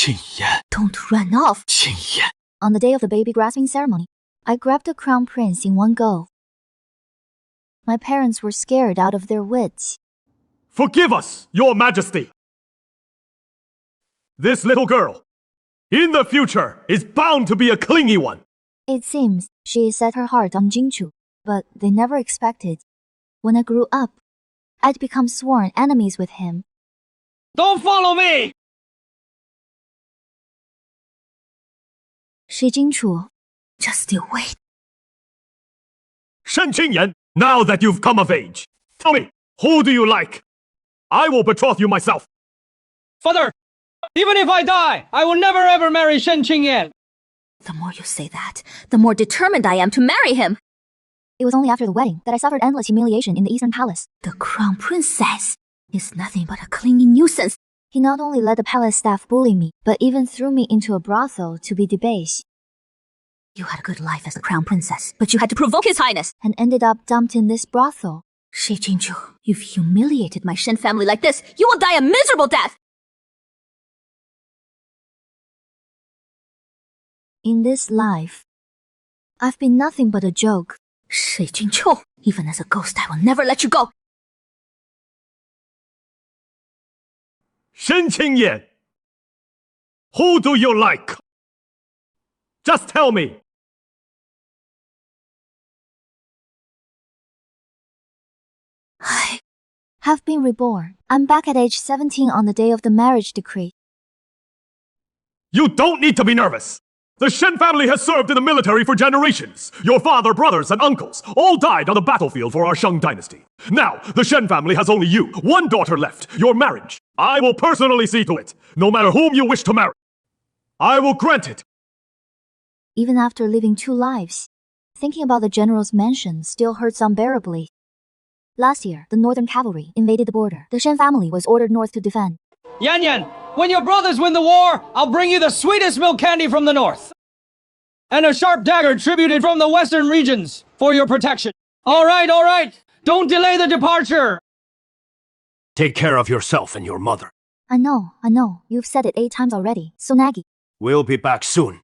庆妍 Don't run off. 庆妍 On the day of the baby grasping ceremony, I grabbed the crown prince in one go. My parents were scared out of their wits. Forgive us, Your Majesty! This little girl, in the future, is bound to be a clingy one. It seems she set her heart on Jingchu, but they never expected. When I grew up, I'd become sworn enemies with him. Don't follow me! Shi Jingchu, just you wait. Shen Qingyan, now that you've come of age, tell me, who do you like? I will betroth you myself. Father, even if I die, I will never ever marry Shen Qingyan. The more you say that, the more determined I am to marry him. It was only after the wedding that I suffered endless humiliation in the Eastern Palace. The crown princess is nothing but a clingy nuisance. He not only let the palace staff bully me, but even threw me into a brothel to be debased. You had a good life as the crown princess, but you had to provoke his highness and ended up dumped in this brothel. Shi Jingchu, you've humiliated my Shen family like this. You will die a miserable death! In this life, I've been nothing but a joke. Shi Jingchu, even as a ghost, I will never let you go. Shen Qingyan, who do you like? Just tell me. I have been reborn. I'm back at age 17 on the day of the marriage decree. You don't need to be nervous. The Shen family has served in the military for generations. Your father, brothers, and uncles all died on the battlefield for our Shang dynasty. Now, the Shen family has only you, one daughter left, your marriage. I will personally see to it, no matter whom you wish to marry. I will grant it. Even after living 2 lives, thinking about the general's mansion still hurts unbearably. Last year, the Northern Cavalry invaded the border. The Shen family was ordered north to defend. Yan Yan, when your brothers win the war, I'll bring you the sweetest milk candy from the north. And a sharp dagger tributed from the western regions for your protection. All right. Don't delay the departure. Take care of yourself and your mother. I know. You've said it 8 times already. So naggy. We'll be back soon.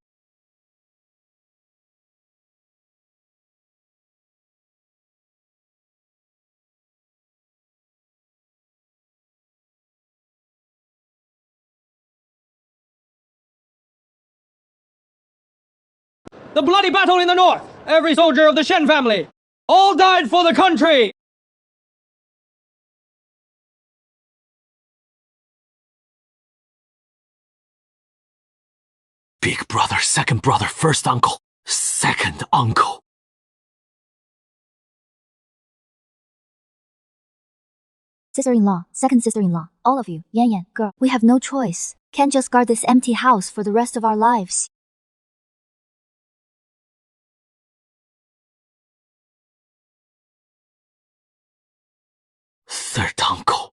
The bloody battle in the north. Every soldier of the Shen family. All died for the country. Big brother, second brother, first uncle, second uncle. Sister-in-law, second sister-in-law, all of you, Yan, girl, we have no choice. Can't just guard this empty house for the rest of our lives. Third uncle.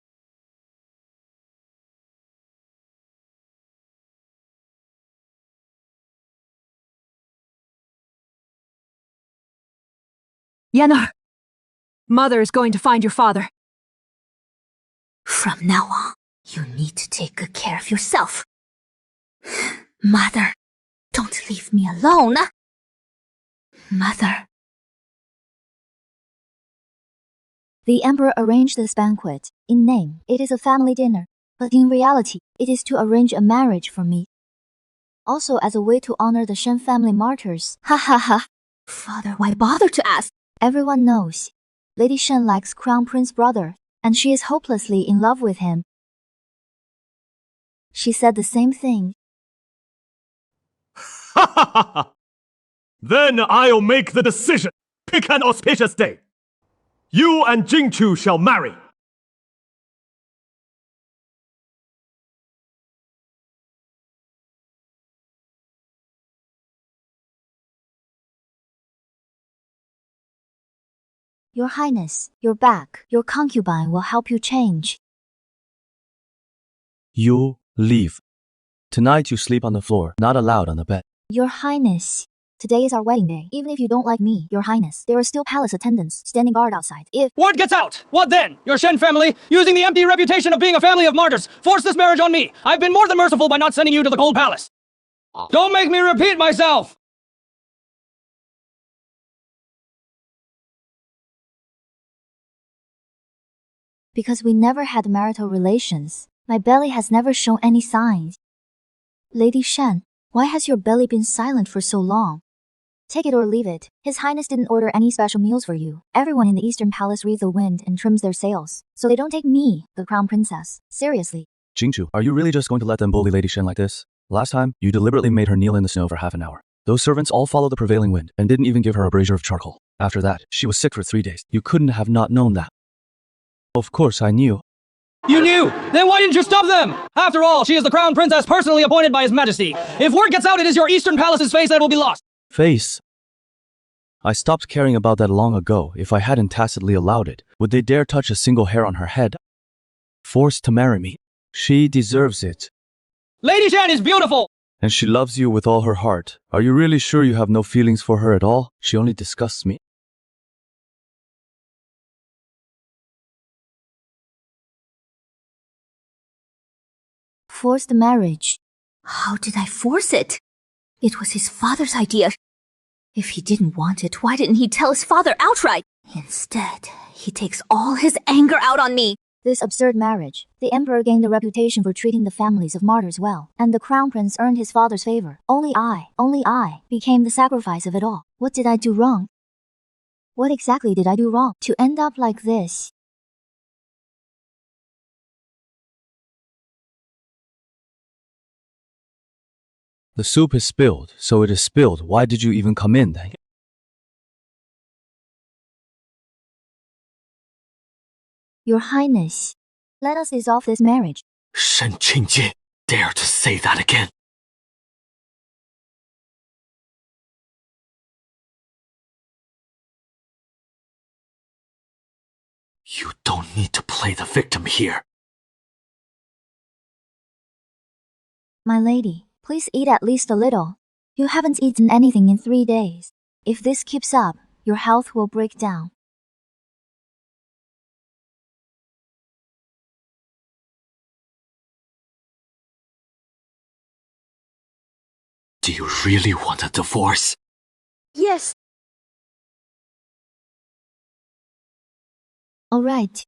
Yenner, Mother is going to find your father. From now on, you need to take good care of yourself. Mother, don't leave me alone. Mother. The emperor arranged this banquet. In name, it is a family dinner, but in reality, it is to arrange a marriage for me. Also as a way to honor the Shen family martyrs. Ha ha ha. Father, why bother to ask? Everyone knows. Lady Shen likes Crown Prince brother, and she is hopelessly in love with him. She said the same thing. Ha ha ha ha! Then I'll make the decision. Pick an auspicious day. You and Jingchu shall marry. Your Highness, your back, your concubine will help you change. You leave. Tonight you sleep on the floor, not allowed on the bed. Your Highness, Today is our wedding day. Even if you don't like me, your highness, there are still palace attendants standing guard outside. If Word gets out! What then? Your Shen family, using the empty reputation of being a family of martyrs, forced this marriage on me. I've been more than merciful by not sending you to the cold palace. Don't make me repeat myself! because we never had marital relations, my belly has never shown any signs. Lady Shen, why has your belly been silent for so long? Take it or leave it. His Highness didn't order any special meals for you. Everyone in the Eastern Palace reads the wind and trims their sails, so they don't take me, the Crown Princess, seriously. Jingchu, are you really just going to let them bully Lady Shen like this? Last time, you deliberately made her kneel in the snow for half an hour. Those servants all followed the prevailing wind and didn't even give her a brazier of charcoal. After that, she was sick for 3 days. You couldn't have not known that. Of course I knew. You knew! Then why didn't you stop them? After all, she is the Crown Princess personally appointed by His Majesty. If word gets out, it is your Eastern Palace's face that will be lost. Face. I stopped caring about that long ago. If I hadn't tacitly allowed it, would they dare touch a single hair on her head? Forced to marry me. She deserves it. Lady Shen is beautiful! And she loves you with all her heart. Are you really sure you have no feelings for her at all? She only disgusts me. Forced marriage. How did I force it? It was his father's idea. If he didn't want it, why didn't he tell his father outright? Instead, he takes all his anger out on me. This absurd marriage. The emperor gained a reputation for treating the families of martyrs well, and the crown prince earned his father's favor. Only I, became the sacrifice of it all. What did I do wrong? What exactly did I do wrong to end up like this? The soup is spilled, so it is spilled. Why did you even come in then? Your Highness, let us dissolve this marriage. Shen Qingjie dare to say that again. You don't need to play the victim here. My lady, please eat at least a little. You haven't eaten anything in 3 days. If this keeps up, your health will break down. Do you really want a divorce? Yes. All right.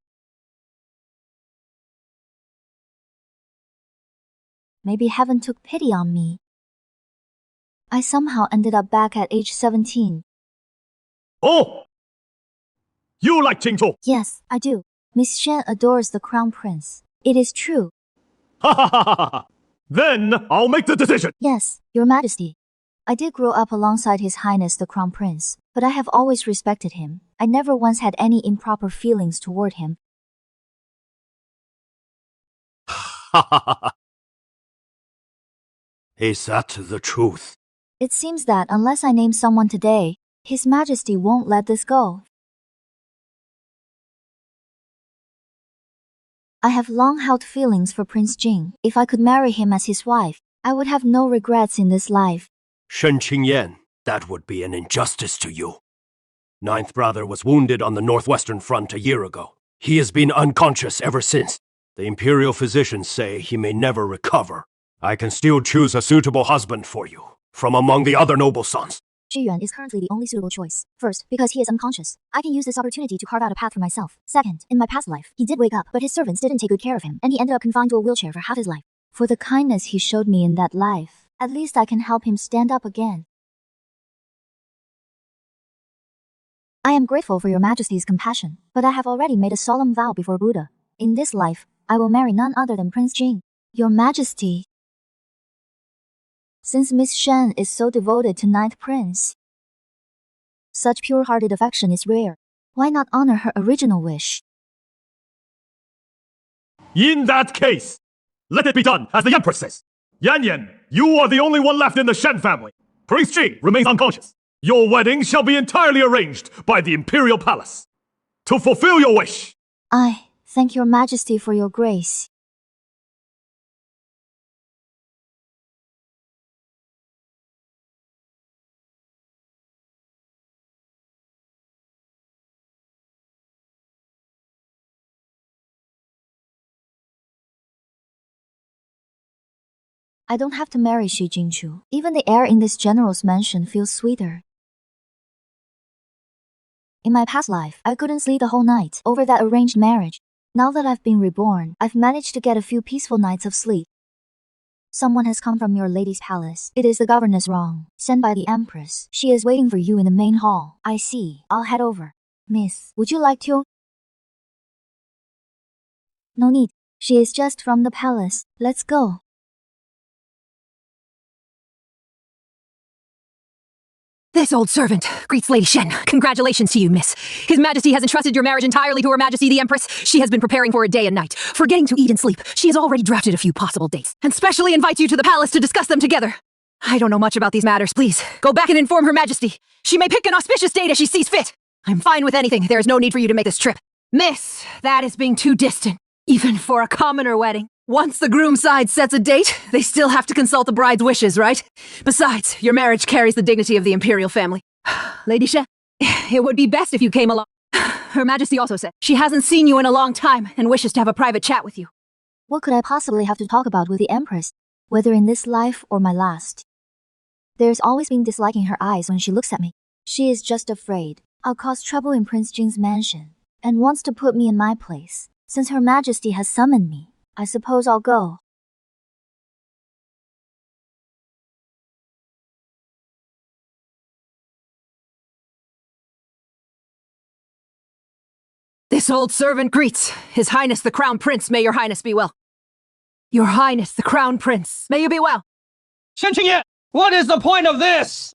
Maybe heaven took pity on me. I somehow ended up back at age 17. Oh! You like Qingzhou? Yes, I do. Miss Shen adores the crown prince. It is true. Ha ha ha ha ha! Then I'll make the decision! Yes, your majesty. I did grow up alongside His Highness the Crown Prince, but I have always respected him. I never once had any improper feelings toward him. Ha ha ha ha! Is that the truth? It seems that unless I name someone today, His Majesty won't let this go. I have long held feelings for Prince Jing. If I could marry him as his wife, I would have no regrets in this life. Shen Qingyan, that would be an injustice to you. Ninth brother was wounded on the northwestern front a year ago. He has been unconscious ever since. The imperial physicians say he may never recover. I can still choose a suitable husband for you, from among the other noble sons. Zhi Yuan is currently the only suitable choice. First, because he is unconscious. I can use this opportunity to carve out a path for myself. Second, in my past life, he did wake up, but his servants didn't take good care of him, and he ended up confined to a wheelchair for half his life. For the kindness he showed me in that life, at least I can help him stand up again. I am grateful for your majesty's compassion, but I have already made a solemn vow before Buddha. In this life, I will marry none other than Prince Jing. Your majesty. Since Miss Shen is so devoted to Ninth Prince, such pure-hearted affection is rare. Why not honor her original wish? In that case, let it be done as the Empress says. Yan Yan, you are the only one left in the Shen family. Prince Ji remains unconscious. Your wedding shall be entirely arranged by the Imperial Palace. To fulfill your wish. I thank your majesty for your grace. I don't have to marry Xi Jingchu. Even the air in this general's mansion feels sweeter. In my past life, I couldn't sleep the whole night over that arranged marriage. Now that I've been reborn, I've managed to get a few peaceful nights of sleep. Someone has come from your lady's palace. It is the governess Wrong, sent by the Empress. She is waiting for you in the main hall. I see. I'll head over. Miss, would you like to? No need. She is just from the palace. Let's go. This old servant greets Lady Shen. Congratulations to you, miss. His Majesty has entrusted your marriage entirely to Her Majesty the Empress. She has been preparing for it day and night. Forgetting to eat and sleep, she has already drafted a few possible dates, and specially invites you to the palace to discuss them together. I don't know much about these matters. Please, go back and inform Her Majesty. She may pick an auspicious date as she sees fit. I'm fine with anything. There is no need for you to make this trip. Miss, that is being too distant, even for a commoner wedding. Once the groom side sets a date, they still have to consult the bride's wishes, right? Besides, your marriage carries the dignity of the imperial family. Lady Shen, it would be best if you came along. Her Majesty also said she hasn't seen you in a long time and wishes to have a private chat with you. What could I possibly have to talk about with the Empress, whether in this life or my last? There's always been disliking her eyes when she looks at me. She is just afraid I'll cause trouble in Prince Jing's mansion and wants to put me in my place. Since Her Majesty has summoned me, I suppose I'll go. This old servant greets His Highness the Crown Prince. May your Highness be well. Your Highness the Crown Prince. May you be well. Shen Qingye, what is the point of this?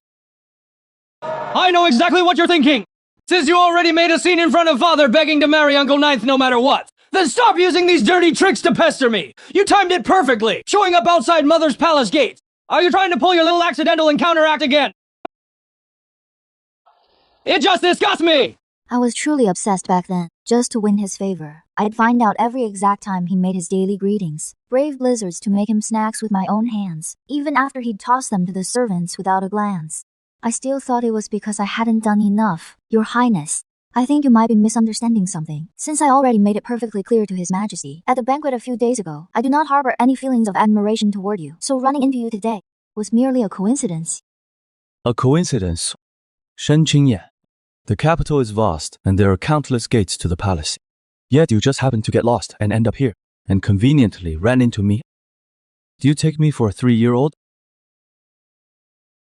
I know exactly what you're thinking. Since you already made a scene in front of Father begging to marry Uncle Ninth no matter what, then stop using these dirty tricks to pester me. You timed it perfectly, showing up outside Mother's palace gate. Are you trying to pull your little accidental encounter act again? It just disgusts me! I was truly obsessed back then, just to win his favor. I'd find out every exact time he made his daily greetings, brave blizzards to make him snacks with my own hands, even after he'd toss them to the servants without a glance. I still thought it was because I hadn't done enough, Your Highness. I think you might be misunderstanding something, since I already made it perfectly clear to His Majesty at the banquet a few days ago. I do not harbor any feelings of admiration toward you, so running into you today was merely a coincidence. A coincidence? Shen Qingye. The capital is vast, and there are countless gates to the palace. Yet you just happened to get lost and end up here, and conveniently ran into me. Do you take me for a 3-year-old?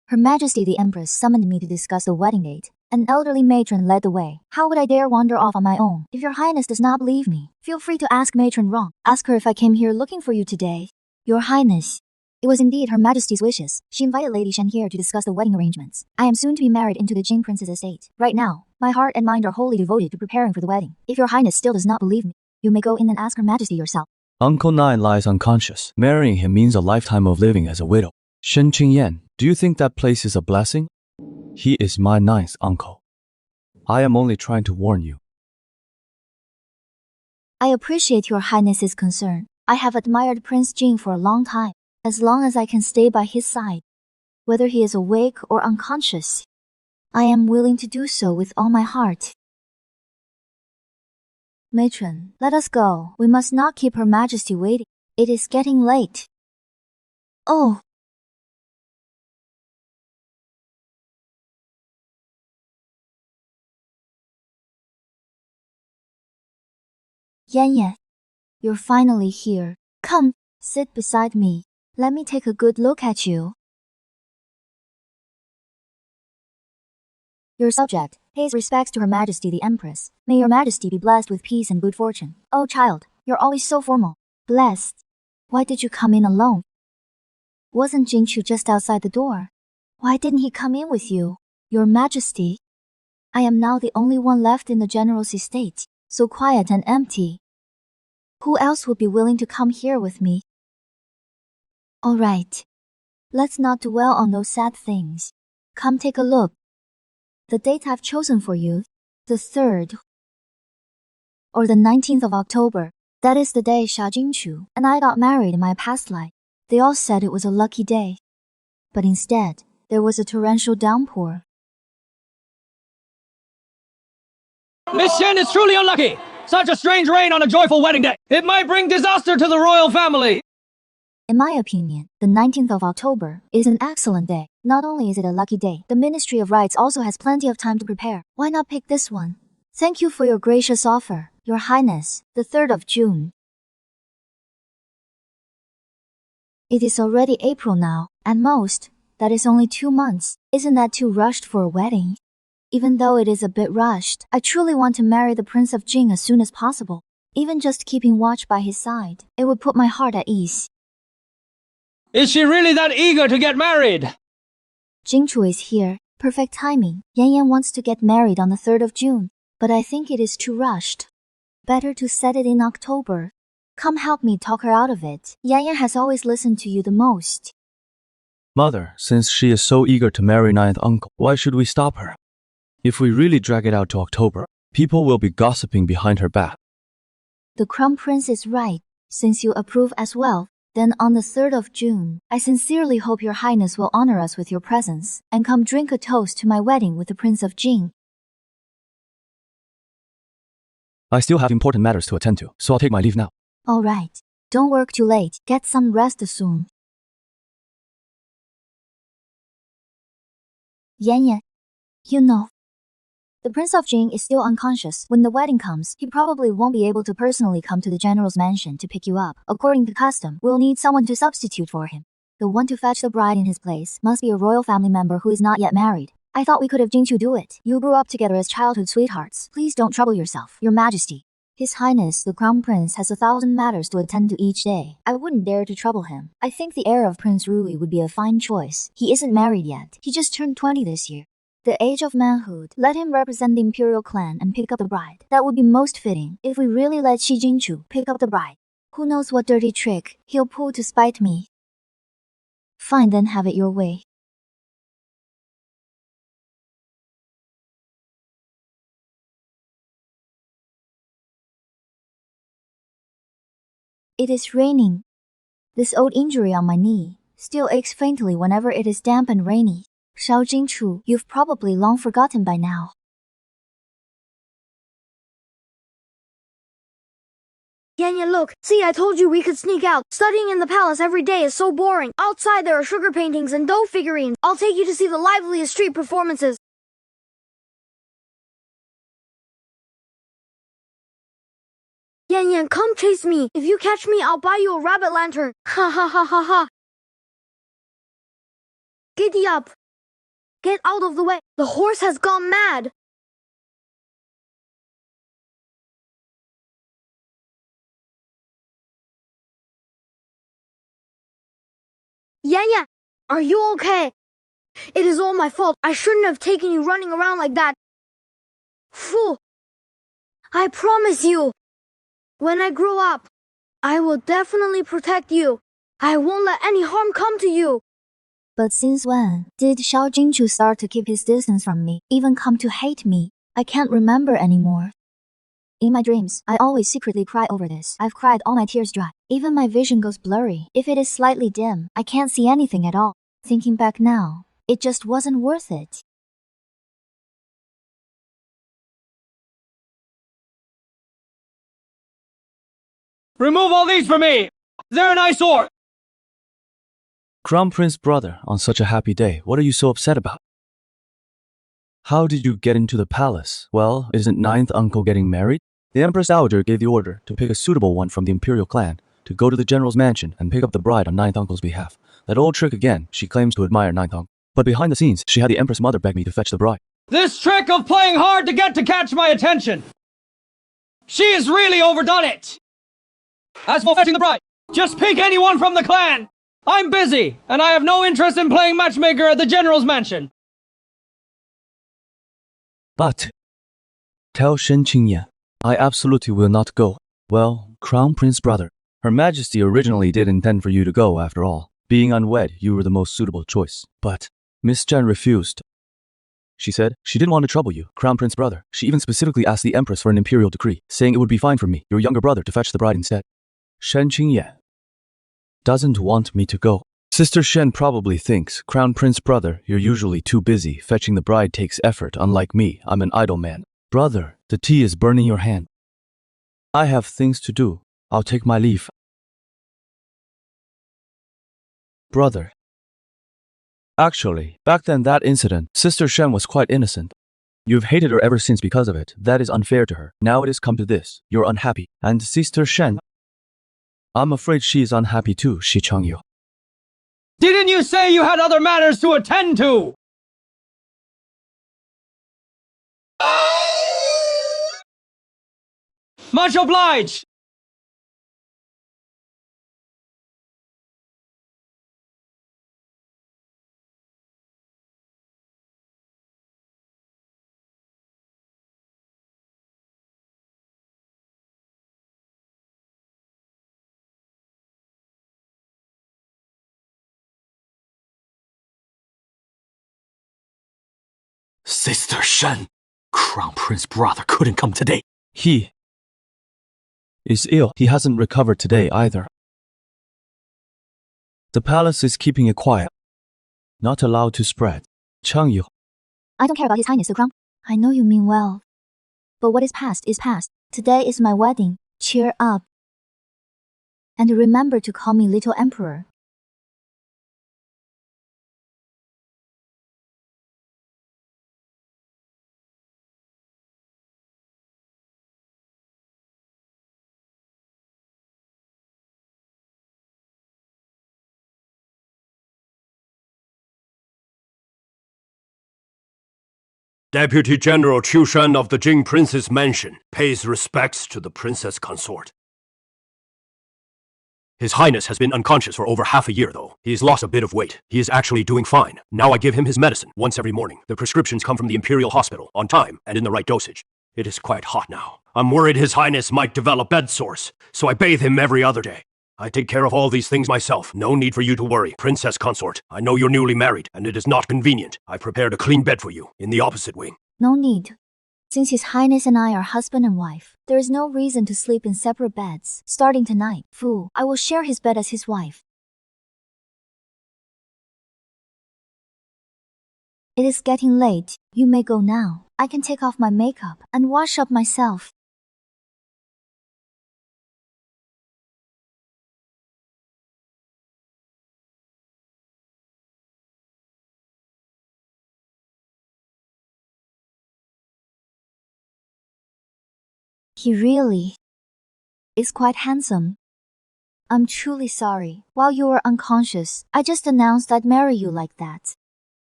Her Majesty the Empress summoned me to discuss the wedding date. An elderly matron led the way. How would I dare wander off on my own? If Your Highness does not believe me, feel free to ask Matron Wrong. Ask her if I came here looking for you today. Your Highness. It was indeed Her Majesty's wishes. She invited Lady Shen here to discuss the wedding arrangements. I am soon to be married into the Jing Prince's estate. Right now, my heart and mind are wholly devoted to preparing for the wedding. If Your Highness still does not believe me, you may go in and ask Her Majesty yourself. Uncle Nine lies unconscious. Marrying him means a lifetime of living as a widow. Shen Qingye, do you think that place is a blessing? He is my 9th uncle. I am only trying to warn you. I appreciate Your Highness's concern. I have admired Prince Jing for a long time, as long as I can stay by his side. Whether he is awake or unconscious, I am willing to do so with all my heart. Matron, let us go. We must not keep Her Majesty waiting. It is getting late. Oh. Yan Yan, you're finally here. Come, sit beside me. Let me take a good look at you. Your subject pays respects to Her Majesty the Empress. May Your Majesty be blessed with peace and good fortune. Oh child, you're always so formal. Blessed. Why did you come in alone? Wasn't Jingchu just outside the door? Why didn't he come in with you? Your Majesty, I am now the only one left in the general's estate, so quiet and empty. Who else would be willing to come here with me? All right. Let's not dwell on those sad things. Come take a look. The date I've chosen for you, the 3rd or the 19th of October, that is the day Xia Jingchu and I got married in my past life. They all said it was a lucky day. But instead, there was a torrential downpour. Miss Shen is truly unlucky! Such a strange rain on a joyful wedding day! It might bring disaster to the royal family! In my opinion, the 19th of October is an excellent day. Not only is it a lucky day, the Ministry of Rites also has plenty of time to prepare. Why not pick this one? Thank you for your gracious offer, Your Highness, the 3rd of June. It is already April now, and that is only 2 months. Isn't that too rushed for a wedding? Even though it is a bit rushed, I truly want to marry the Prince of Jing as soon as possible. Even just keeping watch by his side, it would put my heart at ease. Is she really that eager to get married? Jingchu is here. Perfect timing. Yan Yan wants to get married on the 3rd of June, but I think it is too rushed. Better to set it in October. Come help me talk her out of it. Yan Yan has always listened to you the most. Mother, since she is so eager to marry ninth uncle, why should we stop her? If we really drag it out to October, people will be gossiping behind her back. The Crown Prince is right. Since you approve as well, then on the 3rd of June, I sincerely hope Your Highness will honor us with your presence and come drink a toast to my wedding with the Prince of Jing. I still have important matters to attend to, so I'll take my leave now. All right. Don't work too late. Get some rest soon. Yan Yan, you know, the Prince of Jing is still unconscious. When the wedding comes, he probably won't be able to personally come to the General's mansion to pick you up. According to custom, we'll need someone to substitute for him. The one to fetch the bride in his place must be a royal family member who is not yet married. I thought we could have Jingchu do it. You grew up together as childhood sweethearts. Please don't trouble yourself, Your Majesty. His Highness, the Crown Prince, has 1,000 matters to attend to each day. I wouldn't dare to trouble him. I think the heir of Prince Rui would be a fine choice. He isn't married yet. He just turned 20 this year. The age of manhood, let him represent the imperial clan and pick up the bride. That would be most fitting if we really let Shi Jingchu pick up the bride. Who knows what dirty trick he'll pull to spite me. Fine, then have it your way. It is raining. This old injury on my knee still aches faintly whenever it is damp and rainy. Xiao Jingchu, you've probably long forgotten by now. Yan Yan, look. See, I told you we could sneak out. Studying in the palace every day is so boring. Outside there are sugar paintings and dough figurines. I'll take you to see the liveliest street performances. Yan Yan, come chase me. If you catch me, I'll buy you a rabbit lantern. Ha ha ha ha ha. Giddy up. Get out of the way. The horse has gone mad. Yan Yan, are you okay? It is all my fault. I shouldn't have taken you running around like that. Fool. I promise you, when I grow up, I will definitely protect you. I won't let any harm come to you. But since when did Xiao Jingchu start to keep his distance from me, even come to hate me? I can't remember anymore. In my dreams, I always secretly cry over this. I've cried all my tears dry. Even my vision goes blurry. If it is slightly dim, I can't see anything at all. Thinking back now, it just wasn't worth it. Remove all these from me! They're an eyesore! Crown Prince brother, on such a happy day, what are you so upset about? How did you get into the palace? Well, isn't ninth uncle getting married? The Empress Dowager gave the order to pick a suitable one from the imperial clan to go to the general's mansion and pick up the bride on ninth uncle's behalf. That old trick again, she claims to admire ninth uncle. But behind the scenes, she had the Empress mother beg me to fetch the bride. This trick of playing hard to get to catch my attention! She has really overdone it! As for fetching the bride, just pick anyone from the clan! I'm busy, and I have no interest in playing matchmaker at the general's mansion. But tell Shen Qingyan, I absolutely will not go. Well, Crown Prince brother, Her Majesty originally did intend for you to go after all. Being unwed, you were the most suitable choice. But Miss Chen refused. She said she didn't want to trouble you, Crown Prince brother. She even specifically asked the Empress for an imperial decree, saying it would be fine for me, your younger brother, to fetch the bride instead. Shen Qingyan doesn't want me to go. Sister Shen probably thinks, Crown Prince brother, you're usually too busy. Fetching the bride takes effort, unlike me, I'm an idle man. Brother, the tea is burning your hand. I have things to do. I'll take my leave. brother. Actually, back then that incident, Sister Shen was quite innocent. You've hated her ever since because of it. That is unfair to her. Now it has come to this. You're unhappy. And Sister Shen, I'm afraid she is unhappy too, Shi Changyu. Didn't you say you had other matters to attend to? Much obliged! Sister Shen, Crown Prince brother couldn't come today. He is ill. He hasn't recovered today either. The palace is keeping it quiet. Not allowed to spread. Changyu, I don't care about His Highness the Crown. I know you mean well. But what is past is past. Today is my wedding. Cheer up. And remember to call me Little Emperor. Deputy General Qiu Shan of the Jing Prince's mansion pays respects to the princess consort. His Highness has been unconscious for over half a year, though. He's lost a bit of weight. He is actually doing fine. Now I give him his medicine once every morning. The prescriptions come from the Imperial Hospital, on time and in the right dosage. It is quite hot now. I'm worried His Highness might develop bed sores, so I bathe him every other day. I take care of all these things myself. No need for you to worry, Princess Consort. I know you're newly married, and it is not convenient. I prepared a clean bed for you, in the opposite wing. No need. Since His Highness and I are husband and wife, there is no reason to sleep in separate beds. Starting tonight, Fu, I will share his bed as his wife. It is getting late. You may go now. I can take off my makeup and wash up myself. He really is quite handsome. I'm truly sorry. While you were unconscious, I just announced I'd marry you like that.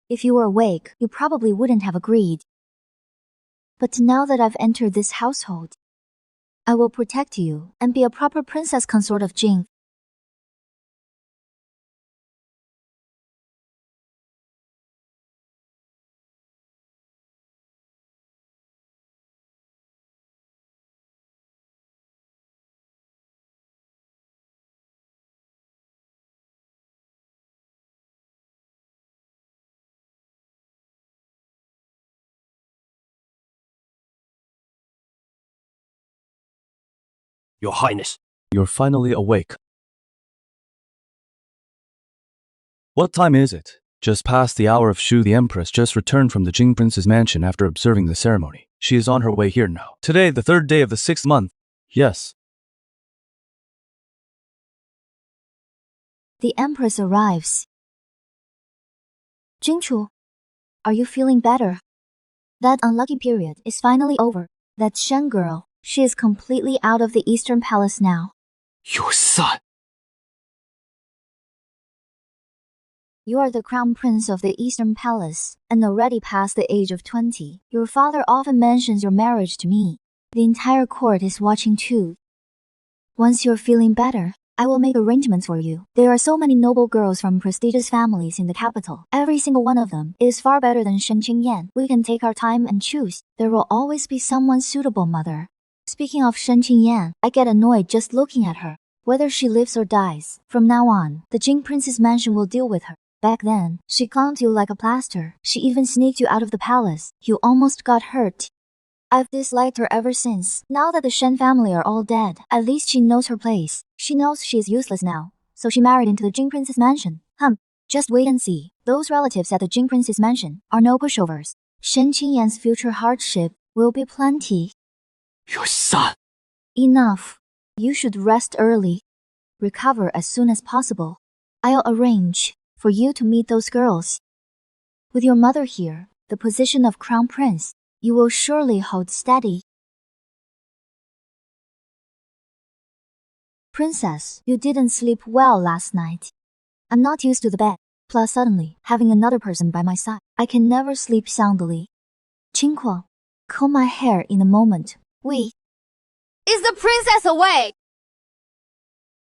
If you were awake, you probably wouldn't have agreed. But now that I've entered this household, I will protect you and be a proper princess consort of Jing. Your Highness. you're finally awake. What time is it? Just past the hour of Shu. The Empress just returned from the Jing Prince's mansion after observing the ceremony. She is on her way here now. Today, the 3rd day of the 6th month. Yes. The Empress arrives. Jingchu, are you feeling better? That unlucky period is finally over. That Shen girl, she is completely out of the Eastern Palace now. Your son! You are the Crown Prince of the Eastern Palace, and already past the age of 20. Your father often mentions your marriage to me. The entire court is watching too. Once you're feeling better, I will make arrangements for you. There are so many noble girls from prestigious families in the capital. Every single one of them is far better than Shen Qingyan. We can take our time and choose. There will always be someone suitable, mother. Speaking of Shen Qingyan, I get annoyed just looking at her. Whether she lives or dies, from now on, the Jing Prince's mansion will deal with her. Back then, she clung to you like a plaster. She even sneaked you out of the palace. You almost got hurt. I've disliked her ever since. Now that the Shen family are all dead, at least she knows her place. She knows she is useless now, so she married into the Jing Prince's mansion. Just wait and see. Those relatives at the Jing Prince's mansion are no pushovers. Shen Qingyan's future hardship will be plenty. Your son! Enough. You should rest early. Recover as soon as possible. I'll arrange for you to meet those girls. With your mother here, the position of crown prince, you will surely hold steady. Princess, you didn't sleep well last night. I'm not used to the bed, plus suddenly having another person by my side. I can never sleep soundly. Qingque, comb my hair in a moment. Wait. Is the princess away?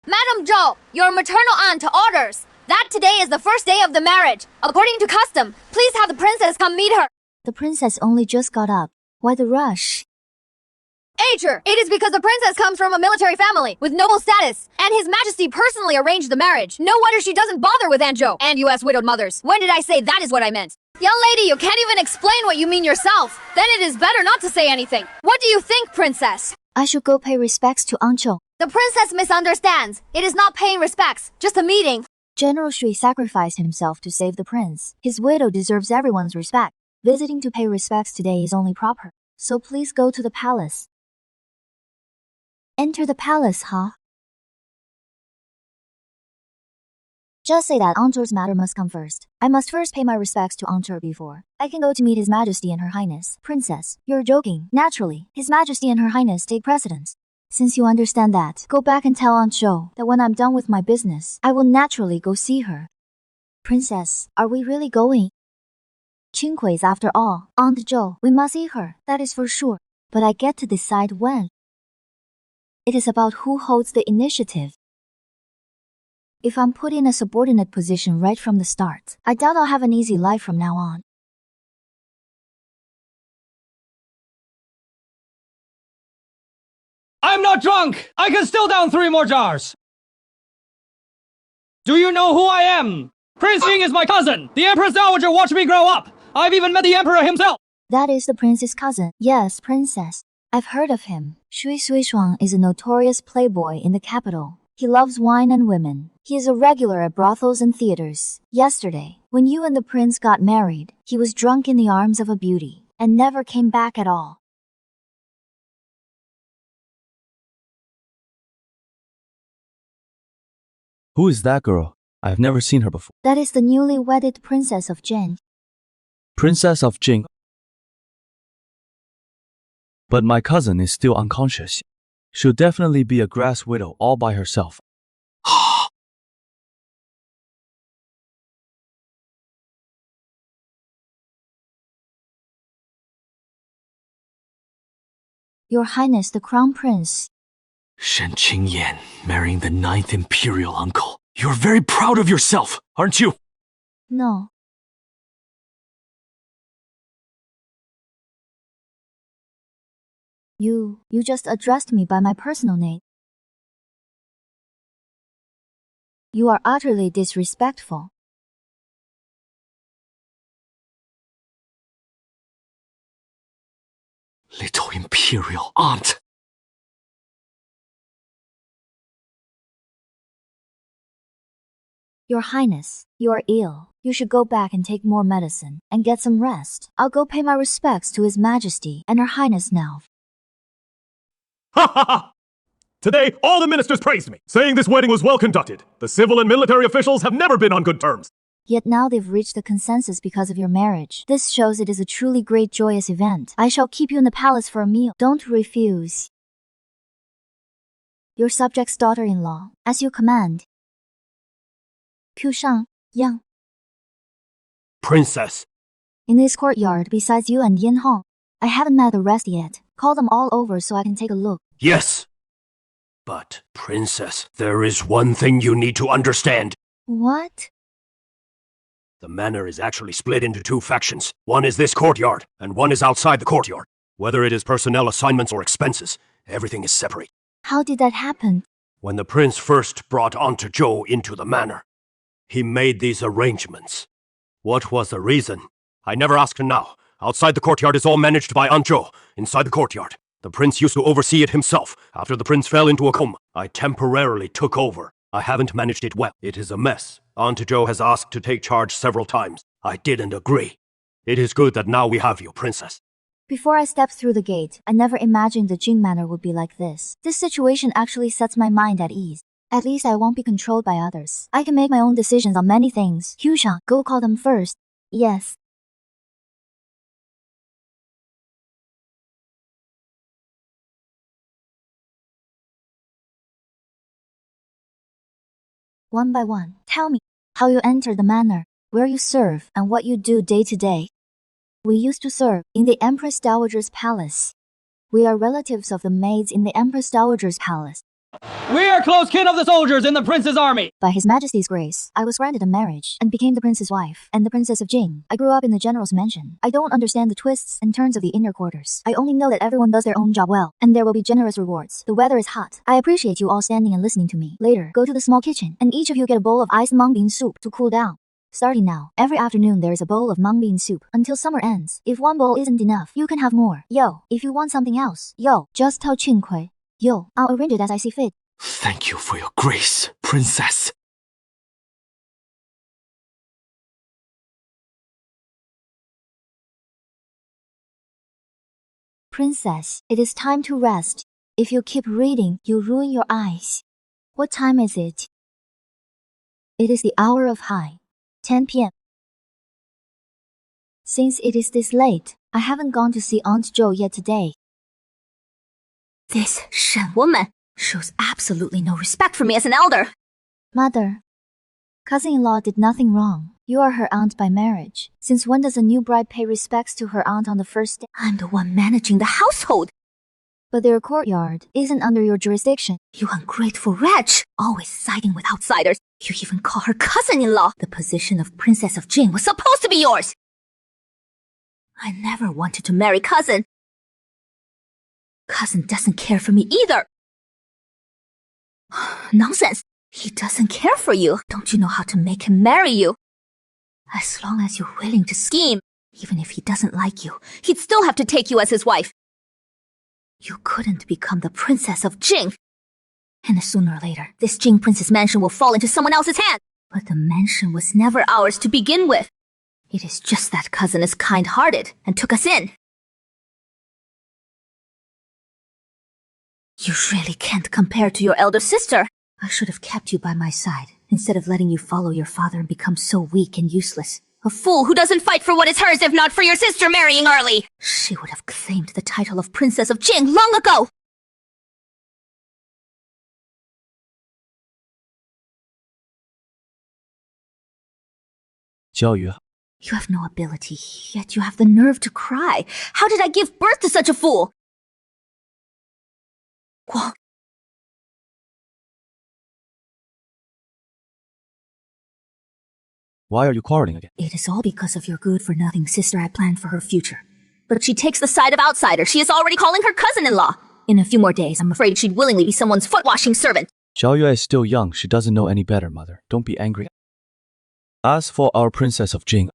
Madam Zhou, your maternal aunt orders that today is the first day of the marriage. According to custom, please have the princess come meet her. The princess only just got up. Why the rush? Ager, it is because the princess comes from a military family with noble status, and His Majesty personally arranged the marriage. No wonder she doesn't bother with Aunt Zhou and U.S. widowed mothers. When did I say that is what I meant? Young lady, you can't even explain what you mean yourself. Then it is better not to say anything. What do you think, princess? I should go pay respects to Aunt Zhou. The princess misunderstands. It is not paying respects, just a meeting. General Shui sacrificed himself to save the prince. His widow deserves everyone's respect. Visiting to pay respects today is only proper. So please go to the palace. Enter the palace, huh? Just say that Aunt Zhou's matter must come first. I must first pay my respects to Aunt Zhou before I can go to meet His Majesty and Her Highness. Princess, you're joking. Naturally, His Majesty and Her Highness take precedence. Since you understand that, go back and tell Aunt Zhou that when I'm done with my business, I will naturally go see her. Princess, are we really going? Qingque is after all. Aunt Zhou, we must see her, that is for sure. But I get to decide when. It is about who holds the initiative. If I'm put in a subordinate position right from the start, I doubt I'll have an easy life from now on. I'm not drunk! I can still down 3 more jars! Do you know who I am? Prince Ying is my cousin! The Empress Dowager watched me grow up! I've even met the Emperor himself! That is the prince's cousin. Yes, princess. I've heard of him. Shui Suishuang is a notorious playboy in the capital. He loves wine and women. He is a regular at brothels and theaters. Yesterday, when you and the prince got married, he was drunk in the arms of a beauty and never came back at all. Who is that girl? I have never seen her before. That is the newly wedded princess of Jin. Princess of Jing. But my cousin is still unconscious. She'll definitely be a grass widow all by herself. Your Highness the Crown Prince. Shen Qingyan marrying the 9th Imperial uncle. You're very proud of yourself, aren't you? No. You just addressed me by my personal name. You are utterly disrespectful. Little Imperial aunt. Your Highness, you are ill. You should go back and take more medicine and get some rest. I'll go pay my respects to His Majesty and Her Highness now. Ha ha ha! Today, all the ministers praised me, saying this wedding was well conducted. The civil and military officials have never been on good terms. Yet now they've reached a consensus because of your marriage. This shows it is a truly great joyous event. I shall keep you in the palace for a meal. Don't refuse. Your subject's daughter-in-law, as you command. Kushan, Yang. Princess. In this courtyard, besides you and Yin Hong, I haven't met the rest yet. Call them all over so I can take a look. Yes. But, Princess, there is one thing you need to understand. What? The manor is actually split into 2 factions. One is this courtyard, and one is outside the courtyard. Whether it is personnel assignments or expenses, everything is separate. How did that happen? When the prince first brought Aunt Zhou into the manor, he made these arrangements. What was the reason? I never asked now. Outside the courtyard is all managed by Aunt Zhou. Inside the courtyard, the prince used to oversee it himself. After the prince fell into a coma, I temporarily took over. I haven't managed it well. It is a mess. Aunt Zhou has asked to take charge several times. I didn't agree. It is good that now we have you, Princess. Before I stepped through the gate, I never imagined the Jing manor would be like this. This situation actually sets my mind at ease. At least I won't be controlled by others. I can make my own decisions on many things. Hyusha, go call them first. Yes. One by one, tell me how you enter the manor, where you serve, and what you do day to day. We used to serve in the Empress Dowager's palace. We are relatives of the maids in the Empress Dowager's palace. We are close kin of the soldiers in the prince's army. By His Majesty's grace, I was granted a marriage and became the prince's wife and the princess of Jing. I grew up in the general's mansion. I don't understand the twists and turns of the inner quarters. I only know that everyone does their own job well, and there will be generous rewards. The weather is hot. I appreciate you all standing and listening to me. Later, go to the small kitchen, and each of you get a bowl of iced mung bean soup to cool down. Starting now, every afternoon there is a bowl of mung bean soup until summer ends. If one bowl isn't enough, you can have more. Yo, if you want something else, yo, just tell Qingkui. Yo, I'll arrange it as I see fit. Thank you for your grace, princess. Princess, it is time to rest. If you keep reading, you'll ruin your eyes. What time is it? It is the hour of high, 10 p.m. Since it is this late, I haven't gone to see Aunt Zhou yet today. This Shen woman shows absolutely no respect for me as an elder. Mother, cousin-in-law did nothing wrong. You are her aunt by marriage. Since when does a new bride pay respects to her aunt on the first day? I'm the one managing the household. But their courtyard isn't under your jurisdiction. You ungrateful wretch, always siding with outsiders. You even call her cousin-in-law. The position of Princess of Jing was supposed to be yours. I never wanted to marry cousin. Cousin doesn't care for me either. Nonsense. He doesn't care for you. Don't you know how to make him marry you? As long as you're willing to scheme, even if he doesn't like you, he'd still have to take you as his wife. You couldn't become the princess of Jing. And sooner or later, this Jing princess mansion will fall into someone else's hand. But the mansion was never ours to begin with. It is just that cousin is kind-hearted and took us in. You really can't compare to your elder sister. I should have kept you by my side, instead of letting you follow your father and become so weak and useless. A fool who doesn't fight for what is hers if not for your sister marrying early. She would have claimed the title of Princess of Jing long ago. Jiaoyu, You have no ability, yet you have the nerve to cry. How did I give birth to such a fool? Guang. why are you quarreling again? It is all because of your good-for-nothing sister I planned for her future. But she takes the side of outsider. She is already calling her cousin-in-law. In a few more days, I'm afraid she'd willingly be someone's foot-washing servant. Xiaoyue is still young. She doesn't know any better, mother. Don't be angry. As for our princess of Jing,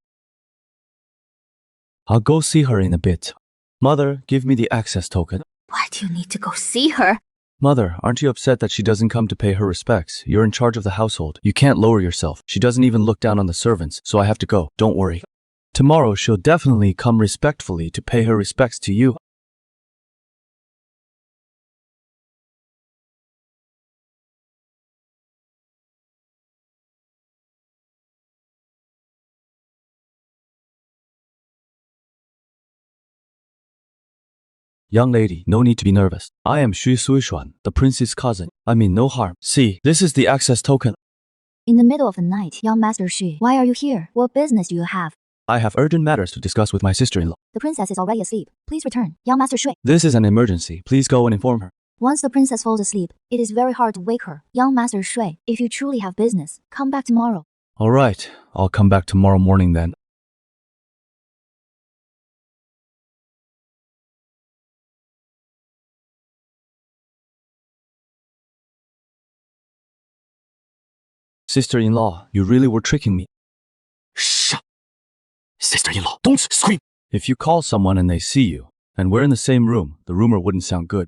I'll go see her in a bit. Mother, give me the access token. Why do you need to go see her? Mother, aren't you upset that she doesn't come to pay her respects? You're in charge of the household. You can't lower yourself. She doesn't even look down on the servants, so I have to go. Don't worry. Tomorrow she'll definitely come respectfully to pay her respects to you. Young lady, no need to be nervous. I am Xu Suishuan, the prince's cousin. I mean no harm. See, this is the access token. In the middle of the night, young Master Xu, why are you here? What business do you have? I have urgent matters to discuss with my sister-in-law. The princess is already asleep. Please return. Young Master Shui. This is an emergency. Please go and inform her. Once the princess falls asleep, it is very hard to wake her. Young Master Shui, if you truly have business, come back tomorrow. All right, I'll come back tomorrow morning then. Sister-in-law, you really were tricking me. Shh! Sister-in-law, don't scream! If you call someone and they see you, and we're in the same room, the rumor wouldn't sound good.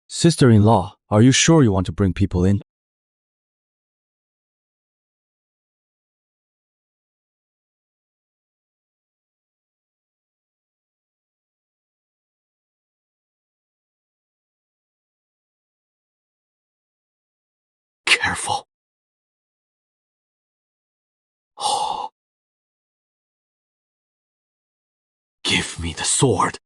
Sister-in-law, are you sure you want to bring people in? Give me the sword.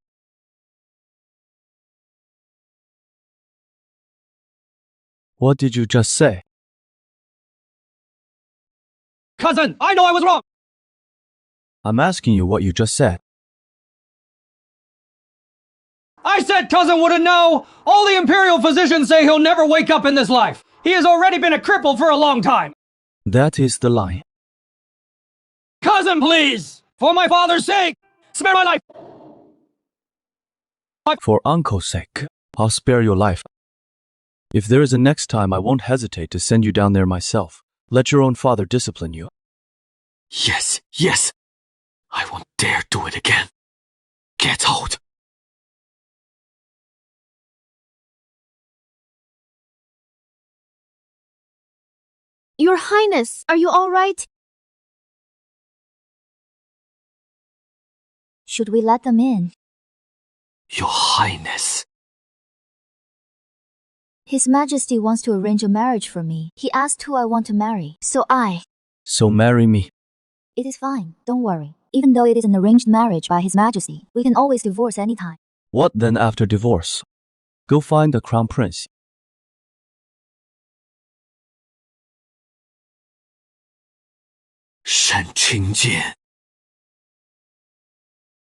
What did you just say? Cousin, I know I was wrong! I'm asking you what you just said. I said cousin wouldn't know! All the Imperial physicians say he'll never wake up in this life! He has already been a cripple for a long time! That is the line. Cousin, please! For my father's sake! Spare my life! For Uncle's sake, I'll spare your life. If there is a next time, I won't hesitate to send you down there myself. Let your own father discipline you. Yes, yes. I won't dare do it again. Get out. Your Highness, are you all right? Should we let them in? Your Highness. His Majesty wants to arrange a marriage for me. He asked who I want to marry, so marry me. It is fine, don't worry. Even though it is an arranged marriage by His Majesty, we can always divorce anytime. What then after divorce? Go find the crown prince. Shen Qingjian.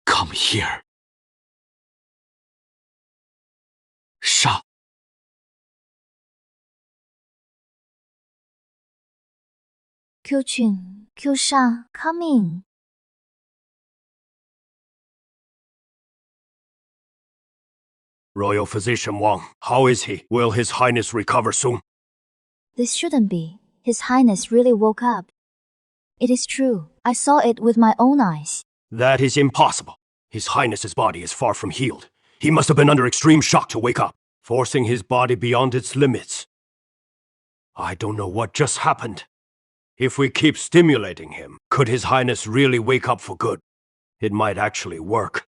Come here. Sha. Q-Chun, Q-Sha, come in. Royal Physician Wang, how is he? Will His Highness recover soon? This shouldn't be. His Highness really woke up. It is true. I saw it with my own eyes. That is impossible. His Highness's body is far from healed. He must have been under extreme shock to wake up, forcing his body beyond its limits. I don't know what just happened. If we keep stimulating him, could His Highness really wake up for good? It might actually work.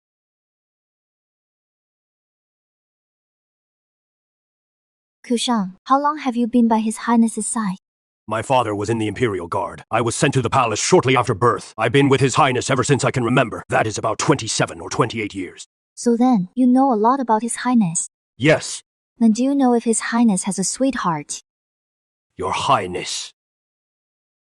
Kushan, how long have you been by His Highness's side? My father was in the Imperial Guard. I was sent to the palace shortly after birth. I've been with His Highness ever since I can remember. That is about 27 or 28 years. So then, you know a lot about His Highness. Yes. Then do you know if His Highness has a sweetheart? Your Highness.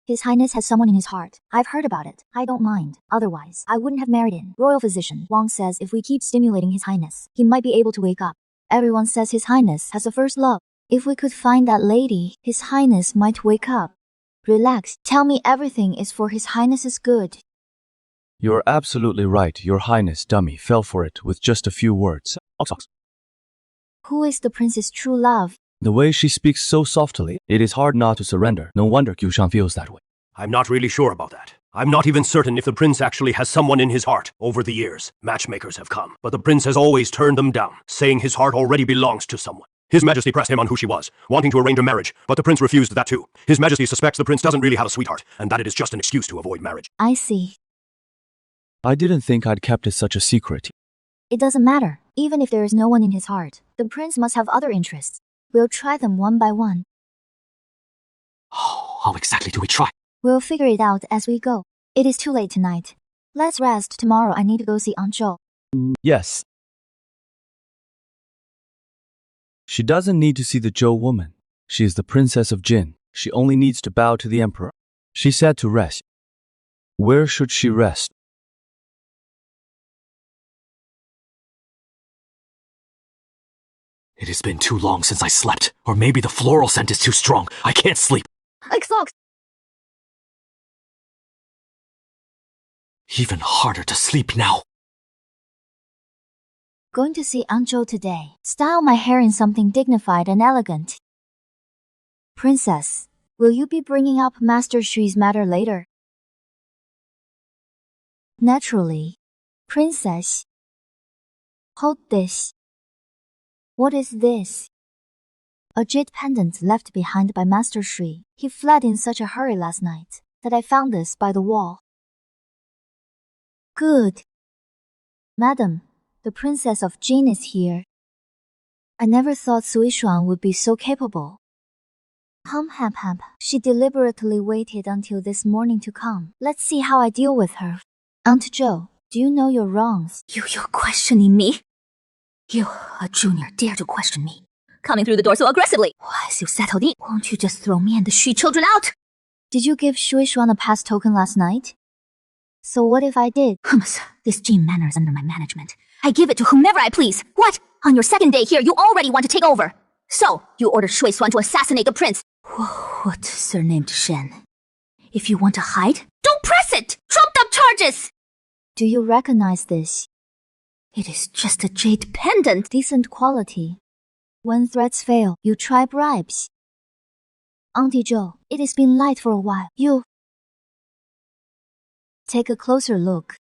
His Highness has someone in his heart. I've heard about it. I don't mind. Otherwise, I wouldn't have married him. Royal Physician Wang says if we keep stimulating His Highness, he might be able to wake up. Everyone says His Highness has a first love. If we could find that lady, His Highness might wake up. Relax. Tell me everything is for His Highness's good. You're absolutely right. Your Highness dummy fell for it with just a few words. Who is the prince's true love? The way she speaks so softly, it is hard not to surrender. No wonder Qiushan feels that way. I'm not really sure about that. I'm not even certain if the prince actually has someone in his heart. Over the years, matchmakers have come, but the prince has always turned them down, saying his heart already belongs to someone. His Majesty pressed him on who she was, wanting to arrange a marriage, but the prince refused that too. His Majesty suspects the prince doesn't really have a sweetheart, and that it is just an excuse to avoid marriage. I see. I didn't think I'd kept it such a secret. It doesn't matter. Even if there is no one in his heart, the prince must have other interests. We'll try them one by one. Oh, how exactly do we try? We'll figure it out as we go. It is too late tonight. Let's rest. Tomorrow I need to go see Aunt Zhou. Yes. She doesn't need to see the Zhou woman. She is the princess of Jin. She only needs to bow to the emperor. She said to rest. Where should she rest? It has been too long since I slept. Or maybe the floral scent is too strong. I can't sleep. Xbox! Even harder to sleep now. Going to see Aunt Zhou today. Style my hair in something dignified and elegant. Princess, will you be bringing up Master Shui's matter later? Naturally. Princess. Hold this. What is this? A jade pendant left behind by Master Shui. He fled in such a hurry last night that I found this by the wall. Good. Madam, the Princess of Jin is here. I never thought Sui Shuang would be so capable. Hum. She deliberately waited until this morning to come. Let's see how I deal with her. Aunt Zhou, Do you know your wrongs? You're questioning me? You, a junior, dare to question me? Coming through the door so aggressively. Once you settled in, won't you just throw me and the Shui children out? Did you give Shui Xuan a pass token last night? So what if I did? This Jin manor is under my management. I give it to whomever I please. What? On your second day here, you already want to take over. So, you ordered Shui Xuan to assassinate the prince. What surnamed Shen? If you want to hide, don't press it! Trumped up charges! Do you recognize this? It is just a jade pendant, decent quality. When threats fail, you try bribes. Auntie Zhou, it has been light for a while. You... Take a closer look.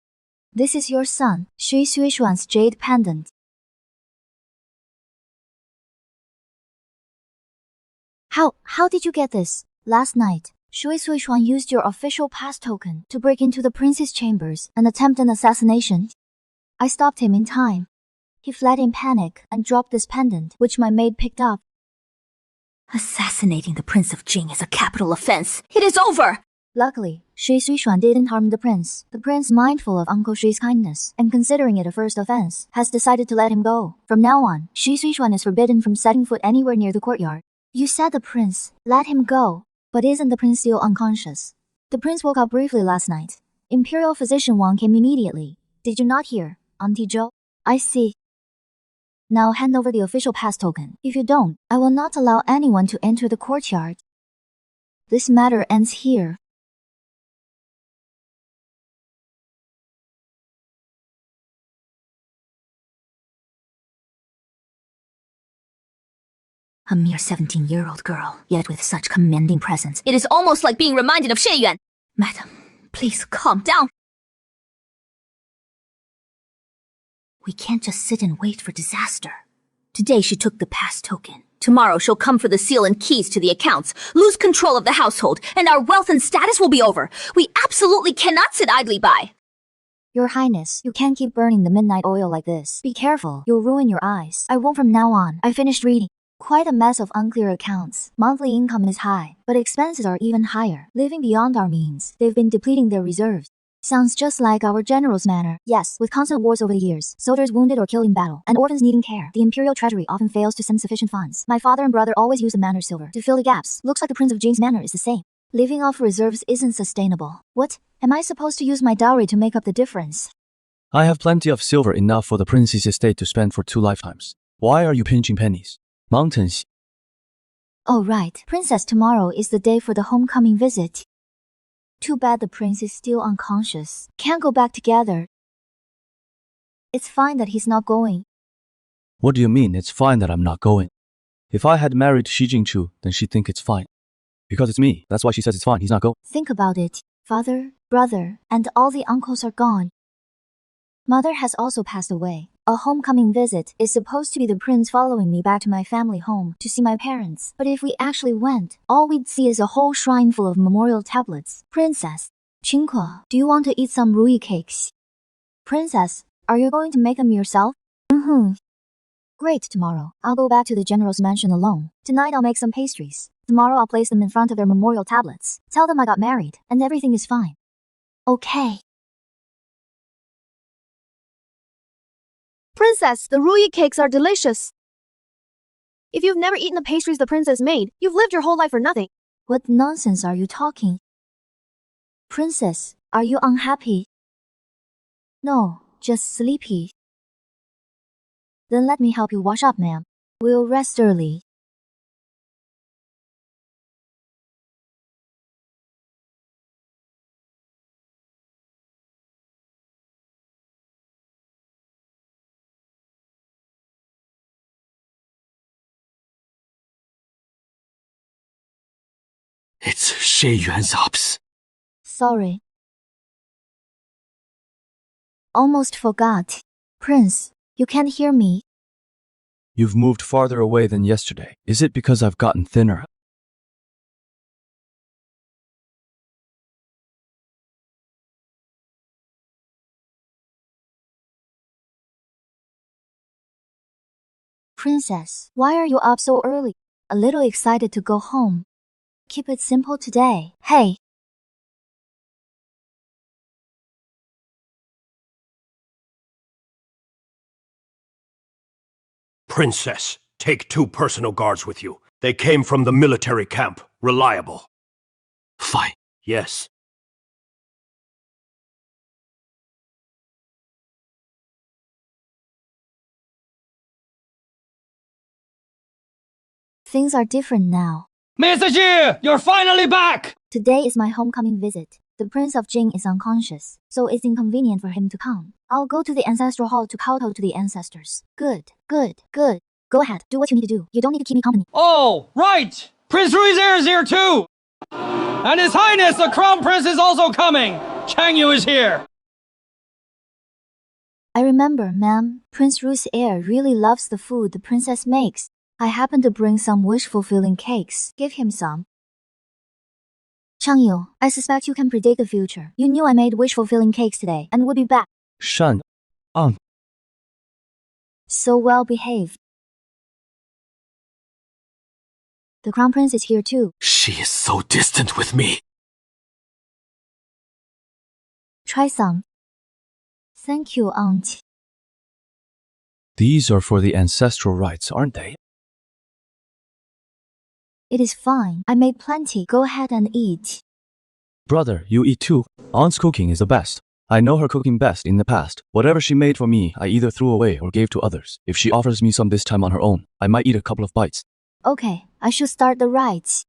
This is your son, Shui Xuan's jade pendant. How did you get this? Last night, Shui Xuan used your official pass token to break into the prince's chambers and attempt an assassination. I stopped him in time. He fled in panic and dropped this pendant, which my maid picked up. Assassinating the Prince of Jing is a capital offense. It is over! Luckily, Shui Xuan didn't harm the prince. The prince, mindful of Uncle Shui's kindness and considering it a first offense, has decided to let him go. From now on, Shui Xuan is forbidden from setting foot anywhere near the courtyard. You said the prince let him go, but isn't the prince still unconscious? The prince woke up briefly last night. Imperial physician Wang came immediately. Did you not hear, Auntie Zhou? I see. Now hand over the official pass token. If you don't, I will not allow anyone to enter the courtyard. This matter ends here. A mere 17-year-old girl, yet with such commanding presence. It is almost like being reminded of Xie Yuan. Madam, please calm down. We can't just sit and wait for disaster. Today she took the pass token. Tomorrow she'll come for the seal and keys to the accounts, lose control of the household, and our wealth and status will be over. We absolutely cannot sit idly by. Your Highness, you can't keep burning the midnight oil like this. Be careful, you'll ruin your eyes. I won't from now on. I finished reading. Quite a mess of unclear accounts. Monthly income is high, but expenses are even higher. Living beyond our means, they've been depleting their reserves. Sounds just like our general's manner. Yes, with constant wars over the years, soldiers wounded or killed in battle, and orphans needing care, the imperial treasury often fails to send sufficient funds. My father and brother always use the manor's silver to fill the gaps. Looks like the Prince of Jing's manor is the same. Living off reserves isn't sustainable. What? Am I supposed to use my dowry to make up the difference? I have plenty of silver enough for the prince's estate to spend for 2 lifetimes. Why are you pinching pennies? Mountains. Oh right, Princess, tomorrow is the day for the homecoming visit. Too bad the prince is still unconscious. Can't go back together. It's fine that he's not going. What do you mean it's fine that I'm not going? If I had married Xi Jingchu, then she'd think it's fine. Because it's me, that's why she says it's fine, he's not going. Think about it. Father, brother, and all the uncles are gone. Mother has also passed away. A homecoming visit is supposed to be the prince following me back to my family home to see my parents. But if we actually went, all we'd see is a whole shrine full of memorial tablets. Princess, Qingke, do you want to eat some rui cakes? Princess, are you going to make them yourself? Great, tomorrow. I'll go back to the general's mansion alone. Tonight I'll make some pastries. Tomorrow I'll place them in front of their memorial tablets. Tell them I got married, and everything is fine. Okay. Princess, the Ruyi cakes are delicious. If you've never eaten the pastries the princess made, you've lived your whole life for nothing. What nonsense are you talking? Princess, are you unhappy? No, just sleepy. Then let me help you wash up, ma'am. We'll rest early. It's Xie Yuan's ops. Sorry. Almost forgot. Prince, you can't hear me. You've moved farther away than yesterday. Is it because I've gotten thinner? Princess, why are you up so early? A little excited to go home. Keep it simple today. Hey, Princess, take 2 personal guards with you. They came from the military camp. Reliable. Fine. Yes. Things are different now. Mr. Xu, you're finally back! Today is my homecoming visit. The Prince of Jing is unconscious, so it's inconvenient for him to come. I'll go to the ancestral hall to kowtow to the ancestors. Good, good, good. Go ahead, do what you need to do. You don't need to keep me company. Oh, right! Prince Ruizer is here too! And His Highness, the Crown Prince, is also coming! Chang Yu is here! I remember, ma'am, Prince Ruizer really loves the food the princess makes. I happen to bring some wish-fulfilling cakes. Give him some. Chang Yu, I suspect you can predict the future. You knew I made wish-fulfilling cakes today and would be back. Shan. So well behaved. The Crown Prince is here too. She is so distant with me. Try some. Thank you, Aunt. These are for the ancestral rites, aren't they? It is fine. I made plenty. Go ahead and eat. Brother, you eat too. Aunt's cooking is the best. I know her cooking best in the past. Whatever she made for me, I either threw away or gave to others. If she offers me some this time on her own, I might eat a couple of bites. Okay, I should start the rites.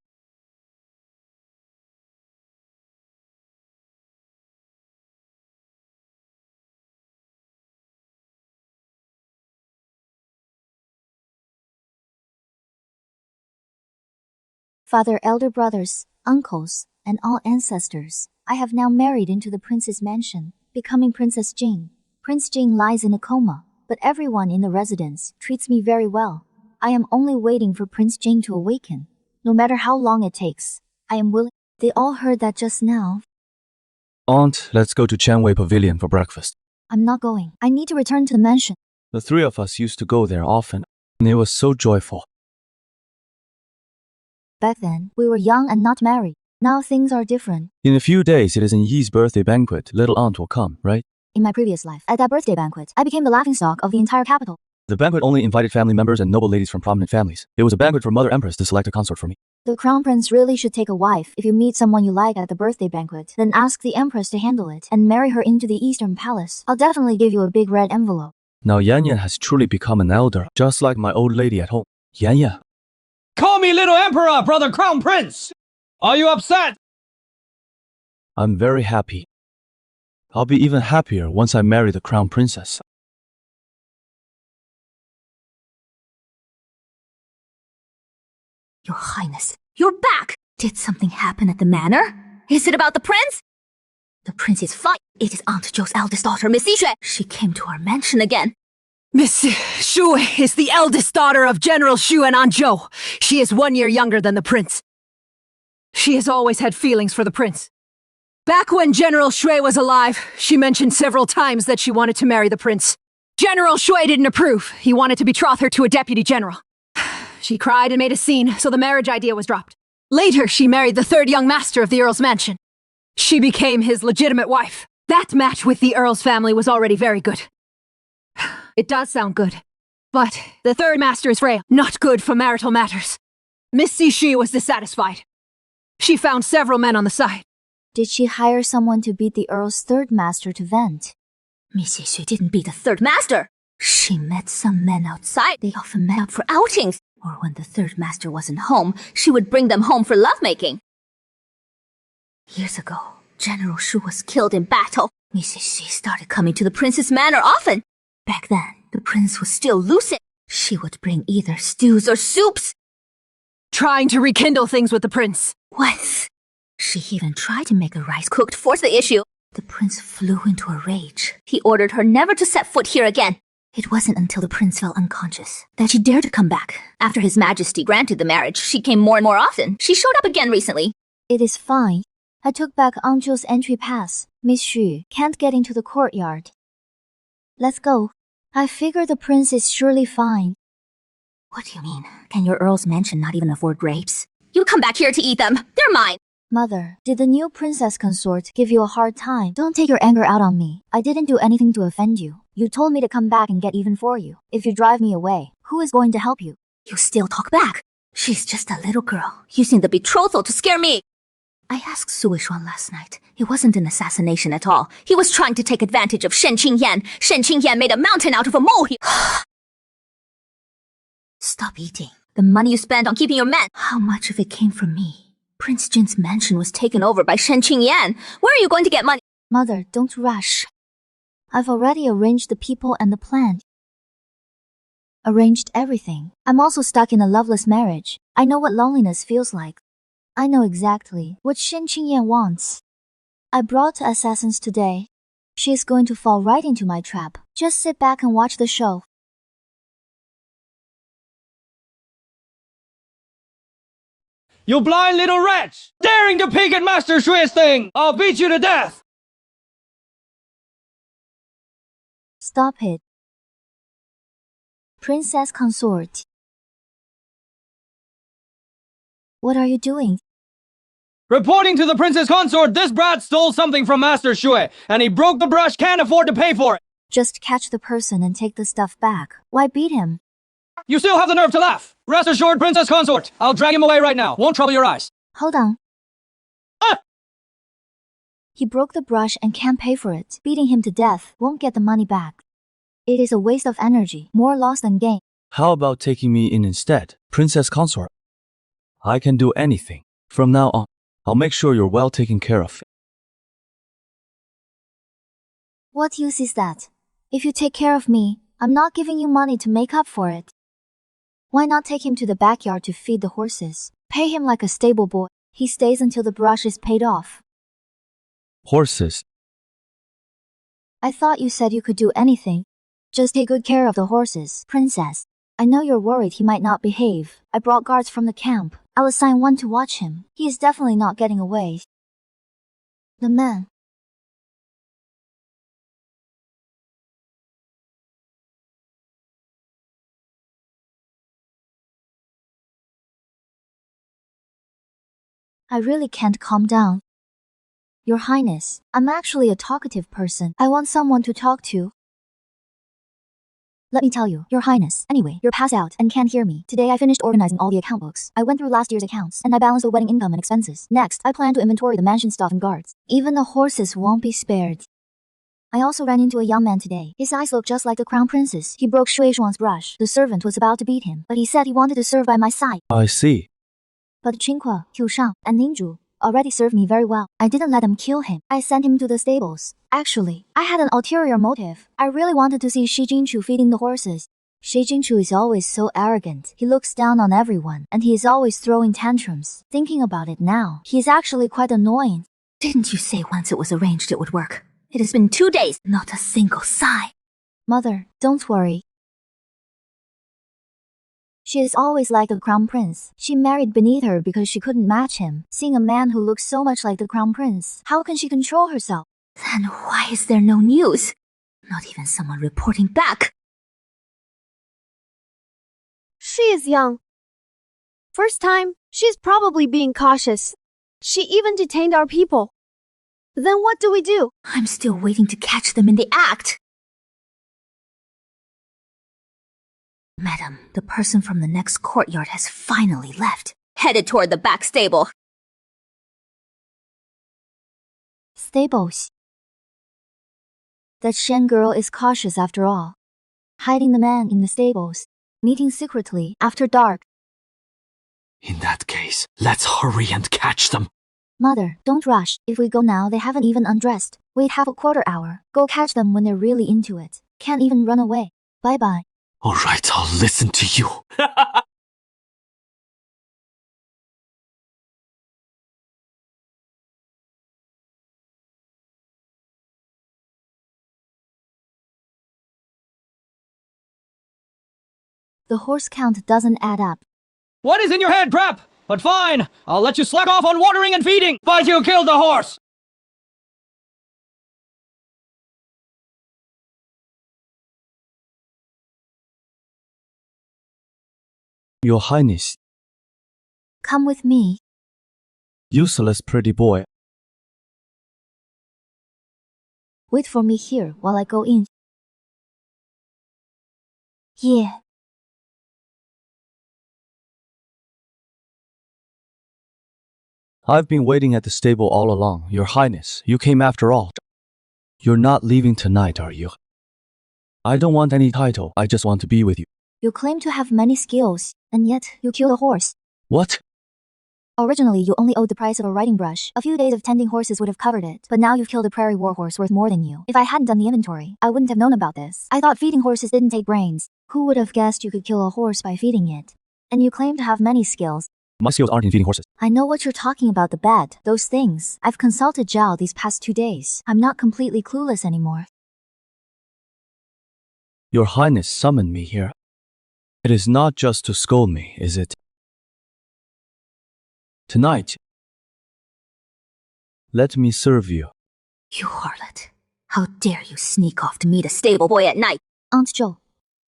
Father, elder brothers, uncles, and all ancestors, I have now married into the prince's mansion, becoming Princess Jing. Prince Jing lies in a coma, but everyone in the residence treats me very well. I am only waiting for Prince Jing to awaken. No matter how long it takes, I am willing. They all heard that just now. Aunt, let's go to Chanwei Pavilion for breakfast. I'm not going. I need to return to the mansion. The 3 of us used to go there often, and it was so joyful. Back then, we were young and not married. Now things are different. In a few days, it is in Yi's birthday banquet. Little aunt will come, right? In my previous life, at that birthday banquet, I became the laughingstock of the entire capital. The banquet only invited family members and noble ladies from prominent families. It was a banquet for Mother Empress to select a consort for me. The Crown Prince really should take a wife. If you meet someone you like at the birthday banquet, then ask the Empress to handle it and marry her into the Eastern Palace. I'll definitely give you a big red envelope. Now Yan Yan has truly become an elder, just like my old lady at home. Yan Yan. Call me Little Emperor, Brother Crown Prince! Are you upset? I'm very happy. I'll be even happier once I marry the Crown Princess. Your Highness, you're back! Did something happen at the manor? Is it about the prince? The prince is fine. It is Aunt Zhou's eldest daughter, Miss Yixue. She came to our mansion again. Miss Shu is the eldest daughter of General Shu and Aunt Zhou. She is 1 year younger than the prince. She has always had feelings for the prince. Back when General Shui was alive, she mentioned several times that she wanted to marry the prince. General Shui didn't approve. He wanted to betroth her to a deputy general. She cried and made a scene, so the marriage idea was dropped. Later, she married the 3rd young master of the Earl's mansion. She became his legitimate wife. That match with the Earl's family was already very good. It does sound good. But the 3rd master is frail, not good for marital matters. Miss Cixi was dissatisfied. She found several men on the side. Did she hire someone to beat the Earl's 3rd master to vent? Miss Yixue didn't beat the 3rd master. She met some men outside. They often met up for outings. Or when the 3rd master wasn't home, she would bring them home for lovemaking. Years ago, General Shu was killed in battle. Miss Yixue started coming to the prince's manor often. Back then, the prince was still lucid. She would bring either stews or soups. Trying to rekindle things with the prince. What? She even tried to make the rice cook to force the issue. The prince flew into a rage. He ordered her never to set foot here again. It wasn't until the prince fell unconscious that she dared to come back. After His Majesty granted the marriage, she came more and more often. She showed up again recently. It is fine. I took back Aunt Zhou's entry pass. Miss Xu can't get into the courtyard. Let's go. I figure the prince is surely fine. What do you mean? Can your Earl's mansion not even afford grapes? You come back here to eat them. They're mine. Mother, did the new princess consort give you a hard time? Don't take your anger out on me. I didn't do anything to offend you. You told me to come back and get even for you. If you drive me away, Who is going to help you? You still talk back. She's just a little girl, using the betrothal to scare me. I asked Sui Shuan last night. It wasn't an assassination at all. He was trying to take advantage of Shen Qingyan. Shen Qingyan made a mountain out of a molehill. Stop eating. The money you spent on keeping your man, how much of it came from me? Prince Jin's mansion was taken over by Shen Qingyan. Where are you going to get money? Mother, don't rush. I've already arranged the people and the plan. Arranged everything. I'm also stuck in a loveless marriage. I know what loneliness feels like. I know exactly what Shen Qingyan wants. I brought assassins today. She is going to fall right into my trap. Just sit back and watch the show. You blind little wretch! Daring to peek at Master Xue's thing! I'll beat you to death! Stop it. Princess Consort. What are you doing? Reporting to the princess consort, this brat stole something from Master Xue, and he broke the brush, can't afford to pay for it! Just catch the person and take the stuff back. Why beat him? You still have the nerve to laugh! Rest assured, princess consort, I'll drag him away right now, won't trouble your eyes. Hold on. Ah! He broke the brush and can't pay for it. Beating him to death won't get the money back. It is a waste of energy, more loss than gain. How about taking me in instead, Princess Consort? I can do anything. From now on, I'll make sure you're well taken care of. What use is that? If you take care of me, I'm not giving you money to make up for it. Why not take him to the backyard to feed the horses? Pay him like a stable boy. He stays until the brush is paid off. Horses. I thought you said you could do anything. Just take good care of the horses, princess. I know you're worried he might not behave. I brought guards from the camp. I'll assign one to watch him. He is definitely not getting away. The man. I really can't calm down. Your Highness, I'm actually a talkative person. I want someone to talk to. Let me tell you, Your Highness. Anyway, you're passed out and can't hear me. Today I finished organizing all the account books. I went through last year's accounts and I balanced the wedding income and expenses. Next, I plan to inventory the mansion staff and guards. Even the horses won't be spared. I also ran into a young man today. His eyes look just like the crown princess. He broke Shui Zhuang's brush. The servant was about to beat him, but he said he wanted to serve by my side. I see. But Qingque, Qiu Shang, and Ningzhu already served me very well. I didn't let them kill him. I sent him to the stables. Actually, I had an ulterior motive. I really wanted to see Shi Jingchu feeding the horses. Shi Jingchu is always so arrogant. He looks down on everyone, and he is always throwing tantrums. Thinking about it now, he is actually quite annoying. Didn't you say once it was arranged it would work? It has been 2 days, not a single sign. Mother, don't worry. She is always like the crown prince. She married beneath her because she couldn't match him. Seeing a man who looks so much like the crown prince, how can she control herself? Then why is there no news? Not even someone reporting back. She is young. First time, she's probably being cautious. She even detained our people. Then what do we do? I'm still waiting to catch them in the act. Madam, the person from the next courtyard has finally left, headed toward the back stable. Stables. That Shen girl is cautious after all. Hiding the man in the stables. Meeting secretly after dark. In that case, let's hurry and catch them. Mother, don't rush. If we go now, they haven't even undressed. Wait half a quarter hour. Go catch them when they're really into it. Can't even run away. Bye-bye. All right, I'll listen to you. The horse count doesn't add up. What is in your head, Trap? But fine, I'll let you slack off on watering and feeding, but you killed the horse! Your Highness. Come with me. Useless pretty boy. Wait for me here while I go in. Yeah. I've been waiting at the stable all along, Your Highness. You came after all. You're not leaving tonight, are you? I don't want any title, I just want to be with you. You claim to have many skills, and yet you killed a horse. What? Originally, you only owed the price of a riding brush. A few days of tending horses would have covered it, but now you've killed a prairie warhorse worth more than you. If I hadn't done the inventory, I wouldn't have known about this. I thought feeding horses didn't take brains. Who would have guessed you could kill a horse by feeding it? And you claim to have many skills. My skills aren't in feeding horses. I know what you're talking about, the bed, those things. I've consulted Zhao these past 2 days. I'm not completely clueless anymore. Your Highness summoned me here. It is not just to scold me, is it? Tonight, let me serve you. You harlot. How dare you sneak off to meet a stable boy at night? Aunt Zhou,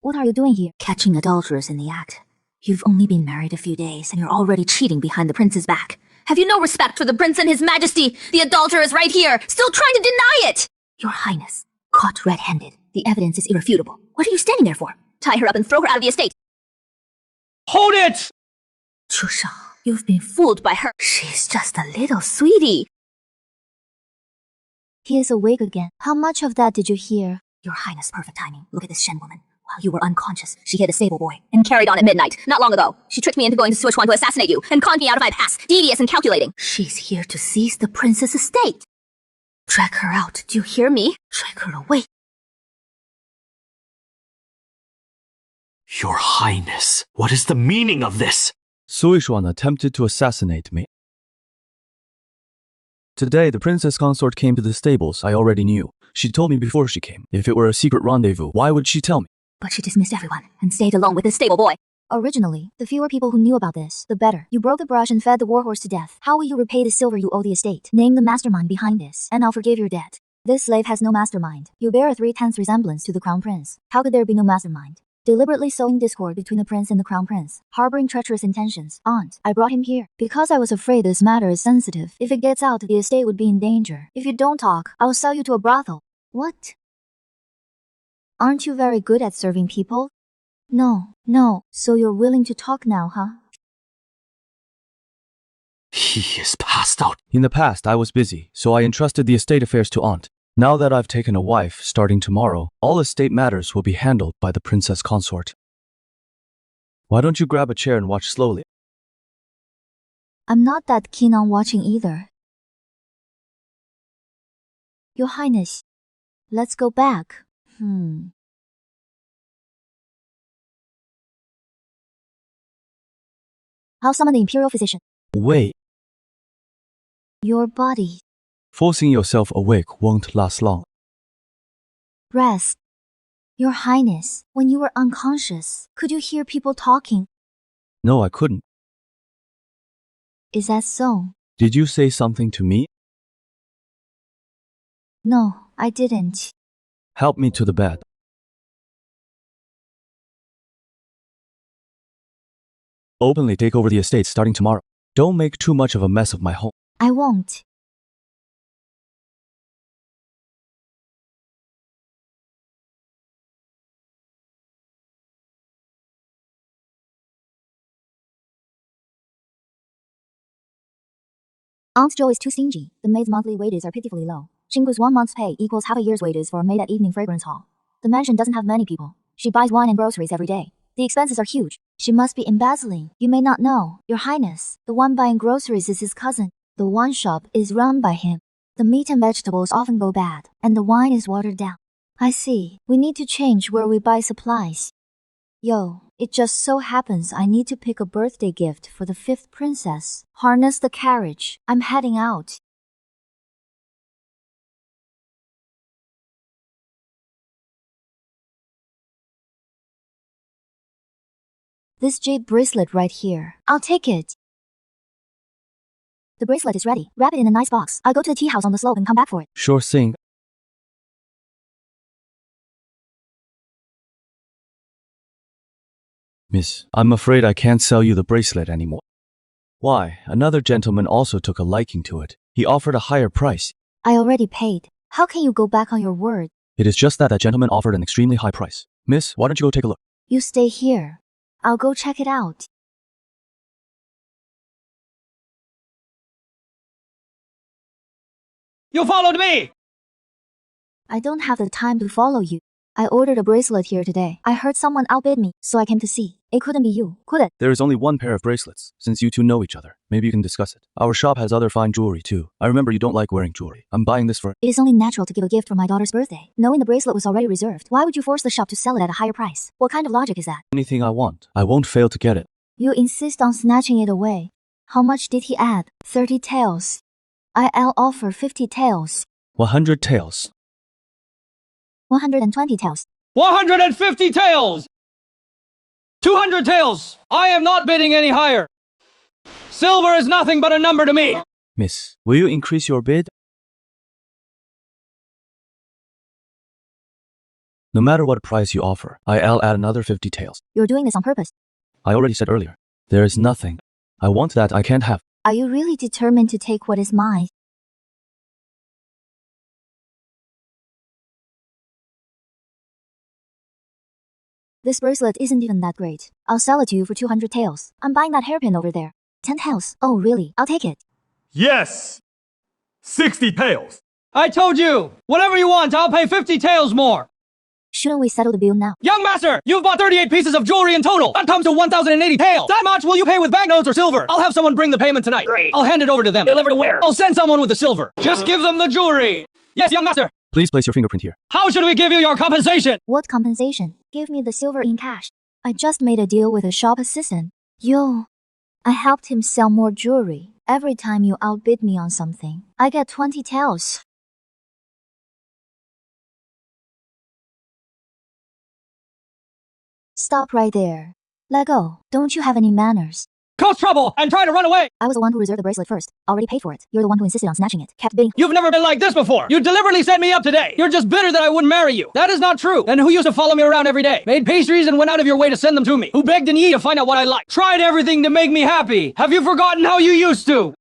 what are you doing here? Catching adulterers in the act. You've only been married a few days, and you're already cheating behind the prince's back. Have you no respect for the prince and his majesty? The adulterer is right here, still trying to deny it! Your Highness, caught red-handed. The evidence is irrefutable. What are you standing there for? Tie her up and throw her out of the estate. Hold it! Chu Shang, you've been fooled by her. She's just a little sweetie. He is awake again. How much of that did you hear? Your Highness, perfect timing. Look at this Shen woman. While you were unconscious, she hit a stable boy and carried on at midnight, not long ago. She tricked me into going to Sichuan to assassinate you and conned me out of my pass, devious and calculating. She's here to seize the prince's estate. Drag her out, do you hear me? Drag her away. Your Highness, what is the meaning of this? Suishuan attempted to assassinate me. Today, the princess consort came to the stables. I already knew. She told me before she came. If it were a secret rendezvous, why would she tell me? But she dismissed everyone and stayed alone with this stable boy. Originally, the fewer people who knew about this, the better. You broke the brush and fed the warhorse to death. How will you repay the silver you owe the estate? Name the mastermind behind this, and I'll forgive your debt. This slave has no mastermind. You bear a 3/10 resemblance to the crown prince. How could there be no mastermind? Deliberately sowing discord between the prince and the crown prince, harboring treacherous intentions. Aunt, I brought him here because I was afraid this matter is sensitive. If it gets out, the estate would be in danger. If you don't talk, I'll sell you to a brothel. What? Aren't you very good at serving people? No. So you're willing to talk now, huh? He is passed out. In the past, I was busy, so I entrusted the estate affairs to Aunt. Now that I've taken a wife, starting tomorrow, all estate matters will be handled by the princess consort. Why don't you grab a chair and watch slowly? I'm not that keen on watching either. Your Highness, let's go back. I'll summon the Imperial Physician. Wait. Your body. Forcing yourself awake won't last long. Rest. Your Highness, when you were unconscious, could you hear people talking? No, I couldn't. Is that so? Did you say something to me? No, I didn't. Help me to the bed. Openly take over the estate starting tomorrow. Don't make too much of a mess of my home. I won't. Aunt Zhou is too stingy. The maid's monthly wages are pitifully low. Xinggu's 1 month's pay equals half a year's wages for a maid at evening fragrance hall. The mansion doesn't have many people. She buys wine and groceries every day. The expenses are huge. She must be embezzling. You may not know, Your Highness, the one buying groceries is his cousin. The wine shop is run by him. The meat and vegetables often go bad, and the wine is watered down. I see. We need to change where we buy supplies. Yo, it just so happens I need to pick a birthday gift for the 5th princess. Harness the carriage. I'm heading out. This jade bracelet right here. I'll take it. The bracelet is ready. Wrap it in a nice box. I'll go to the tea house on the slope and come back for it. Sure thing. Miss, I'm afraid I can't sell you the bracelet anymore. Why? Another gentleman also took a liking to it. He offered a higher price. I already paid. How can you go back on your word? It is just that that gentleman offered an extremely high price. Miss, why don't you go take a look? You stay here. I'll go check it out. You followed me! I don't have the time to follow you. I ordered a bracelet here today. I heard someone outbid me, so I came to see. It couldn't be you, could it? There is only one pair of bracelets, since you two know each other. Maybe you can discuss it. Our shop has other fine jewelry too. I remember you don't like wearing jewelry. I'm buying this for— It is only natural to give a gift for my daughter's birthday. Knowing the bracelet was already reserved, why would you force the shop to sell it at a higher price? What kind of logic is that? anything I want. I won't fail to get it. You insist on snatching it away. How much did he add? 30 taels. I'll offer 50 taels. 100 taels. 120 taels. 150 taels! 200 taels! I am not bidding any higher! Silver is nothing but a number to me! Miss, will you increase your bid? No matter what price you offer, I'll add another 50 taels. You're doing this on purpose. I already said earlier, there is nothing I want that I can't have. Are you really determined to take what is mine? This bracelet isn't even that great. I'll sell it to you for 200 taels. I'm buying that hairpin over there. 10 taels. Oh, really? I'll take it. Yes! 60 taels! I told you! Whatever you want, I'll pay 50 taels more! Shouldn't we settle the bill now? Young master, you've bought 38 pieces of jewelry in total! That comes to 1,080 taels! That much will you pay with banknotes or silver? I'll have someone bring the payment tonight. Great. I'll hand it over to them. Deliver to where? I'll send someone with the silver. Just give them the jewelry! Yes, young master! Please place your fingerprint here. How should we give you your compensation? What compensation? Give me the silver in cash. I just made a deal with a shop assistant. Yo, I helped him sell more jewelry. Every time you outbid me on something, I get 20 taels. Stop right there. Let go. Don't you have any manners? Cause trouble and try to run away! I was the one who reserved the bracelet first. Already paid for it. You're the one who insisted on snatching it. Kept bidding. You've never been like this before! You deliberately set me up today! You're just bitter that I wouldn't marry you! That is not true! And who used to follow me around every day? Made pastries and went out of your way to send them to me? Who begged and ye to find out what I like? Tried everything to make me happy! Have you forgotten how you used to?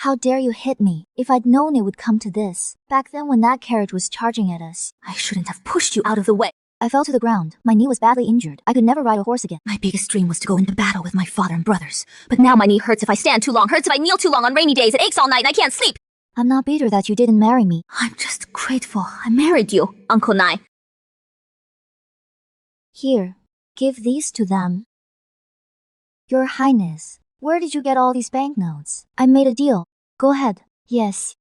How dare you hit me? If I'd known it would come to this. Back then when that carriage was charging at us, I shouldn't have pushed you out of the way. I fell to the ground. My knee was badly injured. I could never ride a horse again. My biggest dream was to go into battle with my father and brothers. But now my knee hurts if I stand too long, hurts if I kneel too long on rainy days. It aches all night and I can't sleep. I'm not bitter that you didn't marry me. I'm just grateful I married you, Uncle Nai. Here, give these to them. Your Highness, where did you get all these banknotes? I made a deal. Go ahead. Yes.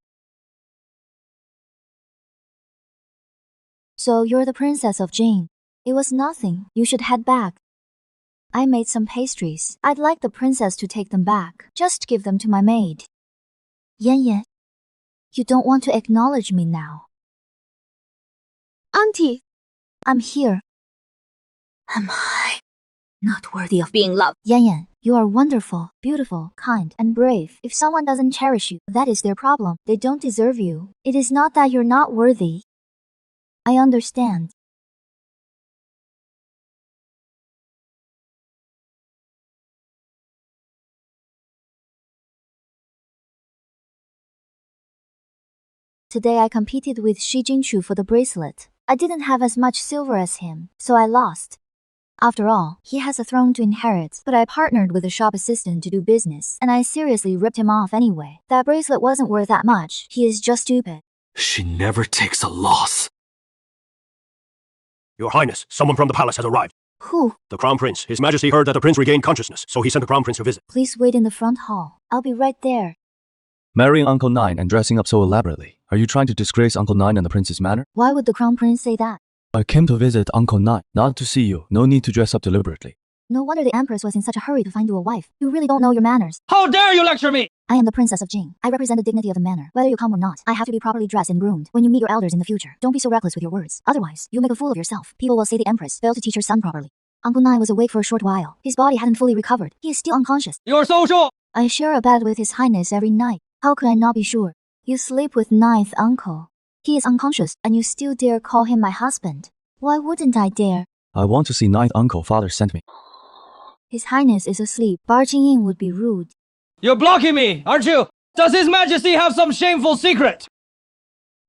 So you're the princess of Jane. It was nothing. You should head back. I made some pastries. I'd like the princess to take them back. Just give them to my maid. Yan Yan, you don't want to acknowledge me now. Auntie, I'm here. Am I not worthy of being loved? Yan Yan, you are wonderful, beautiful, kind, and brave. If someone doesn't cherish you, that is their problem. They don't deserve you. It is not that you're not worthy. I understand. Today I competed with Shi Jingchu for the bracelet. I didn't have as much silver as him, so I lost. After all, he has a throne to inherit, but I partnered with a shop assistant to do business, and I seriously ripped him off anyway. That bracelet wasn't worth that much. He is just stupid. She never takes a loss. Your Highness, someone from the palace has arrived. Who? The Crown Prince. His Majesty heard that the Prince regained consciousness, so he sent the Crown Prince to visit. Please wait in the front hall. I'll be right there. Marrying Uncle Nine and dressing up so elaborately. Are you trying to disgrace Uncle Nine and the Prince's manor? Why would the Crown Prince say that? I came to visit Uncle Nine, not to see you. No need to dress up deliberately. No wonder the Empress was in such a hurry to find you a wife. You really don't know your manners. How dare you lecture me! I am the Princess of Jing. I represent the dignity of the manor. Whether you come or not, I have to be properly dressed and groomed when you meet your elders in the future. Don't be so reckless with your words. Otherwise, you'll make a fool of yourself. People will say the Empress failed to teach her son properly. Uncle Nine was awake for a short while. His body hadn't fully recovered. He is still unconscious. You're so sure! I share a bed with His Highness every night. How could I not be sure? You sleep with Ninth Uncle. He is unconscious, and you still dare call him my husband. Why wouldn't I dare? I want to see Ninth Uncle. Father sent me. His Highness is asleep. Barging in would be rude. You're blocking me, aren't you? Does His Majesty have some shameful secret?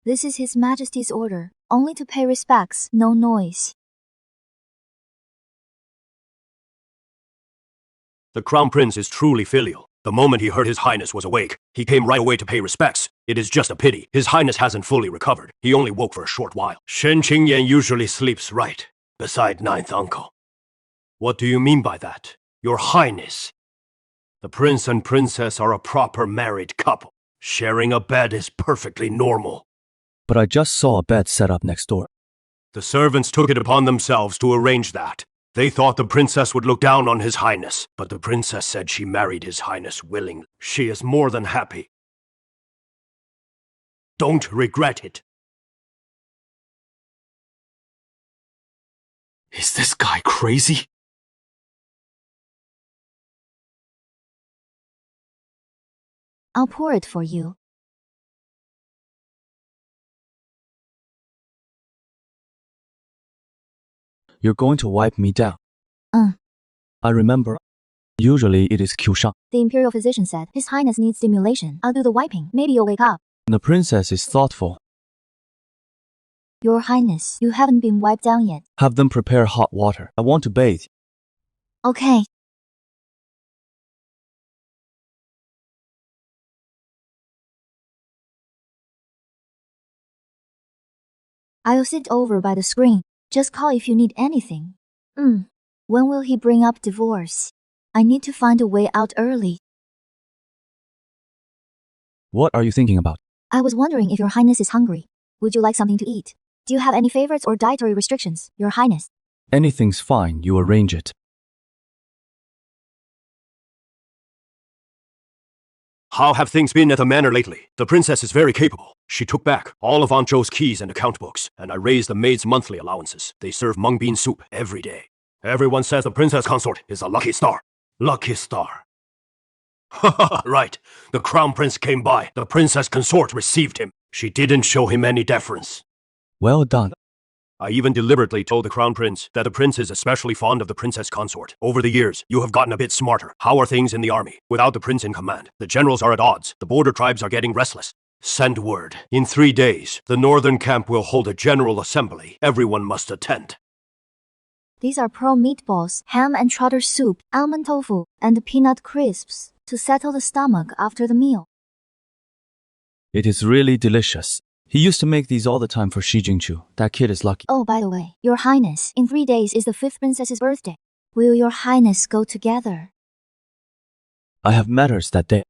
This is His Majesty's order. Only to pay respects, no noise. The Crown Prince is truly filial. The moment he heard His Highness was awake, he came right away to pay respects. It is just a pity His Highness hasn't fully recovered. He only woke for a short while. Shen Qingyan usually sleeps right beside ninth uncle. What do you mean by that? Your Highness. The prince and princess are a proper married couple. Sharing a bed is perfectly normal. But I just saw a bed set up next door. The servants took it upon themselves to arrange that. They thought the princess would look down on His Highness, but the princess said she married His Highness willingly. She is more than happy. Don't regret it. Is this guy crazy? I'll pour it for you. You're going to wipe me down. Uh. I remember. Usually it is Qiushang. The imperial physician said His Highness needs stimulation. I'll do the wiping. Maybe you'll wake up. The princess is thoughtful. Your Highness, you haven't been wiped down yet. Have them prepare hot water. I want to bathe. Okay. I'll sit over by the screen. Just call if you need anything. When will he bring up divorce? I need to find a way out early. What are you thinking about? I was wondering if Your Highness is hungry. Would you like something to eat? Do you have any favorites or dietary restrictions, Your Highness? Anything's fine, you arrange it. How have things been at the manor lately? The princess is very capable. She took back all of Aunt Zhou's keys and account books, and I raised the maid's monthly allowances. They serve mung bean soup every day. Everyone says the princess consort is a lucky star. Lucky star. Right. The crown prince came by. The princess consort received him. She didn't show him any deference. Well done. I even deliberately told the crown prince that the prince is especially fond of the princess consort. Over the years, you have gotten a bit smarter. How are things in the army? Without the prince in command, the generals are at odds. The border tribes are getting restless. Send word. In 3 days, the northern camp will hold a general assembly. Everyone must attend. These are pearl meatballs, ham and trotter soup, almond tofu, and peanut crisps to settle the stomach after the meal. It is really delicious. He used to make these all the time for Xi Jingqiu. That kid is lucky. Oh, by the way, Your Highness, in 3 days is the 5th princess's birthday. Will Your Highness go together? I have matters that day.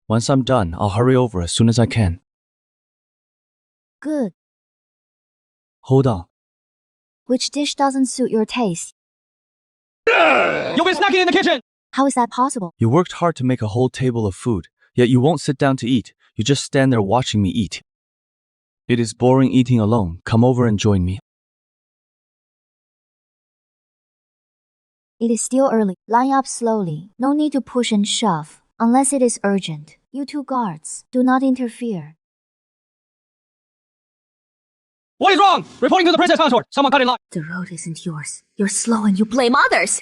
Once I'm done, I'll hurry over as soon as I can. Good. Hold on. Which dish doesn't suit your taste? You've been snacking in the kitchen! How is that possible? You worked hard to make a whole table of food, yet you won't sit down to eat. You just stand there watching me eat. It is boring eating alone. Come over and join me. It is still early. Line up slowly. No need to push and shove. Unless it is urgent. You 2 guards, do not interfere. What is wrong? Reporting to the princess consort. Someone cut in line. The road isn't yours. You're slow and you blame others.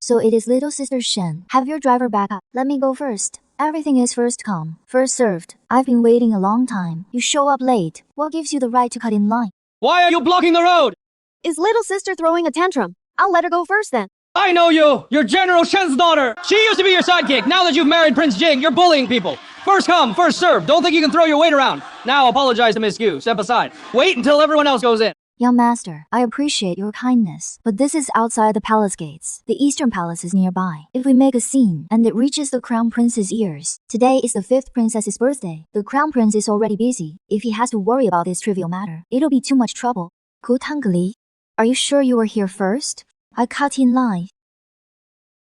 So it is little sister Shen. Have your driver back up. Let me go first. Everything is first come, first served. I've been waiting a long time. You show up late. What gives you the right to cut in line? Why are you blocking the road? Is little sister throwing a tantrum? I'll let her go first then. I know you! You're General Shen's daughter! She used to be your sidekick. Now that you've married Prince Jing, you're bullying people. First come, first served. Don't think you can throw your weight around. Now apologize to Miss Q. Step aside. Wait until everyone else goes in. Young master, I appreciate your kindness, but this is outside the palace gates. The eastern palace is nearby. If we make a scene and it reaches the crown prince's ears, today is the 5th princess's birthday. The crown prince is already busy. If he has to worry about this trivial matter, it'll be too much trouble. Kutangli, are you sure you were here first? I cut in line.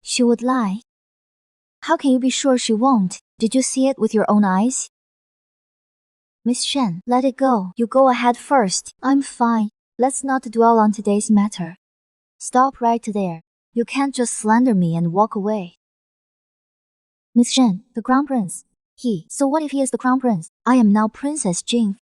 She would lie. How can you be sure she won't? Did you see it with your own eyes? Miss Shen, let it go. You go ahead first. I'm fine. Let's not dwell on today's matter. Stop right there. You can't just slander me and walk away. Miss Shen, the crown prince. So what if he is the crown prince? I am now Princess Jing.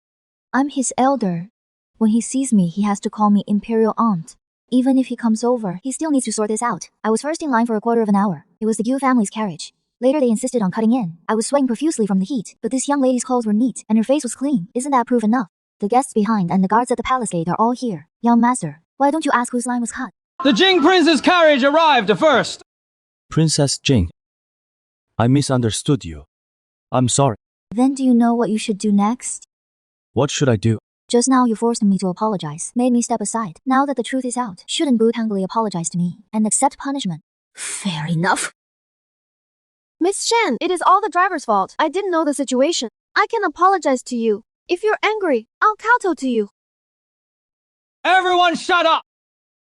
I'm his elder. When he sees me, he has to call me imperial aunt. Even if he comes over, he still needs to sort this out. I was first in line for a quarter of an hour. It was the Yu family's carriage. Later they insisted on cutting in. I was sweating profusely from the heat, but this young lady's clothes were neat, and her face was clean. Isn't that proof enough? The guests behind and the guards at the palace gate are all here. Young master, why don't you ask whose line was cut? The Jing Prince's carriage arrived first. Princess Jing, I misunderstood you. I'm sorry. Then do you know what you should do next? What should I do? Just now you forced me to apologize, made me step aside. Now that the truth is out, shouldn't Boo Tangley apologize to me and accept punishment? Fair enough. Miss Shen, it is all the driver's fault. I didn't know the situation. I can apologize to you. If you're angry, I'll kowtow to you. Everyone shut up!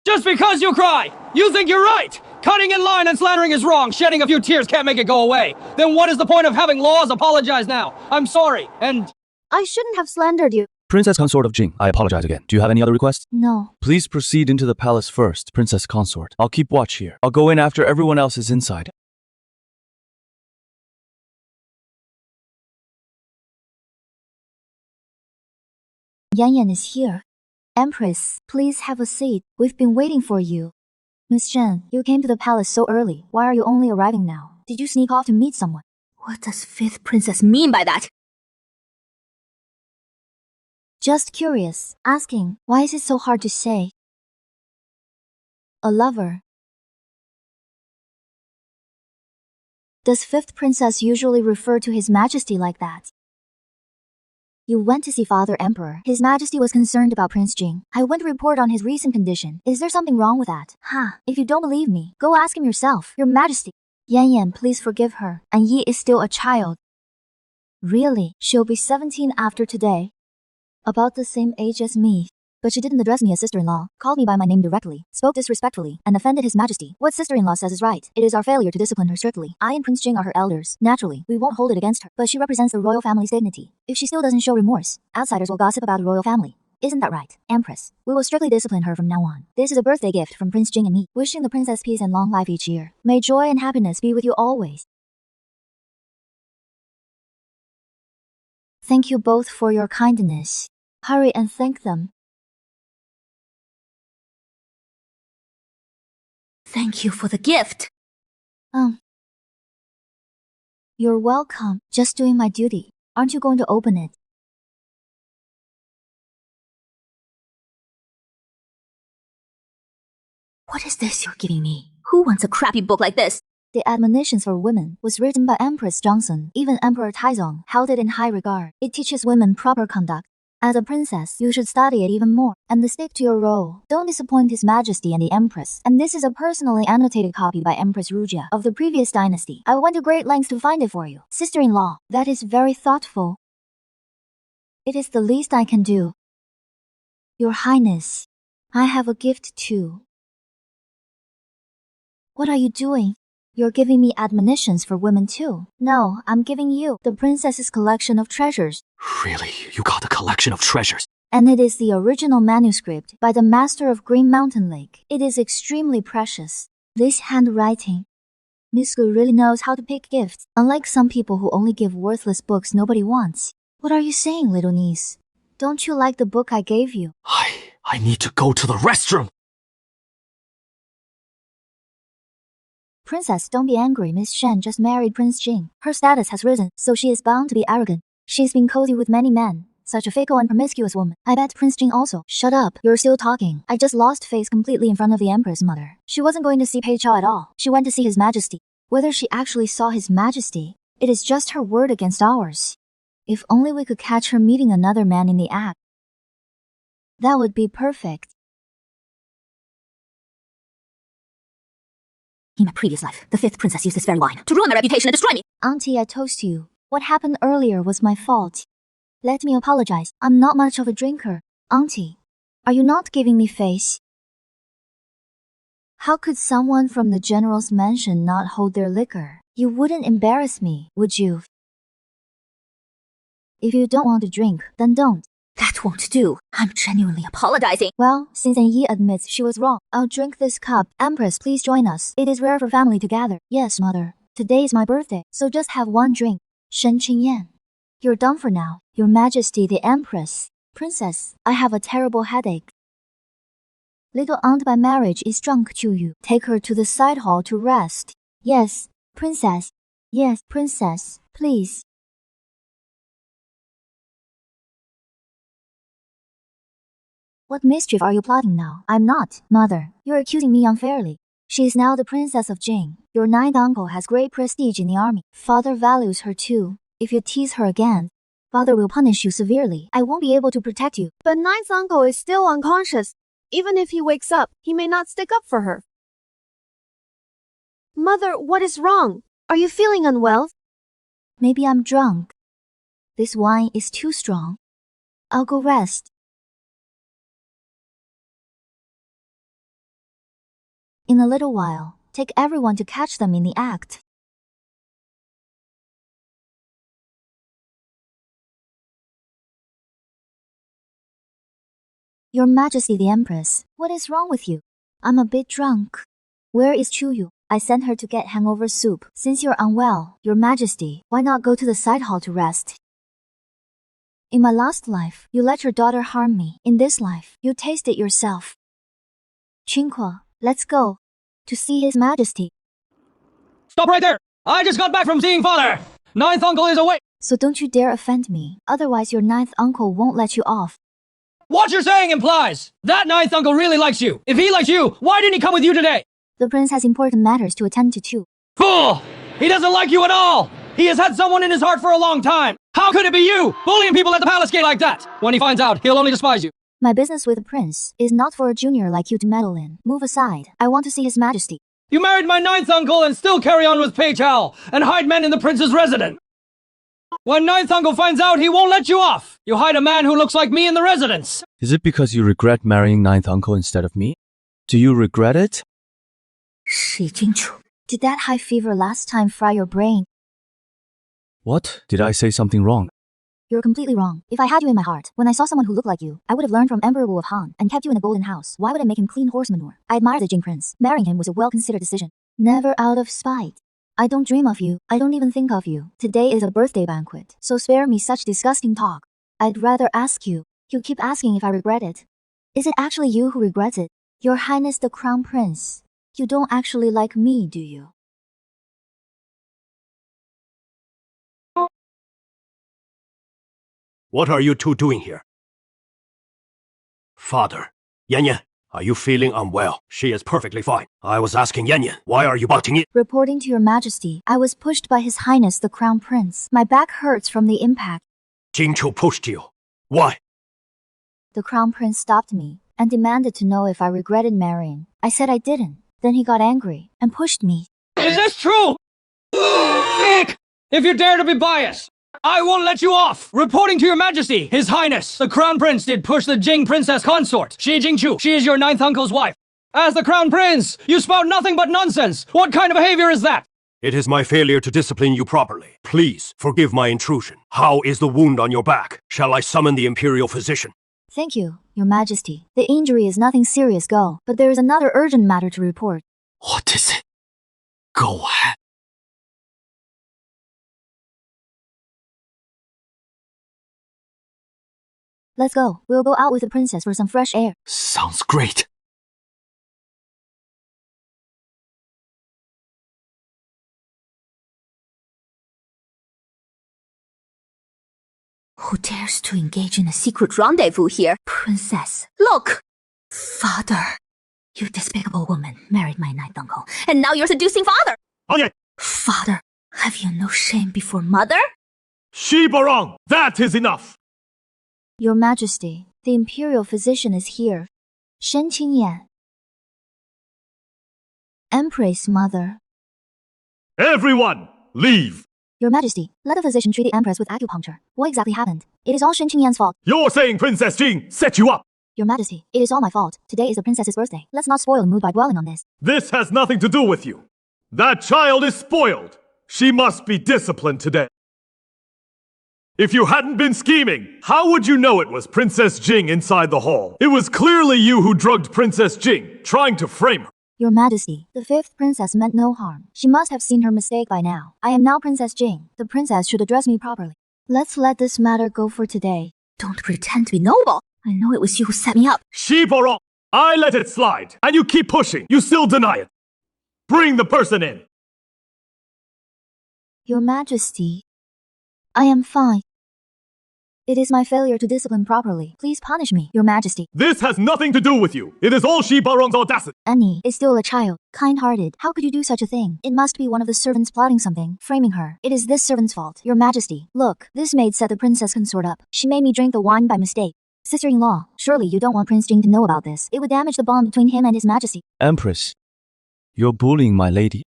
Just because you cry, you think you're right! Cutting in line and slandering is wrong. Shedding a few tears can't make it go away. Then what is the point of having laws? Apologize now. I'm sorry, and... I shouldn't have slandered you. Princess Consort of Jing, I apologize again. Do you have any other requests? No. Please proceed into the palace first, Princess Consort. I'll keep watch here. I'll go in after everyone else is inside. Yan Yan is here. Empress, please have a seat. We've been waiting for you. Miss Shen, you came to the palace so early. Why are you only arriving now? Did you sneak off to meet someone? What does fifth princess mean by that? Just curious, asking, why is it so hard to say? A lover. Does fifth princess usually refer to His Majesty like that? You went to see Father Emperor. His Majesty was concerned about Prince Jing. I went to report on his recent condition. Is there something wrong with that? If you don't believe me, go ask him yourself. Your Majesty. Yan Yan, please forgive her. And Yi is still a child. Really? She'll be 17 after today. About the same age as me. But she didn't address me as sister-in-law, called me by my name directly, spoke disrespectfully, and offended His Majesty. What sister-in-law says is right. It is our failure to discipline her strictly. I and Prince Jing are her elders. Naturally, we won't hold it against her, but she represents the royal family's dignity. If she still doesn't show remorse, outsiders will gossip about the royal family. Isn't that right, Empress? We will strictly discipline her from now on. This is a birthday gift from Prince Jing and me, wishing the princess peace and long life each year. May joy and happiness be with you always. Thank you both for your kindness. Hurry and thank them. Thank you for the gift. You're welcome. Just doing my duty. Aren't you going to open it? What is this you're giving me? Who wants a crappy book like this? The Admonitions for Women was written by Empress Johnson. Even Emperor Taizong held it in high regard. It teaches women proper conduct. As a princess, you should study it even more, and stick to your role. Don't disappoint His Majesty and the Empress. And this is a personally annotated copy by Empress Rujia of the previous dynasty. I went to great lengths to find it for you. Sister-in-law, that is very thoughtful. It is the least I can do. Your Highness, I have a gift too. What are you doing? You're giving me admonitions for women too. No, I'm giving you the princess's collection of treasures. Really? You got a collection of treasures? And it is the original manuscript by the master of Green Mountain Lake. It is extremely precious. This handwriting. Miss Gu really knows how to pick gifts, unlike some people who only give worthless books nobody wants. What are you saying, little niece? Don't you like the book I gave you? I need to go to the restroom. Princess, don't be angry. Miss Shen just married Prince Jing. Her status has risen, so she is bound to be arrogant. She's been cozy with many men. Such a fickle and promiscuous woman. I bet Prince Jing also. Shut up. You're still talking. I just lost face completely in front of the Empress mother. She wasn't going to see Pei Chao at all. She went to see His Majesty. Whether she actually saw His Majesty, it is just her word against ours. If only we could catch her meeting another man in the act. That would be perfect. In my previous life, the fifth princess used this very wine to ruin my reputation and destroy me. Auntie, I toast you. What happened earlier was my fault. Let me apologize. I'm not much of a drinker. Auntie, are you not giving me face? How could someone from the general's mansion not hold their liquor? You wouldn't embarrass me, would you? If you don't want to drink, then don't. That won't do. I'm genuinely apologizing. Well, since Yi admits she was wrong, I'll drink this cup. Empress, please join us. It is rare for family to gather. Yes, mother. Today is my birthday, so just have one drink. Shen Qingyan. You're done for now. Your Majesty the Empress. Princess, I have a terrible headache. Little aunt by marriage is drunk, Chu. Take her to the side hall to rest. Yes, Princess. Yes, Princess. Please. What mischief are you plotting now? I'm not. Mother, you're accusing me unfairly. She is now the princess of Jing. Your ninth uncle has great prestige in the army. Father values her too. If you tease her again, Father will punish you severely. I won't be able to protect you. But ninth uncle is still unconscious. Even if he wakes up, he may not stick up for her. Mother, what is wrong? Are you feeling unwell? Maybe I'm drunk. This wine is too strong. I'll go rest. In a little while, take everyone to catch them in the act. Your Majesty the Empress, what is wrong with you? I'm a bit drunk. Where is Chuyu? I sent her to get hangover soup. Since you're unwell, Your Majesty, why not go to the side hall to rest? In my last life, you let your daughter harm me. In this life, you taste it yourself. Qingque, let's go. To see His Majesty. Stop right there! I just got back from seeing father! Ninth uncle is away! So don't you dare offend me, otherwise your ninth uncle won't let you off. What you're saying implies that ninth uncle really likes you. If he likes you, why didn't he come with you today? The prince has important matters to attend to too. Fool! He doesn't like you at all! He has had someone in his heart for a long time! How could it be you, bullying people at the palace gate like that? When he finds out, he'll only despise you. My business with the prince is not for a junior like you to meddle in. Move aside. I want to see His Majesty. You married my ninth uncle and still carry on with Pei Chao and hide men in the prince's residence. When ninth uncle finds out, he won't let you off. You hide a man who looks like me in the residence. Is it because you regret marrying ninth uncle instead of me? Do you regret it? Shi Jingchu, did that high fever last time fry your brain? What? Did I say something wrong? You're completely wrong. If I had you in my heart, when I saw someone who looked like you, I would have learned from Emperor Wu of Han and kept you in a golden house. Why would I make him clean horse manure? I admire the Jing prince. Marrying him was a well-considered decision. Never out of spite. I don't dream of you. I don't even think of you. Today is a birthday banquet, so spare me such disgusting talk. I'd rather ask you. You keep asking if I regret it. Is it actually you who regrets it? Your Highness the Crown Prince. You don't actually like me, do you? What are you two doing here? Father, Yan, are you feeling unwell? She is perfectly fine. I was asking Yan, why are you butting in? Reporting to your Majesty, I was pushed by His Highness the Crown Prince. My back hurts from the impact. Jingchu pushed you. Why? The Crown Prince stopped me and demanded to know if I regretted marrying. I said I didn't. Then he got angry and pushed me. Is this true? If you dare to be biased, I won't let you off! Reporting to your Majesty, His Highness, the Crown Prince did push the Jing Princess consort, Shi Jingchu. She is your ninth uncle's wife. As the Crown Prince, you spout nothing but nonsense. What kind of behavior is that? It is my failure to discipline you properly. Please, forgive my intrusion. How is the wound on your back? Shall I summon the Imperial Physician? Thank you, Your Majesty. The injury is nothing serious, go. But there is another urgent matter to report. What is it? Go ahead. Let's go. We'll go out with the princess for some fresh air. Sounds great. Who dares to engage in a secret rendezvous here? Princess, look! Father, you despicable woman married my ninth uncle, and now you're seducing father! Anye! Father, have you no shame before mother? Shi Barong! That is enough! Your Majesty, the Imperial Physician is here. Shen Qingyan. Empress, mother. Everyone, leave! Your Majesty, let the physician treat the Empress with acupuncture. What exactly happened? It is all Shen Qingyan's fault. You're saying Princess Jing set you up! Your Majesty, it is all my fault. Today is the princess's birthday. Let's not spoil the mood by dwelling on this. This has nothing to do with you. That child is spoiled. She must be disciplined today. If you hadn't been scheming, how would you know it was Princess Jing inside the hall? It was clearly you who drugged Princess Jing, trying to frame her. Your Majesty, the fifth princess meant no harm. She must have seen her mistake by now. I am now Princess Jing. The princess should address me properly. Let's let this matter go for today. Don't pretend to be noble. I know it was you who set me up. Shi Barong! I let it slide, and you keep pushing. You still deny it. Bring the person in. Your Majesty, I am fine. It is my failure to discipline properly. Please punish me, Your Majesty. This has nothing to do with you. It is all Shi Barong's audacity. Annie is still a child, kind-hearted. How could you do such a thing? It must be one of the servants plotting something, framing her. It is this servant's fault, Your Majesty. Look, this maid set the princess consort up. She made me drink the wine by mistake. Sister-in-law, surely you don't want Prince Jing to know about this. It would damage the bond between him and His Majesty. Empress, you're bullying my lady.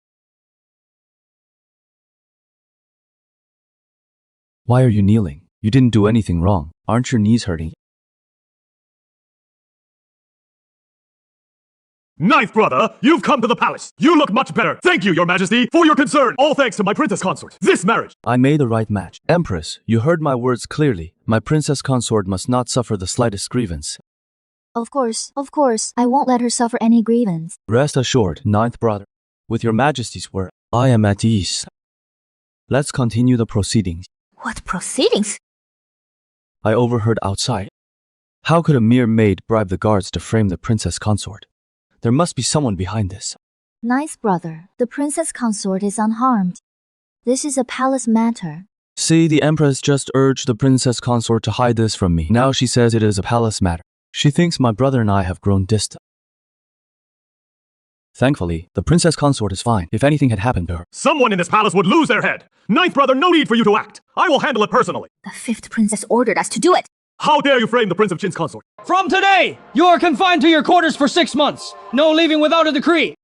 Why are you kneeling? You didn't do anything wrong. Aren't your knees hurting? Ninth brother, you've come to the palace. You look much better. Thank you, Your Majesty, for your concern. All thanks to my princess consort. This marriage. I made the right match. Empress, you heard my words clearly. My princess consort must not suffer the slightest grievance. Of course, I won't let her suffer any grievance. Rest assured, ninth brother. With Your Majesty's word, I am at ease. Let's continue the proceedings. What proceedings? I overheard outside. How could a mere maid bribe the guards to frame the princess consort? There must be someone behind this. Nice brother, the princess consort is unharmed. This is a palace matter. See, the empress just urged the princess consort to hide this from me. Now she says it is a palace matter. She thinks my brother and I have grown distant. Thankfully, the princess consort is fine. If anything had happened to her, Someone in this palace would lose their head. Ninth brother, no need for you to act. I will handle it personally. The fifth princess ordered us to do it. How dare you frame the Prince of Qin's consort? From today, you are confined to your quarters for 6 months. No leaving without a decree.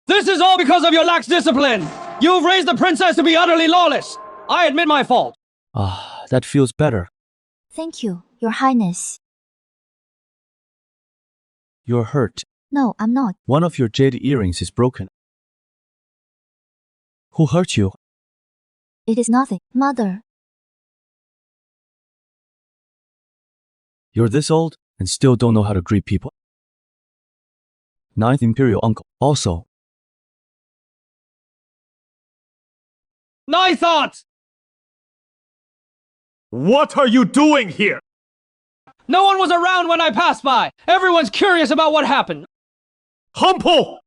This is all because of your lax discipline. You've raised the princess to be utterly lawless. I admit my fault. that feels better. Thank you, Your Highness. You're hurt. No, I'm not. One of your jade earrings is broken. Who hurt you? It is nothing, Mother. You're this old and still don't know how to greet people? Ninth Imperial Uncle. Also, My thoughts! What are you doing here? No one was around when I passed by. Everyone's curious about what happened. Humpo!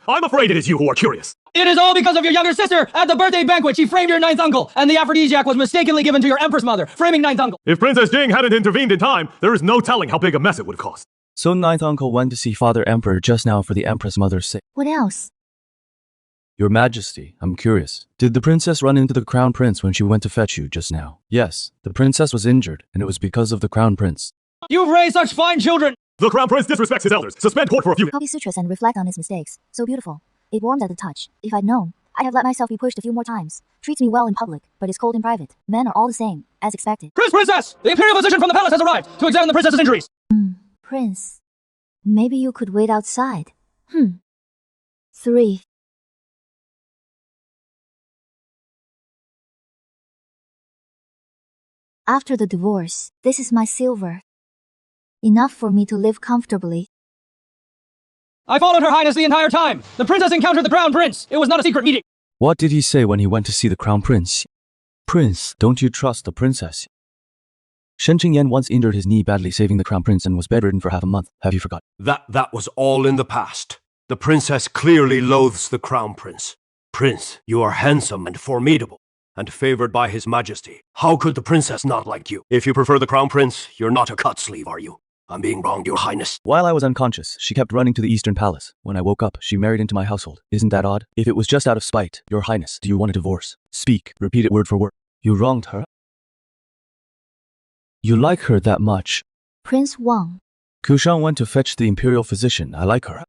I'm afraid it is you who are curious. It is all because of your younger sister. At the birthday banquet, she framed your ninth uncle, and the aphrodisiac was mistakenly given to your empress mother, framing ninth uncle. If Princess Jing hadn't intervened in time, there is no telling how big a mess it would cause. so ninth uncle went to see Father Emperor just now for the Empress Mother's sake. What else? Your Majesty, I'm curious. Did the princess run into the Crown Prince when she went to fetch you just now? Yes, the princess was injured, and it was because of the Crown Prince. You've raised such fine children. The Crown Prince disrespects his elders. Suspend court for a few. Copy sutras and reflect on his mistakes. So beautiful. It warmed at the touch. If I'd known, I'd have let myself be pushed a few more times. Treats me well in public, but is cold in private. Men are all the same, as expected. Princess! The imperial physician from the palace has arrived to examine the princess's injuries. Prince. Maybe you could wait outside. 3. After the divorce, this is my silver. Enough for me to live comfortably. I followed her highness the entire time. The princess encountered the crown prince. It was not a secret meeting. What did he say when he went to see the Crown Prince? Prince, don't you trust the princess? Shen Qingyan once injured his knee badly saving the Crown Prince and was bedridden for half a month. Have you forgotten? That was all in the past. The princess clearly loathes the crown prince. Prince, you are handsome and formidable, and favored by his majesty. How could the princess not like you? If you prefer the crown prince, you're not a cut sleeve, are you? I'm being wronged, your highness. While I was unconscious, she kept running to the Eastern Palace. When I woke up, she married into my household. Isn't that odd? If it was just out of spite, your highness, do you want a divorce? Speak. Repeat it word for word. You wronged her? You like her that much? Prince Wang. Kushan went to fetch the imperial physician. I like her.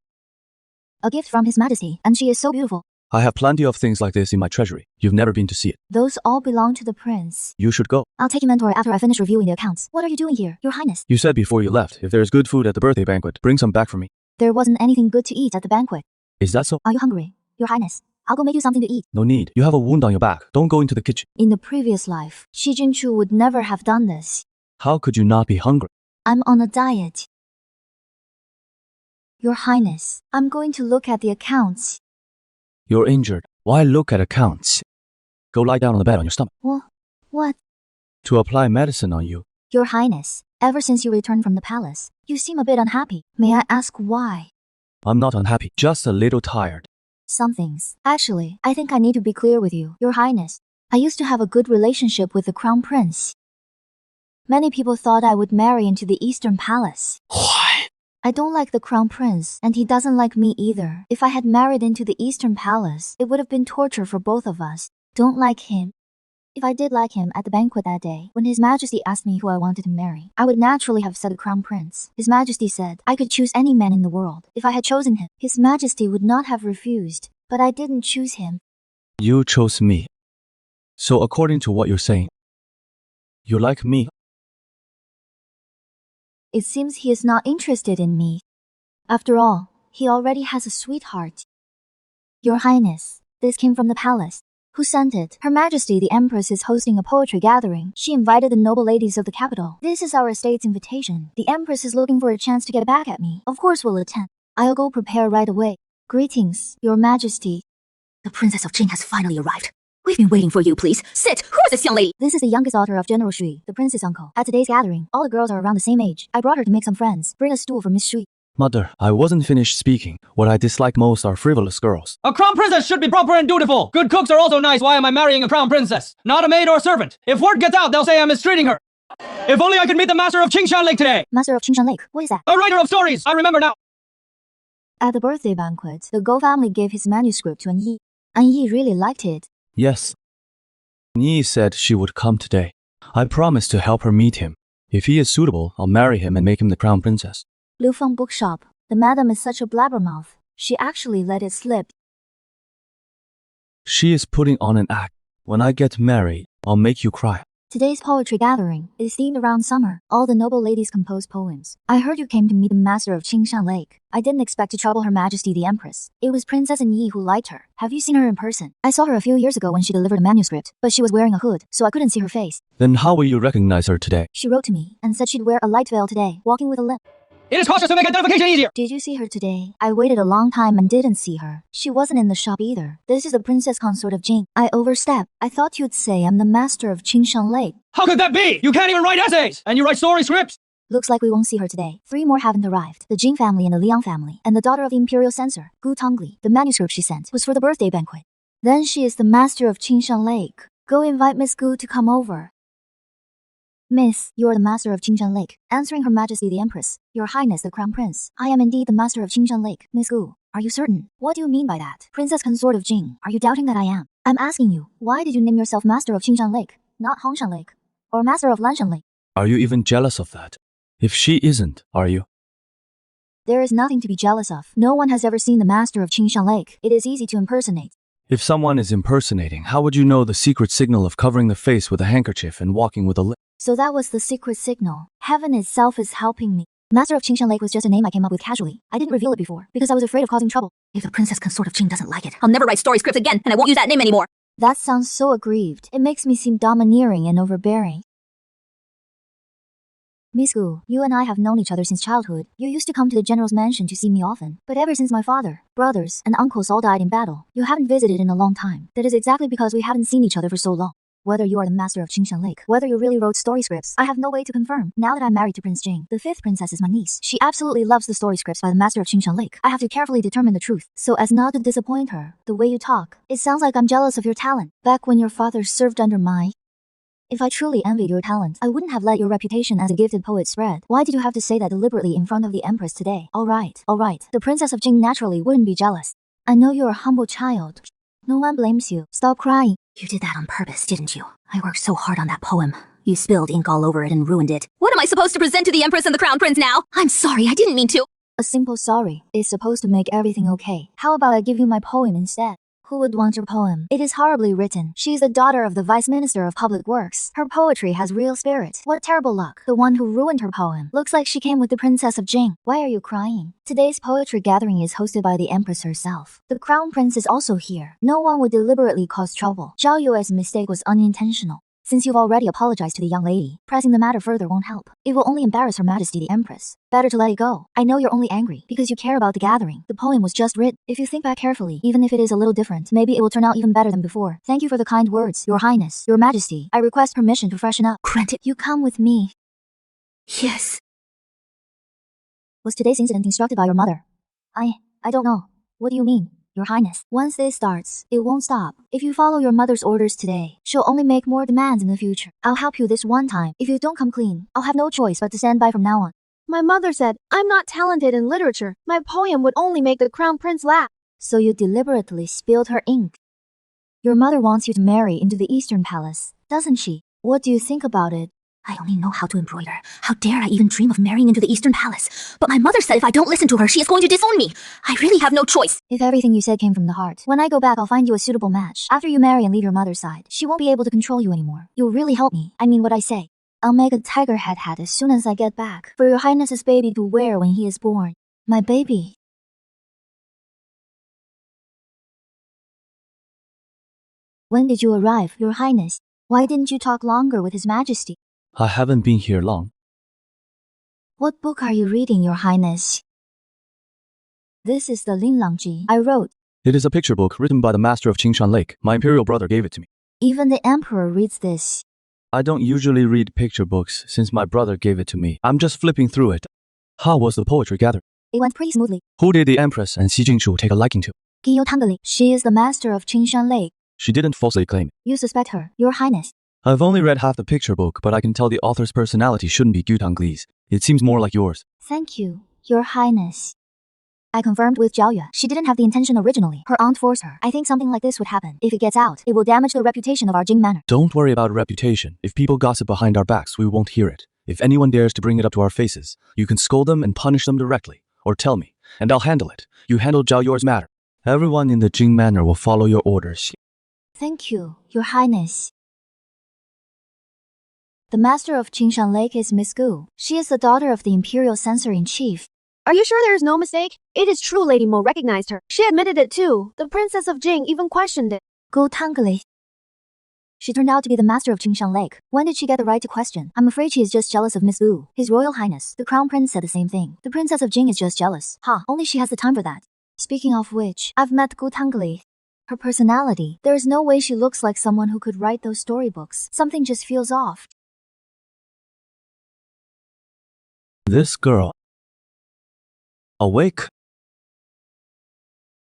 A gift from His Majesty, and she is so beautiful. I have plenty of things like this in my treasury. You've never been to see it. Those all belong to the prince. You should go. I'll take inventory after I finish reviewing the accounts. What are you doing here, Your Highness? You said before you left, if there's good food at the birthday banquet, bring some back for me. There wasn't anything good to eat at the banquet. Is that so? Are you hungry, Your Highness? I'll go make you something to eat. No need. You have a wound on your back. Don't go into the kitchen. In the previous life, Xi Jinchu would never have done this. How could you not be hungry? I'm on a diet. Your Highness, I'm going to look at the accounts. You're injured. Why look at accounts? Go lie down on the bed on your stomach. What? To apply medicine on you. Your Highness, ever since you returned from the palace, you seem a bit unhappy. May I ask why? I'm not unhappy, just a little tired. Some things. Actually, I think I need to be clear with you, Your Highness. I used to have a good relationship with the crown prince. Many people thought I would marry into the Eastern Palace. What? I don't like the crown prince, and he doesn't like me either. If I had married into the Eastern Palace, it would have been torture for both of us. Don't like him. If I did like him at the banquet that day, when His Majesty asked me who I wanted to marry, I would naturally have said the crown prince. His Majesty said I could choose any man in the world. If I had chosen him, His Majesty would not have refused. But I didn't choose him. You chose me. So according to what you're saying, you like me. It seems he is not interested in me. After all, he already has a sweetheart. Your Highness, this came from the palace. Who sent it? Her Majesty the Empress is hosting a poetry gathering. She invited the noble ladies of the capital. This is our estate's invitation. The Empress is looking for a chance to get back at me. Of course we'll attend. I'll go prepare right away. Greetings, Your Majesty. The Princess of Jing has finally arrived. We've been waiting for you, please. Sit! Who is this young lady? This is the youngest daughter of General Shui, the prince's uncle. At today's gathering, all the girls are around the same age. I brought her to make some friends. Bring a stool for Miss Shui. Mother, I wasn't finished speaking. What I dislike most are frivolous girls. A crown princess should be proper and dutiful. Good cooks are also nice. Why am I marrying a crown princess? Not a maid or servant. If word gets out, they'll say I'm mistreating her. If only I could meet the master of Qingshan Lake today. Master of Qingshan Lake? What is that? A writer of stories. I remember now. At the birthday banquet, the Go family gave his manuscript to An Yi. An Yi really liked it. Yes. Ni said she would come today. I promised to help her meet him. If he is suitable, I'll marry him and make him the crown princess. Liu Feng Bookshop. The madam is such a blabbermouth. She actually let it slip. She is putting on an act. When I get married, I'll make you cry. Today's poetry gathering is themed around summer. All the noble ladies compose poems. I heard you came to meet the master of Qingshan Lake. I didn't expect to trouble Her Majesty the Empress. It was Princess An Yi who liked her. Have you seen her in person? I saw her a few years ago when she delivered a manuscript, but she was wearing a hood, so I couldn't see her face. Then how will you recognize her today? She wrote to me and said she'd wear a light veil today, walking with a limp. It is cautious to make identification easier. Did you see her today? I waited a long time and didn't see her. She wasn't in the shop either. This is the princess consort of Jing. I overstepped. I thought you'd say I'm the master of Qingshan Lake. How could that be? You can't even write essays, and you write story scripts. Looks like we won't see her today. 3 more haven't arrived. The Jing family and the Liang family, and the daughter of the imperial censor, Gu Tongli. The manuscript she sent was for the birthday banquet. Then she is the master of Qingshan Lake. Go invite Miss Gu to come over. Miss, you are the master of Qingshan Lake. Answering Her Majesty the Empress. Your Highness the Crown Prince. I am indeed the master of Qingshan Lake. Miss Gu, are you certain? What do you mean by that? Princess consort of Jing, are you doubting that I am? I'm asking you, why did you name yourself master of Qingshan Lake, not Hongshan Lake? Or master of Lanshan Lake? Are you even jealous of that? If she isn't, are you? There is nothing to be jealous of. No one has ever seen the master of Qingshan Lake. It is easy to impersonate. If someone is impersonating, how would you know the secret signal of covering the face with a handkerchief and walking with a limp? So that was the secret signal. Heaven itself is helping me. Master of Qingshan Lake was just a name I came up with casually. I didn't reveal it before, because I was afraid of causing trouble. If the princess consort of Jing doesn't like it, I'll never write story scripts again, and I won't use that name anymore. That sounds so aggrieved. It makes me seem domineering and overbearing. Miss Gu, you and I have known each other since childhood. You used to come to the general's mansion to see me often. But ever since my father, brothers, and uncles all died in battle, you haven't visited in a long time. That is exactly because we haven't seen each other for so long. Whether you are the master of Qingshan Lake, whether you really wrote story scripts, I have no way to confirm. Now that I'm married to Prince Jing, the 5th princess is my niece. She absolutely loves the story scripts by the master of Qingshan Lake. I have to carefully determine the truth, so as not to disappoint her. The way you talk, it sounds like I'm jealous of your talent. Back when your father served under my... If I truly envied your talent, I wouldn't have let your reputation as a gifted poet spread. Why did you have to say that deliberately in front of the Empress today? Alright. The Princess of Jing naturally wouldn't be jealous. I know you're a humble child. No one blames you. Stop crying. You did that on purpose, didn't you? I worked so hard on that poem. You spilled ink all over it and ruined it. What am I supposed to present to the Empress and the Crown Prince now? I'm sorry, I didn't mean to. A simple sorry is supposed to make everything okay. How about I give you my poem instead? Who would want your poem? It is horribly written. She's the daughter of the Vice Minister of Public Works. Her poetry has real spirit. What terrible luck. The one who ruined her poem. Looks like she came with the Princess of Jing. Why are you crying? Today's poetry gathering is hosted by the Empress herself. The Crown Prince is also here. No one would deliberately cause trouble. Zhao Yue's mistake was unintentional. Since you've already apologized to the young lady, pressing the matter further won't help. It will only embarrass Her Majesty the Empress. Better to let it go. I know you're only angry because you care about the gathering. The poem was just written. If you think back carefully, even if it is a little different, maybe it will turn out even better than before. Thank you for the kind words, Your Highness, Your Majesty. I request permission to freshen up. Granted. You come with me. Yes. Was today's incident instructed by your mother? I don't know. What do you mean? Your Highness, once this starts, it won't stop. If you follow your mother's orders today, she'll only make more demands in the future. I'll help you this one time. If you don't come clean, I'll have no choice but to stand by from now on. My mother said, I'm not talented in literature. My poem would only make the crown prince laugh. So you deliberately spilled her ink. Your mother wants you to marry into the Eastern Palace, doesn't she? What do you think about it? I only know how to embroider. How dare I even dream of marrying into the Eastern Palace? But my mother said if I don't listen to her, she is going to disown me. I really have no choice. If everything you said came from the heart, when I go back, I'll find you a suitable match. After you marry and leave your mother's side, she won't be able to control you anymore. You'll really help me. I mean what I say. I'll make a tiger head hat as soon as I get back, for your Highness's baby to wear when he is born. My baby. When did you arrive, Your Highness? Why didn't you talk longer with His Majesty? I haven't been here long. What book are you reading, Your Highness? This is the Linlangji I wrote. It is a picture book written by the master of Qingshan Lake. My imperial brother gave it to me. Even the Emperor reads this. I don't usually read picture books since my brother gave it to me. I'm just flipping through it. How was the poetry gathered? It went pretty smoothly. Who did the Empress and Xi Jingshu take a liking to? Giyo Tangali. She is the master of Qingshan Lake. She didn't falsely claim it. You suspect her, Your Highness. I've only read half the picture book, but I can tell the author's personality shouldn't be Gutangli's. It seems more like yours. Thank you, Your Highness. I confirmed with Zhao Yue. She didn't have the intention originally. Her aunt forced her. I think something like this would happen. If it gets out, it will damage the reputation of our Jing Manor. Don't worry about reputation. If people gossip behind our backs, we won't hear it. If anyone dares to bring it up to our faces, you can scold them and punish them directly. Or tell me, and I'll handle it. You handle Zhao Yue's matter. Everyone in the Jing Manor will follow your orders. Thank you, Your Highness. The master of Qingshan Lake is Miss Gu. She is the daughter of the Imperial Censor-in-Chief. Are you sure there is no mistake? It is true Lady Mo recognized her. She admitted it too. The Princess of Jing even questioned it. Gu Tangali. She turned out to be the master of Qingshan Lake. When did she get the right to question? I'm afraid she is just jealous of Miss Gu. His Royal Highness, the Crown Prince, said the same thing. The Princess of Jing is just jealous. Only she has the time for that. Speaking of which, I've met Gu Tangali. Her personality, there is no way she looks like someone who could write those storybooks. Something just feels off. This girl. Awake?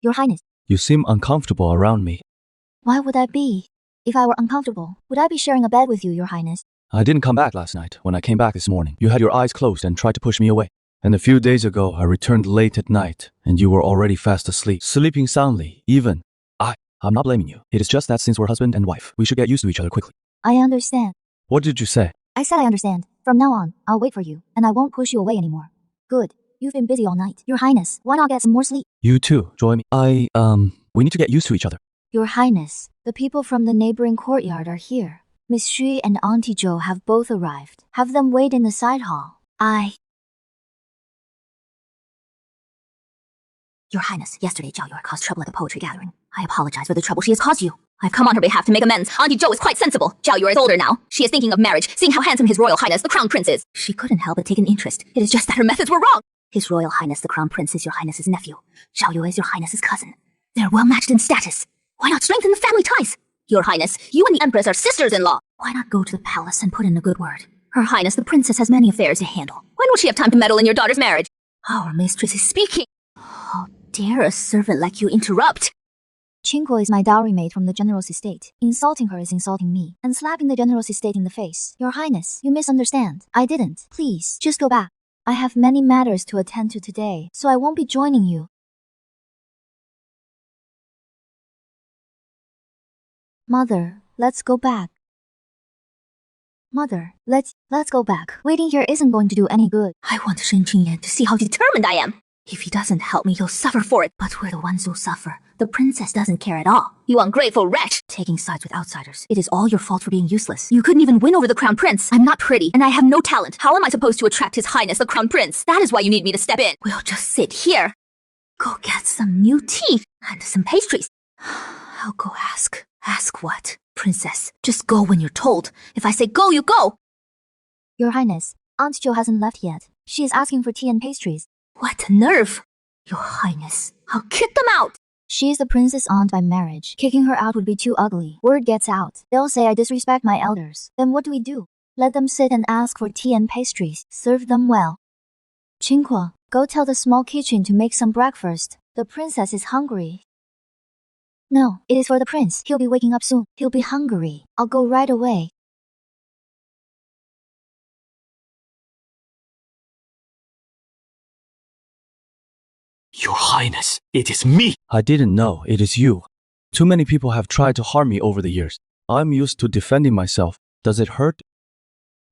Your Highness. You seem uncomfortable around me. Why would I be? If I were uncomfortable, would I be sharing a bed with you, Your Highness? I didn't come back last night. When I came back this morning, you had your eyes closed and tried to push me away. And a few days ago, I returned late at night, and you were already fast asleep, sleeping soundly, even. I'm not blaming you. It is just that since we're husband and wife, we should get used to each other quickly. I understand. What did you say? I said I understand. From now on, I'll wait for you, and I won't push you away anymore. Good. You've been busy all night. Your Highness, why not get some more sleep? You too, join me. We need to get used to each other. Your Highness, the people from the neighboring courtyard are here. Miss Xu and Auntie Zhou have both arrived. Have them wait in the side hall. Your Highness, yesterday Zhao Yue caused trouble at the poetry gathering. I apologize for the trouble she has caused you. I've come on her behalf to make amends. Auntie Zhou is quite sensible. Zhao Yue is older now. She is thinking of marriage, seeing how handsome His Royal Highness, the Crown Prince is. She couldn't help but take an interest. It is just that her methods were wrong. His Royal Highness, the Crown Prince, is Your Highness's nephew. Zhao Yue is Your Highness's cousin. They're well matched in status. Why not strengthen the family ties? Your Highness, you and the Empress are sisters-in-law. Why not go to the palace and put in a good word? Her Highness, the Princess, has many affairs to handle. When will she have time to meddle in your daughter's marriage? Our mistress is speaking. How dare a servant like you interrupt? Qingguo is my dowry maid from the general's estate. Insulting her is insulting me, and slapping the general's estate in the face. Your Highness, you misunderstand. I didn't. Please, just go back. I have many matters to attend to today, so I won't be joining you. Mother, let's go back. Mother, let's go back. Waiting here isn't going to do any good. I want Shen Qingyan to see how determined I am. If he doesn't help me, he'll suffer for it. But we're the ones who'll suffer. The princess doesn't care at all. You ungrateful wretch! Taking sides with outsiders. It is all your fault for being useless. You couldn't even win over the crown prince. I'm not pretty, and I have no talent. How am I supposed to attract His Highness, the crown prince? That is why you need me to step in. We'll just sit here. Go get some new teeth and some pastries. I'll go ask. Ask what? Princess, just go when you're told. If I say go, you go! Your Highness, Aunt Jo hasn't left yet. She is asking for tea and pastries. What a nerve! Your Highness, I'll kick them out! She is the princess aunt by marriage. Kicking her out would be too ugly. Word gets out. They'll say I disrespect my elders. Then what do? Let them sit and ask for tea and pastries. Serve them well. Qingguo, go tell the small kitchen to make some breakfast. The princess is hungry. No, it is for the prince. He'll be waking up soon. He'll be hungry. I'll go right away. Your Highness, it is me! I didn't know it is you. Too many people have tried to harm me over the years. I'm used to defending myself. Does it hurt?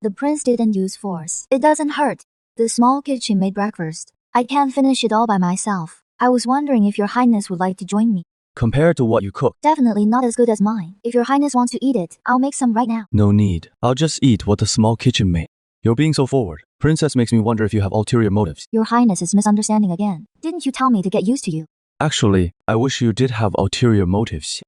The prince didn't use force. It doesn't hurt. The small kitchen made breakfast. I can't finish it all by myself. I was wondering if your highness would like to join me. Compared to what you cooked, Definitely not as good as mine. If your highness wants to eat it, I'll make some right now. no need. I'll just eat what the small kitchen made. You're being so forward. Princess makes me wonder if you have ulterior motives. Your highness is misunderstanding again. Didn't you tell me to get used to you? Actually, I wish you did have ulterior motives.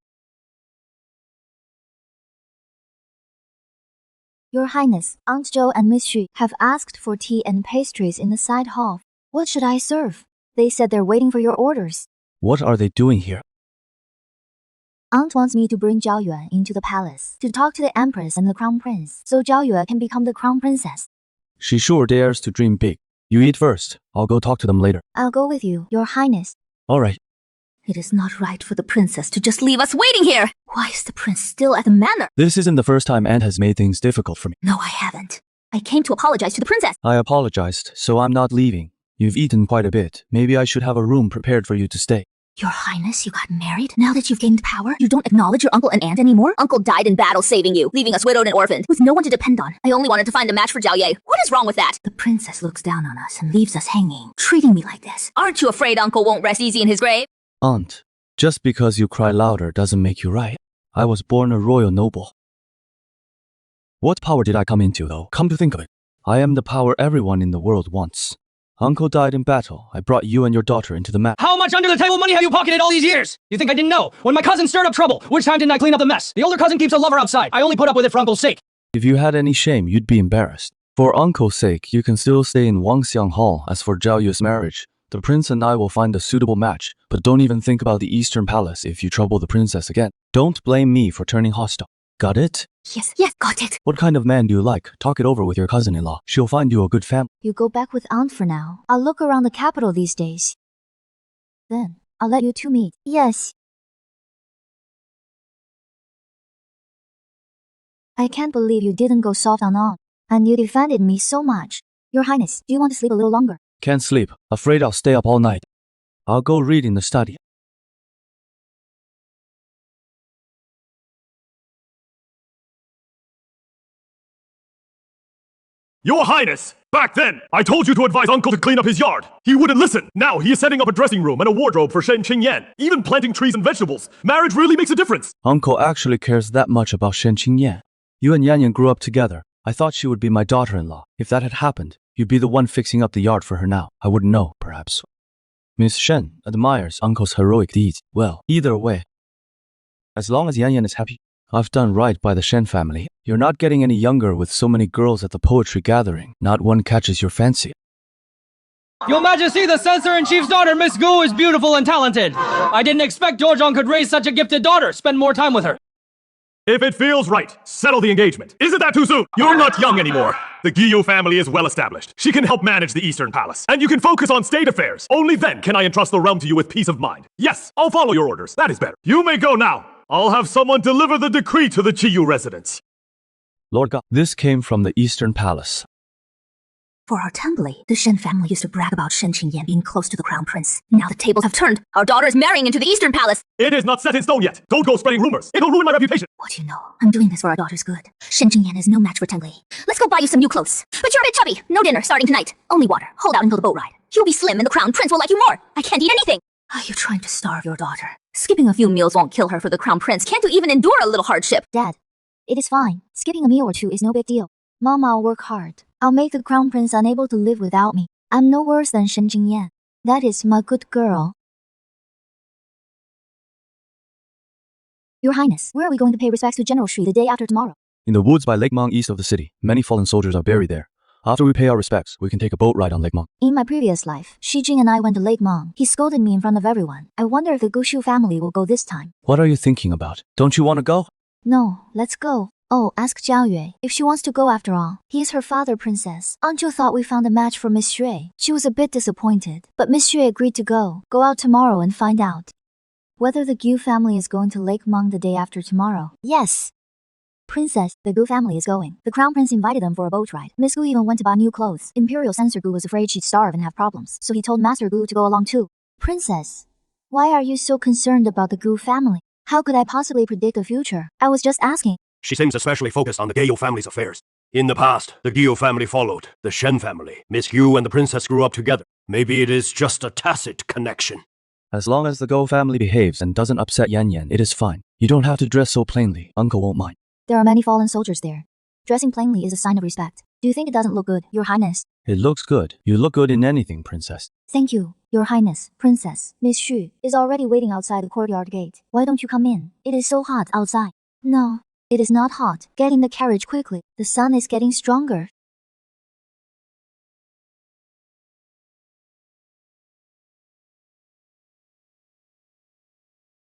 Your highness, Aunt Zhou and Miss Xu have asked for tea and pastries in the side hall. What should I serve? They said they're waiting for your orders. What are they doing here? Aunt wants me to bring Zhao Yue into the palace to talk to the empress and the crown prince, so Zhao Yue can become the crown princess. She sure dares to dream big. You eat first. I'll go talk to them later. I'll go with you, your highness. All right. It is not right for the princess to just leave us waiting here. Why is the prince still at the manor? This isn't the first time Aunt has made things difficult for me. No, I haven't. I came to apologize to the princess. I apologized, so I'm not leaving. You've eaten quite a bit. Maybe I should have a room prepared for you to stay. Your highness, you got married? Now that you've gained power, you don't acknowledge your uncle and aunt anymore? Uncle died in battle saving you, leaving us widowed and orphaned, with no one to depend on. I only wanted to find a match for Zhao Ye. What is wrong with that? The princess looks down on us and leaves us hanging, treating me like this. Aren't you afraid uncle won't rest easy in his grave? Aunt, just because you cry louder doesn't make you right. I was born a royal noble. What power did I come into, though? Come to think of it, I am the power everyone in the world wants. Uncle died in battle. I brought you and your daughter into the map. How much under-the-table money have you pocketed all these years? You think I didn't know? When my cousin stirred up trouble, which time didn't I clean up the mess? The older cousin keeps a lover outside. I only put up with it for uncle's sake. If you had any shame, you'd be embarrassed. For uncle's sake, you can still stay in Wangxiang Hall. As for Zhao Yu's marriage, the prince and I will find a suitable match. But don't even think about the Eastern Palace if you trouble the princess again. Don't blame me for turning hostile. Got it? Yes, got it. What kind of man do you like? Talk it over with your cousin-in-law. She'll find you a good family. You go back with Aunt for now. I'll look around the capital these days. Then, I'll let you two meet. Yes. I can't believe you didn't go soft on Aunt. And you defended me so much. Your highness, do you want to sleep a little longer? Can't sleep. Afraid I'll stay up all night. I'll go read in the study. Your Highness! Back then, I told you to advise Uncle to clean up his yard. He wouldn't listen. Now he is setting up a dressing room and a wardrobe for Shen Qingyan. Even planting trees and vegetables. Marriage really makes a difference. Uncle actually cares that much about Shen Qingyan. You and Yan Yan grew up together. I thought she would be my daughter-in-law. If that had happened, you'd be the one fixing up the yard for her now. I wouldn't know, perhaps. Miss Shen admires Uncle's heroic deeds. Well, either way, as long as Yan Yan is happy, I've done right by the Shen family. You're not getting any younger with so many girls at the poetry gathering. Not one catches your fancy. Your Majesty, the Censor-in-Chief's daughter, Miss Gu, is beautiful and talented. I didn't expect Georgiong could raise such a gifted daughter. Spend more time with her. If it feels right, settle the engagement. Isn't that too soon? You're not young anymore. The Guillou family is well established. She can help manage the Eastern Palace. And you can focus on state affairs. Only then can I entrust the realm to you with peace of mind. Yes, I'll follow your orders. That is better. You may go now. I'll have someone deliver the decree to the Qiyu residents. Lord God, this came from the Eastern Palace. For our assembly, the Shen family used to brag about Shen Qingyan being close to the crown prince. Now the tables have turned. Our daughter is marrying into the Eastern Palace. It is not set in stone yet. Don't go spreading rumors. It'll ruin my reputation. What do you know? I'm doing this for our daughter's good. Shen Qingyan is no match for Tenli. Let's go buy you some new clothes. But you're a bit chubby. No dinner starting tonight. Only water. Hold out until the boat ride. You'll be slim and the crown prince will like you more. I can't eat anything. Are you trying to starve your daughter? Skipping a few meals won't kill her for the crown prince. Can't you even endure a little hardship? Dad, it is fine. Skipping a meal or two is no big deal. Mom, I'll work hard. I'll make the crown prince unable to live without me. I'm no worse than Shen Qingyan. That is my good girl. Your Highness, where are we going to pay respects to General Shui the day after tomorrow? In the woods by Lake Meng east of the city, many fallen soldiers are buried there. After we pay our respects, we can take a boat ride on Lake Meng. In my previous life, Xi Jing and I went to Lake Meng. He scolded me in front of everyone. I wonder if the Gushu family will go this time. What are you thinking about? Don't you want to go? No, let's go. Oh, ask Zhao Yue if she wants to go after all. He is her father, princess. Aunt Zhou thought we found a match for Miss Xue. She was a bit disappointed, but Miss Xue agreed to go. Go out tomorrow and find out. Whether the Gu family is going to Lake Mung the day after tomorrow. Yes. Princess, the Gu family is going. The Crown Prince invited them for a boat ride. Miss Gu even went to buy new clothes. Imperial Censor Gu was afraid she'd starve and have problems, so he told Master Gu to go along too. Princess, why are you so concerned about the Gu family? How could I possibly predict the future? I was just asking. She seems especially focused on the Gyo family's affairs. In the past, the Gyo family followed the Shen family. Miss Gu and the princess grew up together. Maybe it is just a tacit connection. As long as the Go family behaves and doesn't upset Yan Yan, it is fine. You don't have to dress so plainly. Uncle won't mind. There are many fallen soldiers there. Dressing plainly is a sign of respect. Do you think it doesn't look good, Your Highness? It looks good. You look good in anything, princess. Thank you, Your Highness. Princess, Miss Xu is already waiting outside the courtyard gate. Why don't you come in? It is so hot outside. No, it is not hot. Get in the carriage quickly. The sun is getting stronger.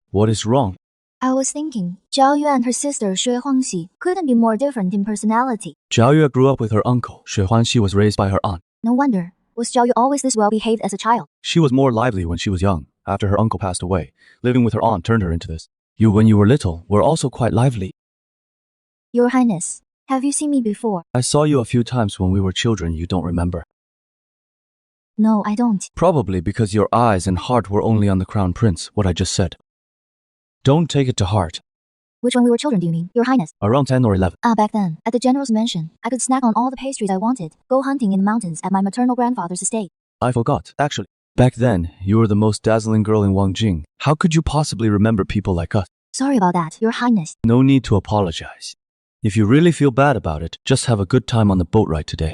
What is wrong? I was thinking, Zhao Yue and her sister Xue Huangxi couldn't be more different in personality. Zhao Yue grew up with her uncle. Xue Huanxi was raised by her aunt. No wonder. Was Zhao Yue always this well-behaved as a child? She was more lively when she was young. After her uncle passed away, living with her aunt turned her into this. You, when you were little, were also quite lively. Your Highness, have you seen me before? I saw you a few times when we were children. You don't remember. No, I don't. Probably because your eyes and heart were only on the Crown Prince, what I just said. Don't take it to heart. Which when we were children do you mean, Your Highness? Around 10 or 11. Back then, at the General's mansion, I could snack on all the pastries I wanted, go hunting in the mountains at my maternal grandfather's estate. I forgot, actually. Back then, you were the most dazzling girl in Wangjing. How could you possibly remember people like us? Sorry about that, Your Highness. No need to apologize. If you really feel bad about it, just have a good time on the boat ride today.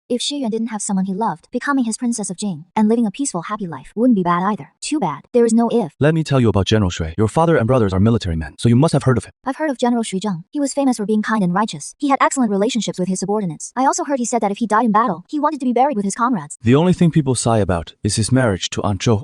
If Xu Yuan didn't have someone he loved, becoming his princess of Jing, and living a peaceful, happy life wouldn't be bad either. Too bad. There is no if. Let me tell you about General Shui. Your father and brothers are military men, so you must have heard of him. I've heard of General Shui Zheng. He was famous for being kind and righteous. He had excellent relationships with his subordinates. I also heard he said that if he died in battle, he wanted to be buried with his comrades. The only thing people sigh about is his marriage to Aunt Zhou.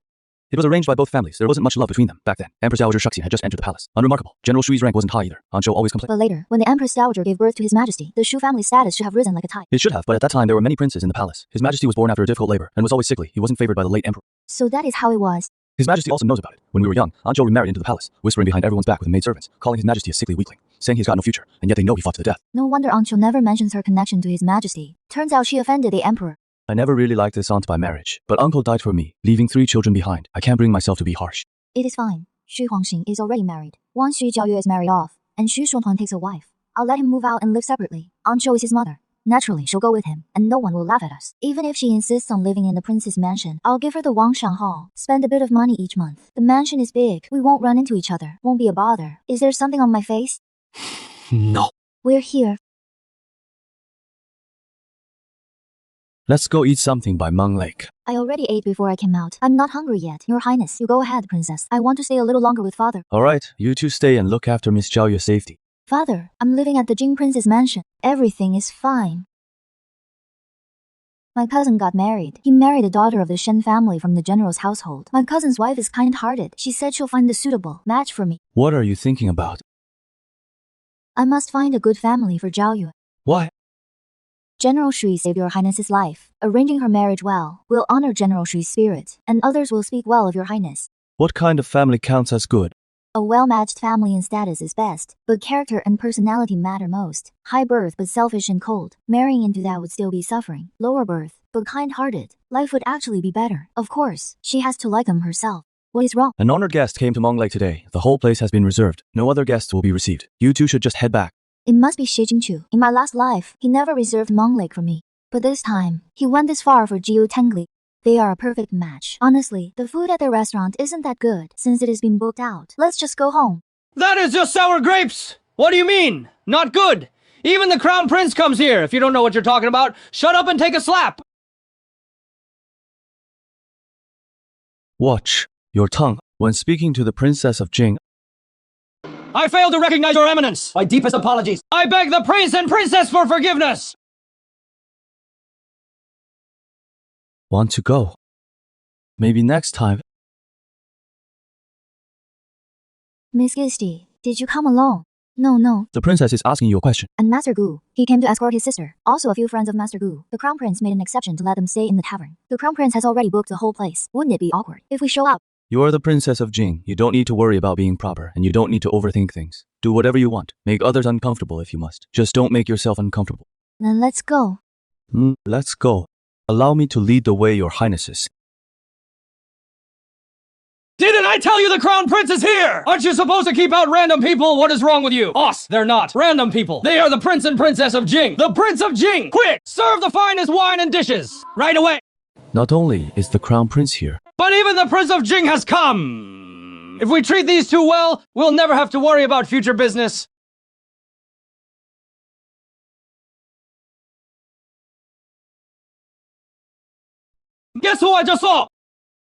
It was arranged by both families. There wasn't much love between them back then. Empress Dowager Shuxian had just entered the palace. Unremarkable. General Shui's rank wasn't high either. Aunt Zhou always complained. But later, when the Empress Dowager gave birth to His Majesty, the Shu family's status should have risen like a tide. It should have, but at that time there were many princes in the palace. His Majesty was born after a difficult labor and was always sickly. He wasn't favored by the late emperor. So that is how it was. His Majesty also knows about it. When we were young, Aunt Zhou remarried into the palace, whispering behind everyone's back with the maidservants, calling His Majesty a sickly weakling, saying he's got no future, and yet they know he fought to the death. No wonder Aunt Zhou never mentions her connection to His Majesty. Turns out she offended the emperor. I never really liked this aunt by marriage, but uncle died for me, leaving 3 children behind. I can't bring myself to be harsh. It is fine. Xu Huangxing is already married. Once Xu Jiaoyue is married off, and Xu Shuntuan takes a wife, I'll let him move out and live separately. Aunt Zhou is his mother. Naturally, she'll go with him, and no one will laugh at us. Even if she insists on living in the prince's mansion, I'll give her the Wangshang Hall. Spend a bit of money each month. The mansion is big. We won't run into each other. Won't be a bother. Is there something on my face? No. We're here. Let's go eat something by Mung Lake. I already ate before I came out. I'm not hungry yet. Your Highness, you go ahead, Princess. I want to stay a little longer with Father. Alright, you two stay and look after Miss Zhao Yue's safety. Father, I'm living at the Jing Prince's mansion. Everything is fine. My cousin got married. He married a daughter of the Shen family from the general's household. My cousin's wife is kind-hearted. She said she'll find a suitable match for me. What are you thinking about? I must find a good family for Zhao Yue. Why? General Shui saved Your Highness's life. Arranging her marriage well will honor General Shui's spirit, and others will speak well of Your Highness. What kind of family counts as good? A well-matched family in status is best, but character and personality matter most. High birth but selfish and cold. Marrying into that would still be suffering. Lower birth, but kind-hearted. Life would actually be better. Of course, she has to like them herself. What is wrong? An honored guest came to Mung Lake today. The whole place has been reserved. No other guests will be received. You two should just head back. It must be Shi Jingchu. In my last life, he never reserved Mong Lake for me. But this time, he went this far for Jiu Tengli. They are a perfect match. Honestly, the food at the restaurant isn't that good since it has been booked out. Let's just go home. That is just sour grapes! What do you mean? Not good! Even the Crown Prince comes here. If you don't know what you're talking about, shut up and take a slap! Watch your tongue. When speaking to the Princess of Jing, I failed to recognize your eminence! My deepest apologies! I beg the prince and princess for forgiveness! want to go. Maybe next time. Miss Gisty, did you come alone? No. The princess is asking you a question. And Master Gu. He came to escort his sister. Also a few friends of Master Gu. The Crown Prince made an exception to let them stay in the tavern. The Crown Prince has already booked the whole place. Wouldn't it be awkward if we show up? You are the princess of Jing. You don't need to worry about being proper, and you don't need to overthink things. Do whatever you want. Make others uncomfortable if you must. Just don't make yourself uncomfortable. Then let's go. Let's go. Allow me to lead the way, your highnesses. Didn't I tell you the crown prince is here? Aren't you supposed to keep out random people? What is wrong with you? Boss, they're not. Random people. They are the prince and princess of Jing. The prince of Jing. Quick, serve the finest wine and dishes. Right away. Not only is the crown prince here, But even the prince of Jing has come. If we treat these two well, we'll never have to worry about future business. Guess who I just saw?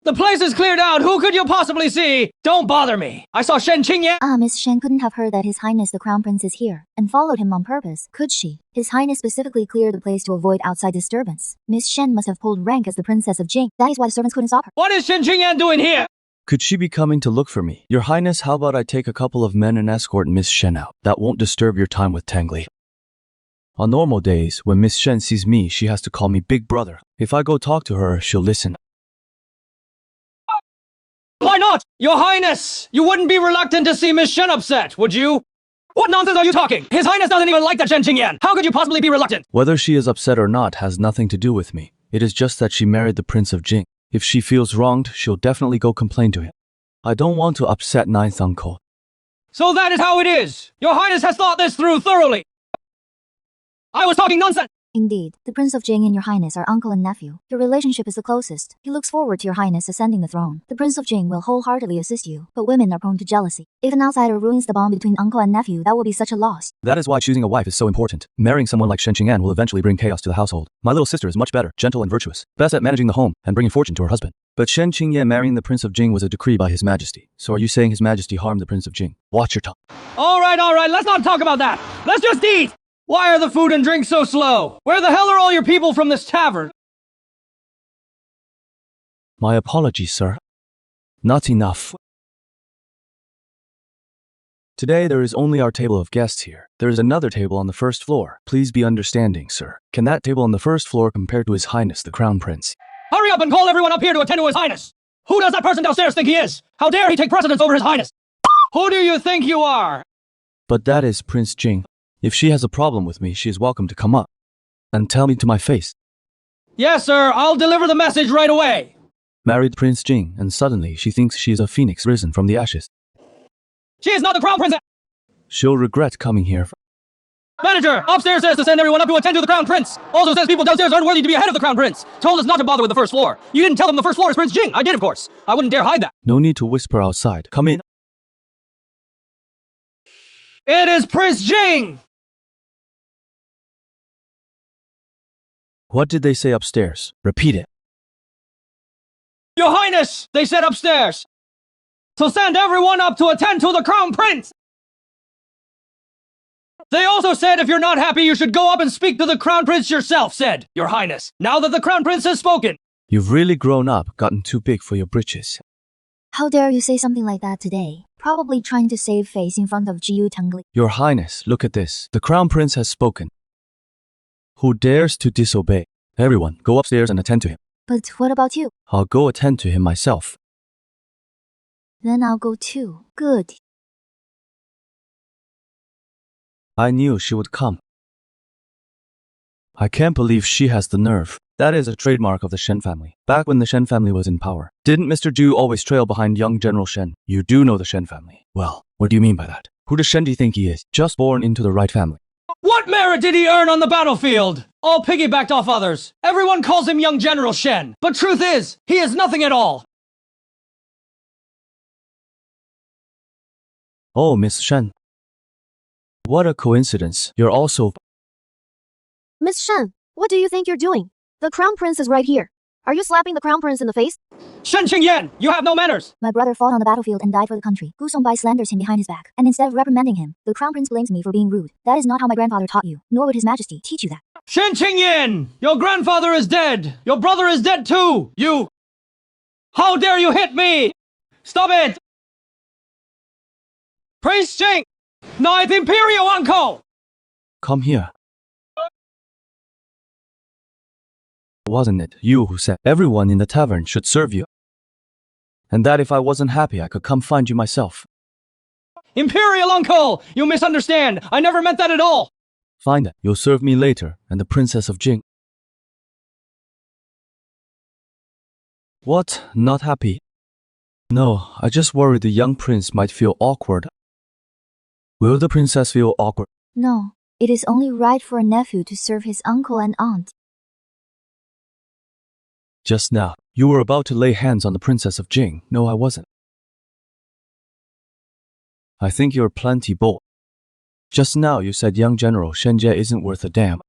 The place is cleared out. Who could you possibly see? Don't bother me. I saw Shen Qingyan. Miss Shen couldn't have heard that His Highness the Crown Prince is here and followed him on purpose, could she? His Highness specifically cleared the place to avoid outside disturbance. Miss Shen must have pulled rank as the Princess of Jing. That is why the servants couldn't stop her. What is Shen Qingyan doing here? could she be coming to look for me? Your Highness, how about I take a couple of men and escort Miss Shen out? That won't disturb your time with Tangli. On normal days, when Miss Shen sees me, she has to call me Big Brother. If I go talk to her, she'll listen. Why not? Your Highness! You wouldn't be reluctant to see Miss Shen upset, would you? What nonsense are you talking? His Highness doesn't even like that Shen Qingyan. How could you possibly be reluctant? Whether she is upset or not has nothing to do with me. It is just that she married the Prince of Jing. If she feels wronged, she'll definitely go complain to him. I don't want to upset Ninth Uncle. So that is how it is. Your Highness has thought this through thoroughly. I was talking nonsense. Indeed, the Prince of Jing and your Highness are uncle and nephew. Your relationship is the closest. He looks forward to your Highness ascending the throne. The Prince of Jing will wholeheartedly assist you, but women are prone to jealousy. If an outsider ruins the bond between uncle and nephew, that will be such a loss. That is why choosing a wife is so important. Marrying someone like Shen Qingyan will eventually bring chaos to the household. My little sister is much better, gentle and virtuous, best at managing the home and bringing fortune to her husband. But Shen Qingyan marrying the Prince of Jing was a decree by His Majesty. So are you saying His Majesty harmed the Prince of Jing? Watch your tongue. All right, let's not talk about that. Let's just eat. Why are the food and drinks so slow? Where the hell are all your people from this tavern? My apologies, sir. Not enough. Today there is only our table of guests here. There is another table on the first floor. Please be understanding, sir. Can that table on the first floor compare to His Highness the Crown Prince? Hurry up and call everyone up here to attend to His Highness. Who does that person downstairs think he is? How dare he take precedence over His Highness? Who do you think you are? But that is Prince Jing. If she has a problem with me, she is welcome to come up and tell me to my face. Yes, sir. I'll deliver the message right away. Married Prince Jing, and suddenly she thinks she is a phoenix risen from the ashes. She is not the crown princess. She'll regret coming here. Manager, upstairs says to send everyone up to attend to the crown prince. Also says people downstairs aren't worthy to be ahead of the crown prince. Told us not to bother with the first floor. You didn't tell them the first floor is Prince Jing. I did, of course. I wouldn't dare hide that. No need to whisper outside. Come in. It is Prince Jing! What did they say upstairs? Repeat it. Your Highness, they said upstairs. So send everyone up to attend to the crown prince. They also said if you're not happy, you should go up and speak to the crown prince yourself, said Your Highness. Now that the crown prince has spoken. You've really grown up, gotten too big for your britches. How dare you say something like that today? Probably trying to save face in front of Jiu Tangli. Your Highness, look at this. The crown prince has spoken. Who dares to disobey? Everyone, go upstairs and attend to him. But what about you? I'll go attend to him myself. Then I'll go too. Good. I knew she would come. I can't believe she has the nerve. That is a trademark of the Shen family. Back when the Shen family was in power, didn't Mr. Zhu always trail behind young General Shen? You do know the Shen family. Well, what do you mean by that? Who does Shen think he is? Just born into the right family. What merit did he earn on the battlefield? All piggybacked off others. Everyone calls him young General Shen. But truth is, he is nothing at all. Oh, Miss Shen. What a coincidence. You're also... Miss Shen, what do you think you're doing? The crown prince is right here. Are you slapping the crown prince in the face? Shen Qingyan, you have no manners! My brother fought on the battlefield and died for the country. Gu Songbai slanders him behind his back, and instead of reprimanding him, the crown prince blames me for being rude. That is not how my grandfather taught you, nor would His Majesty teach you that. Shen Qingyan! Your grandfather is dead! Your brother is dead too! You... How dare you hit me! Stop it! Prince Jing! Ninth Imperial Uncle! Come here. Wasn't it you who said everyone in the tavern should serve you? and that if I wasn't happy, I could come find you myself. Imperial uncle! You misunderstand! I never meant that at all! Fine then, you'll serve me later, and the Princess of Jing. What? Not happy? No, I just worried the young prince might feel awkward. Will the princess feel awkward? No, it is only right for a nephew to serve his uncle and aunt. Just now, you were about to lay hands on the Princess of Jing. No, I wasn't. I think you're plenty bold. Just now you said young General Shen Jie isn't worth a damn.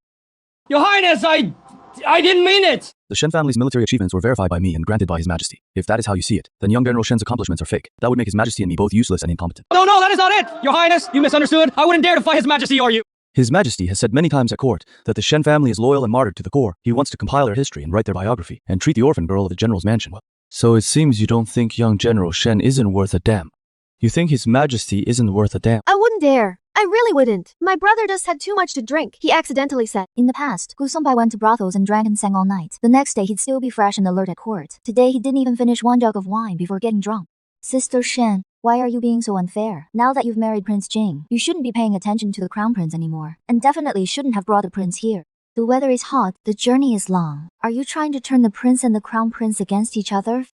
Your Highness, I didn't mean it! The Shen family's military achievements were verified by me and granted by His Majesty. If that is how you see it, then young General Shen's accomplishments are fake. That would make His Majesty and me both useless and incompetent. No, that is not it! Your Highness, you misunderstood. I wouldn't dare to fight His Majesty or you. His Majesty has said many times at court that the Shen family is loyal and martyred to the core. He wants to compile their history and write their biography, and treat the orphan girl of the general's mansion well. So it seems you don't think young General Shen isn't worth a damn. You think His Majesty isn't worth a damn. I wouldn't dare. I really wouldn't. My brother just had too much to drink, he accidentally said. In the past, Gu Songbai went to brothels and drank and sang all night. The next day, he'd still be fresh and alert at court. Today, he didn't even finish one jug of wine before getting drunk. Sister Shen, why are you being so unfair? Now that you've married Prince Jing, you shouldn't be paying attention to the crown prince anymore, and definitely shouldn't have brought the prince here. The weather is hot, the journey is long. Are you trying to turn the prince and the crown prince against each other?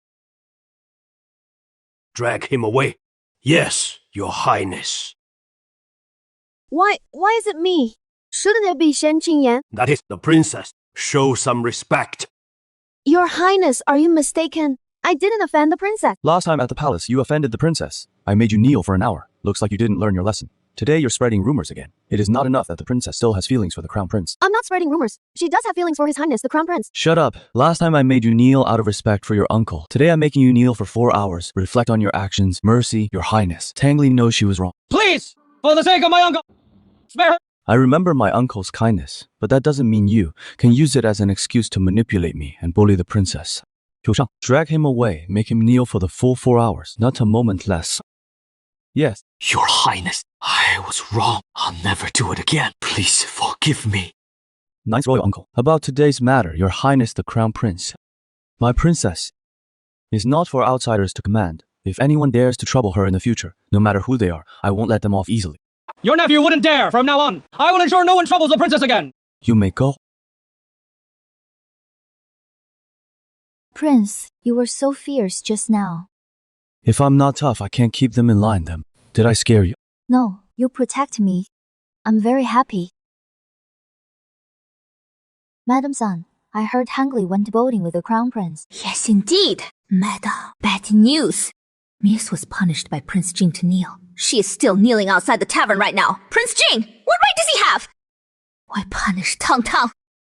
Drag him away. Yes, Your Highness. Why is it me? Shouldn't it be Shen Qingyan? That is the princess. Show some respect. Your Highness, are you mistaken? I didn't offend the princess. Last time at the palace, you offended the princess. I made you kneel for an hour. Looks like you didn't learn your lesson. Today you're spreading rumors again. It is not enough that the princess still has feelings for the crown prince. I'm not spreading rumors. She does have feelings for His Highness, the crown prince. Shut up. Last time I made you kneel out of respect for your uncle. Today I'm making you kneel for 4 hours. Reflect on your actions. Mercy, Your Highness. Tangli knows she was wrong. Please! For the sake of my uncle! Spare her! I remember my uncle's kindness, but that doesn't mean you can use it as an excuse to manipulate me and bully the princess. Qiu Shang, drag him away, make him kneel for the full 4 hours, not a moment less. Yes. Your Highness, I was wrong. I'll never do it again. Please forgive me. Ninth Royal Uncle, about today's matter, Your Highness the Crown Prince. My princess is not for outsiders to command. If anyone dares to trouble her in the future, no matter who they are, I won't let them off easily. Your nephew wouldn't dare from now on. I will ensure no one troubles the princess again. You may go. Prince, you were so fierce just now. If I'm not tough, I can't keep them in line, then. Did I scare you? No, you protect me. I'm very happy. Madam Sun, I heard Hangli went boating with the crown prince. Yes, indeed. Madam, bad news. Miss was punished by Prince Jing to kneel. She is still kneeling outside the tavern right now. Prince Jing, what right does he have? Why punish Tang Tang?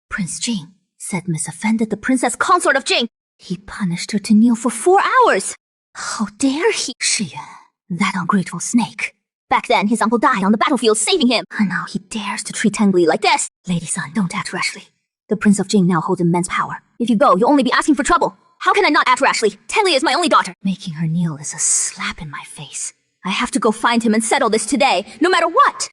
Prince Jing said Miss offended the princess consort of Jing. He punished her to kneel for 4 hours. How dare he? Shiyuan, that ungrateful snake. Back then, his uncle died on the battlefield saving him. And now he dares to treat Tangli like this. Lady Sun, don't act rashly. The Prince of Jing now holds immense power. If you go, you'll only be asking for trouble. How can I not act rashly? Tangli is my only daughter. Making her kneel is a slap in my face. I have to go find him and settle this today, no matter what.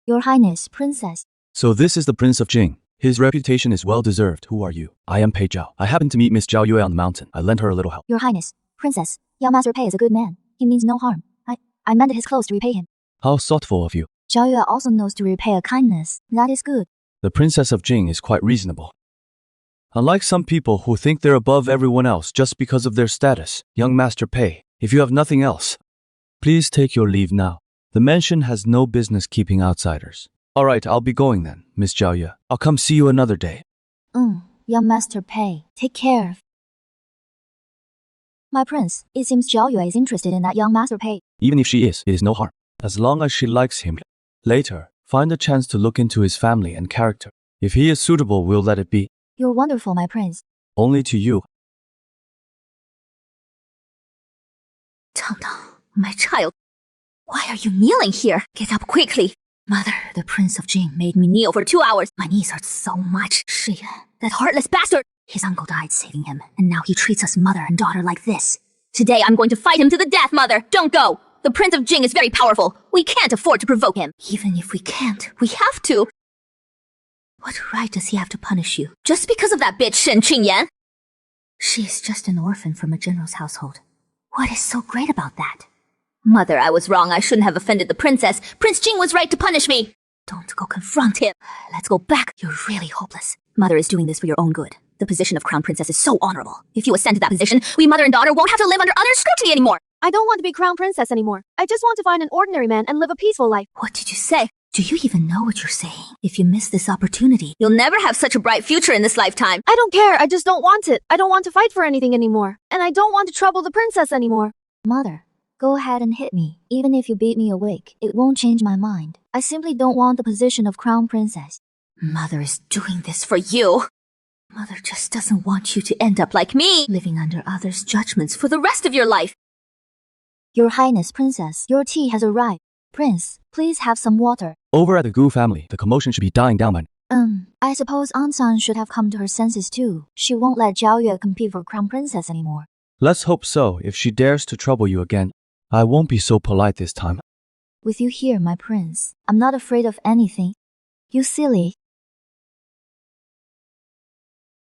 Your Highness, Princess. So this is the Prince of Jing. His reputation is well deserved. Who are you? I am Pei Zhao. I happened to meet Miss Zhao Yue on the mountain. I lent her a little help. Your Highness, Princess, young Master Pei is a good man. He means no harm. I mended his clothes to repay him. How thoughtful of you. Zhao Yue also knows to repay a kindness. That is good. The Princess of Jing is quite reasonable. Unlike some people who think they're above everyone else just because of their status, young Master Pei, if you have nothing else, please take your leave now. The mansion has no business keeping outsiders. All right, I'll be going then, Miss Zhao Yue. I'll come see you another day. Young Master Pei, take care. My prince, it seems Zhao Yue is interested in that young Master Pei. Even if she is, it is no harm. As long as she likes him. Later, find a chance to look into his family and character. If he is suitable, we'll let it be. You're wonderful, my prince. Only to you. Tang Tang, my child. Why are you kneeling here? Get up quickly. Mother, the Prince of Jing made me kneel for 2 hours. My knees hurt so much. Shiyuan, that heartless bastard. His uncle died saving him, and now he treats us mother and daughter like this. Today I'm going to fight him to the death, Mother. Don't go. The Prince of Jing is very powerful. We can't afford to provoke him. Even if we can't, we have to. What right does he have to punish you? Just because of that bitch Shen Qingyan? She is just an orphan from a general's household. What is so great about that? Mother, I was wrong. I shouldn't have offended the princess. Prince Jing was right to punish me. Don't go confront him. Let's go back. You're really hopeless. Mother is doing this for your own good. The position of crown princess is so honorable. If you ascend to that position, we mother and daughter won't have to live under utter scrutiny anymore. I don't want to be crown princess anymore. I just want to find an ordinary man and live a peaceful life. What did you say? Do you even know what you're saying? If you miss this opportunity, you'll never have such a bright future in this lifetime. I don't care. I just don't want it. I don't want to fight for anything anymore. And I don't want to trouble the princess anymore. Mother, go ahead and hit me. Even if you beat me awake, it won't change my mind. I simply don't want the position of crown princess. Mother is doing this for you. Mother just doesn't want you to end up like me, living under others' judgments for the rest of your life. Your Highness, Princess, your tea has arrived. Prince, please have some water. Over at the Gu family, the commotion should be dying down by now. I suppose Ansan should have come to her senses too. She won't let Zhao Yue compete for crown princess anymore. Let's hope so. If she dares to trouble you again, I won't be so polite this time. With you here, my prince, I'm not afraid of anything. You silly.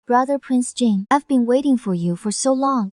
Brother Prince Jing, I've been waiting for you for so long.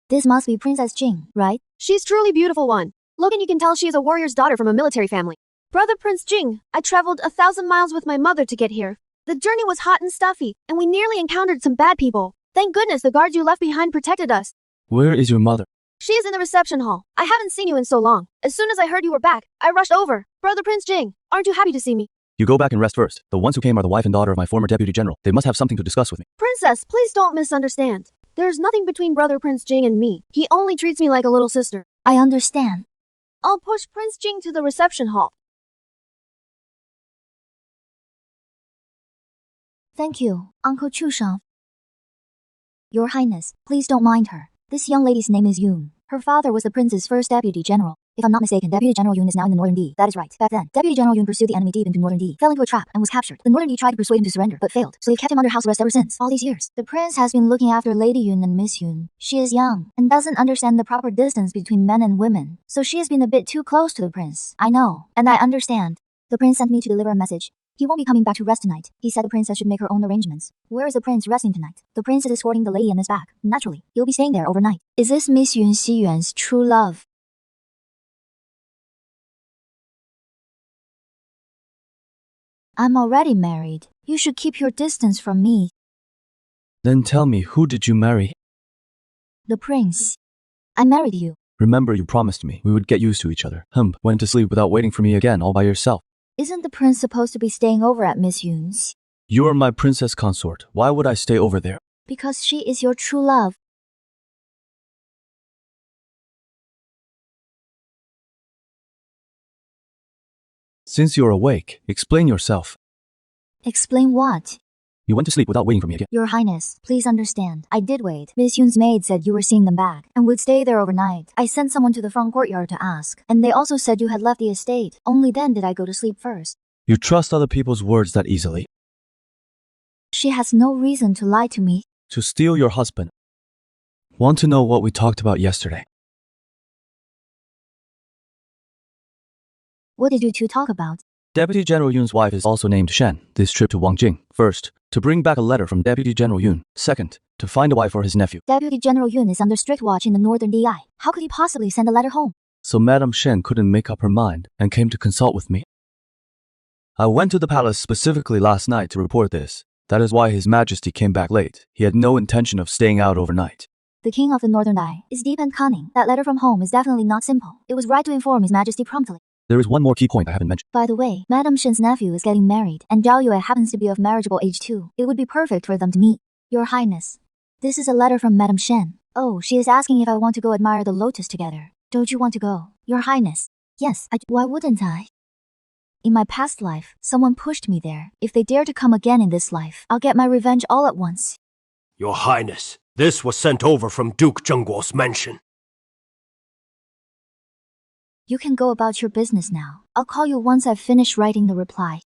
This must be Princess Jing, right? She's truly beautiful one. Look and you can tell she is a warrior's daughter from a military family. Brother Prince Jing, I traveled 1,000 miles with my mother to get here. The journey was hot and stuffy, and we nearly encountered some bad people. Thank goodness the guards you left behind protected us. Where is your mother? She is in the reception hall. I haven't seen you in so long. As soon as I heard you were back, I rushed over. Brother Prince Jing, aren't you happy to see me? You go back and rest first. The ones who came are the wife and daughter of my former deputy general. They must have something to discuss with me. Princess, please don't misunderstand. There's nothing between Brother Prince Jing and me. He only treats me like a little sister. I understand. I'll push Prince Jing to the reception hall. Thank you, Uncle Chushan. Your Highness, please don't mind her. This young lady's name is Yoon. Her father was the prince's first deputy general. If I'm not mistaken, Deputy General Yoon is now in the Northern D. That is right. Back then, Deputy General Yoon pursued the enemy deep into Northern D, fell into a trap, and was captured. The Northern D tried to persuade him to surrender, but failed, so they've kept him under house arrest ever since, all these years. The prince has been looking after Lady Yoon and Miss Yoon. She is young, and doesn't understand the proper distance between men and women, so she has been a bit too close to the prince. I know, and I understand. The prince sent me to deliver a message. He won't be coming back to rest tonight. He said the princess should make her own arrangements. Where is the prince resting tonight? The prince is escorting the lady on his back. Naturally, he'll be staying there overnight. Is this Miss Yoon Xiyuan's true love? I'm already married. You should keep your distance from me. Then tell me, who did you marry? The prince. I married you. Remember you promised me we would get used to each other. Went to sleep without waiting for me again all by yourself. Isn't the prince supposed to be staying over at Miss Yoon's? You are my princess consort. Why would I stay over there? Because she is your true love. Since you're awake, explain yourself. Explain what? You went to sleep without waiting for me again. Your Highness, please understand. I did wait. Miss Yoon's maid said you were seeing them back and would stay there overnight. I sent someone to the front courtyard to ask, and they also said you had left the estate. Only then did I go to sleep first. You trust other people's words that easily? She has no reason to lie to me. To steal your husband. Want to know what we talked about yesterday? What did you two talk about? Deputy General Yoon's wife is also named Shen. This trip to Wangjing. First, to bring back a letter from Deputy General Yoon. Second, to find a wife for his nephew. Deputy General Yoon is under strict watch in the Northern DI. How could he possibly send a letter home? So Madame Shen couldn't make up her mind and came to consult with me. I went to the palace specifically last night to report this. That is why His Majesty came back late. He had no intention of staying out overnight. The king of the Northern DI is deep and cunning. That letter from home is definitely not simple. It was right to inform His Majesty promptly. There is one more key point I haven't mentioned. By the way, Madame Shen's nephew is getting married, and Zhao Yue happens to be of marriageable age too. It would be perfect for them to meet. Your Highness, this is a letter from Madame Shen. Oh, she is asking if I want to go admire the lotus together. Don't you want to go? Your Highness. Yes, why wouldn't I? In my past life, someone pushed me there. If they dare to come again in this life, I'll get my revenge all at once. Your Highness, this was sent over from Duke Zhengguo's mansion. You can go about your business now. I'll call you once I've finished writing the reply.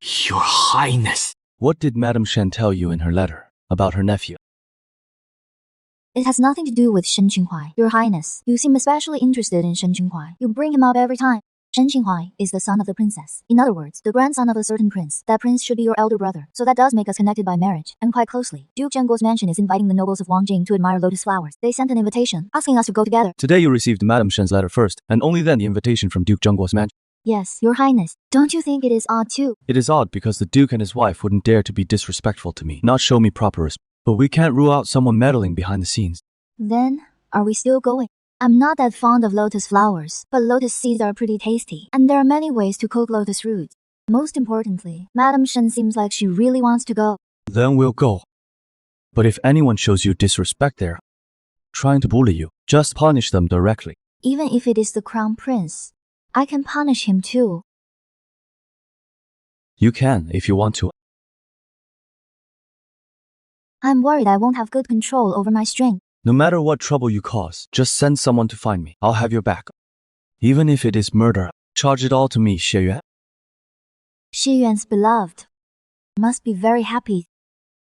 Your Highness. What did Madame Shen tell you in her letter about her nephew? It has nothing to do with Shen Qinghuai. Your Highness, you seem especially interested in Shen Qinghuai. You bring him up every time. Shen Qinghai is the son of the princess. In other words, the grandson of a certain prince. That prince should be your elder brother. So that does make us connected by marriage, and quite closely. Duke Zhengguo's mansion is inviting the nobles of Wangjing to admire lotus flowers. They sent an invitation, asking us to go together. Today you received Madame Shen's letter first, and only then the invitation from Duke Zhengguo's mansion. Yes, your highness. Don't you think it is odd too? It is odd because the Duke and his wife wouldn't dare to be disrespectful to me, not show me proper respect. But we can't rule out someone meddling behind the scenes. Then, are we still going? I'm not that fond of lotus flowers, but lotus seeds are pretty tasty, and there are many ways to cook lotus roots. Most importantly, Madame Shen seems like she really wants to go. Then we'll go. But if anyone shows you disrespect there, trying to bully you, just punish them directly. Even if it is the crown prince, I can punish him too. You can if you want to. I'm worried I won't have good control over my strength. No matter what trouble you cause, just send someone to find me. I'll have your back. Even if it is murder, charge it all to me, Xie Yuan. Xie Yuan's beloved must be very happy.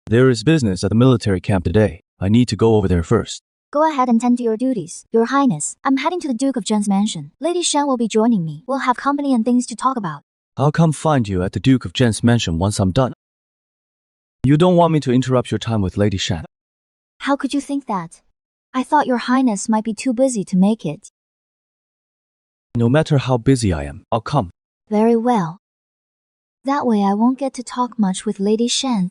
There is business at the military camp today. I need to go over there first. Go ahead and tend to your duties. Your highness, I'm heading to the Duke of Zhen's mansion. Lady Shen will be joining me. We'll have company and things to talk about. I'll come find you at the Duke of Zhen's mansion once I'm done. You don't want me to interrupt your time with Lady Shen. How could you think that? I thought your highness might be too busy to make it. No matter how busy I am, I'll come. Very well. That way I won't get to talk much with Lady Shen.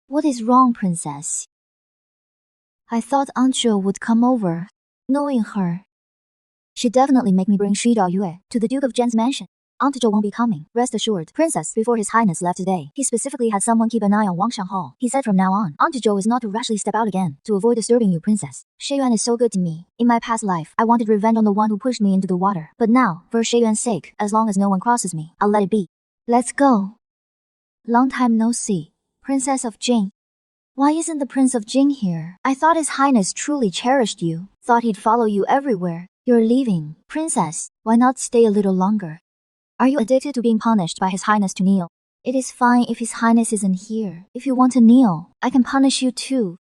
What is wrong, princess? I thought Aunt Zhou would come over. Knowing her, she'd definitely make me bring Xu Daoyue to the Duke of Zhen's mansion. Aunt Zhou won't be coming. Rest assured, princess, before his highness left today, he specifically had someone keep an eye on Wangshang Hall. He said from now on, Aunt Zhou is not to rashly step out again, to avoid disturbing you, princess. Xie Yuan is so good to me. In my past life, I wanted revenge on the one who pushed me into the water. But now, for Xie Yuan's sake, as long as no one crosses me, I'll let it be. Let's go. Long time no see. Princess of Jing. Why isn't the Prince of Jing here? I thought his highness truly cherished you. Thought he'd follow you everywhere. You're leaving. Princess, why not stay a little longer? Are you addicted to being punished by his highness to kneel? It is fine if his highness isn't here. If you want to kneel, I can punish you too.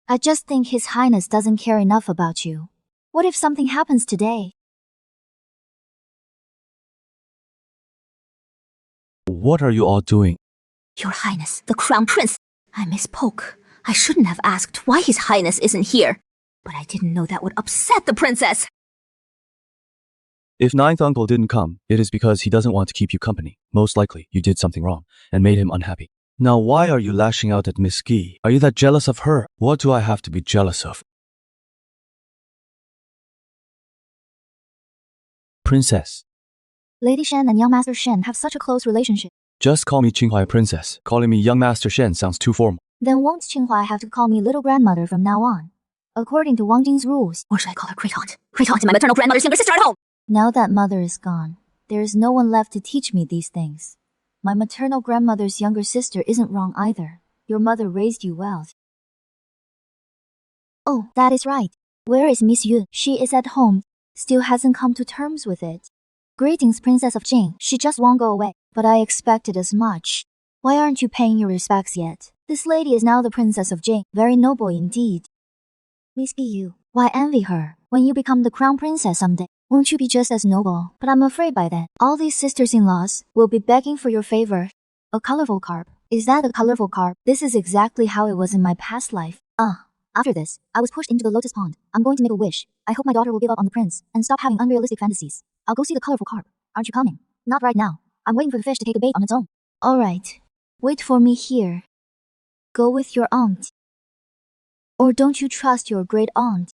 I just think his highness doesn't care enough about you. What if something happens today? What are you all doing? Your highness, the crown prince. I misspoke. I shouldn't have asked why his highness isn't here. But I didn't know that would upset the princess. If ninth uncle didn't come, it is because he doesn't want to keep you company. Most likely, you did something wrong and made him unhappy. Now why are you lashing out at Miss Gi? Are you that jealous of her? What do I have to be jealous of? Princess. Lady Shen and young Master Shen have such a close relationship. Just call me Qinghai Princess. Calling me young Master Shen sounds too formal. Then won't Qinghai have to call me little grandmother from now on? According to Wang Jing's rules. Or should I call her great aunt? Great aunt is my maternal grandmother's younger sister at home. Now that mother is gone, there is no one left to teach me these things. My maternal grandmother's younger sister isn't wrong either. Your mother raised you well. Oh, that is right. Where is Miss Yun? She is at home. Still hasn't come to terms with it. Greetings, Princess of Jing. She just won't go away. But I expected as much. Why aren't you paying your respects yet? This lady is now the Princess of Jing. Very noble indeed. Miss Yu, why envy her? When you become the crown princess someday, won't you be just as noble? But I'm afraid by then, all these sisters-in-laws will be begging for your favor. A colorful carp. Is that a colorful carp? This is exactly how it was in my past life. After this, I was pushed into the lotus pond. I'm going to make a wish. I hope my daughter will give up on the prince and stop having unrealistic fantasies. I'll go see the colorful carp. Aren't you coming? Not right now. I'm waiting for the fish to take a bait on its own. All right. Wait for me here. Go with your aunt. Or don't you trust your great aunt?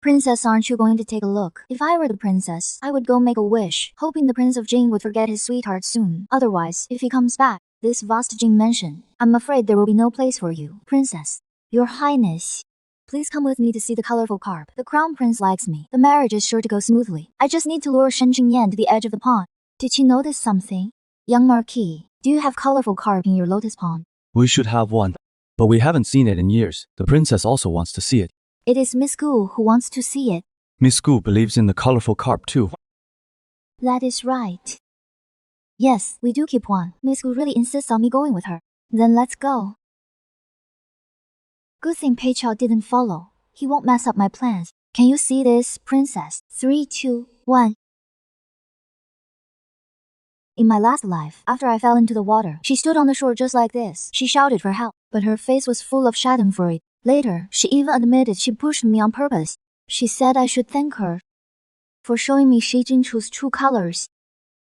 Princess, aren't you going to take a look? If I were the princess, I would go make a wish, hoping the Prince of Jing would forget his sweetheart soon. Otherwise, if he comes back, this vast Jing mansion, I'm afraid there will be no place for you. Princess, your highness, please come with me to see the colorful carp. The crown prince likes me. The marriage is sure to go smoothly. I just need to lure Shen Jingyan to the edge of the pond. Did she notice something? Young Marquis, do you have colorful carp in your lotus pond? We should have one. But we haven't seen it in years. The princess also wants to see it. It is Miss Gu who wants to see it. Miss Gu believes in the colorful carp too. That is right. Yes, we do keep one. Miss Gu really insists on me going with her. Then let's go. Good thing Peichao didn't follow. He won't mess up my plans. Can you see this, princess? 3, 2, 1. In my last life, after I fell into the water, she stood on the shore just like this. She shouted for help, but her face was full of schadenfreude. Later, she even admitted she pushed me on purpose. She said I should thank her for showing me Shi Jinchu's true colors.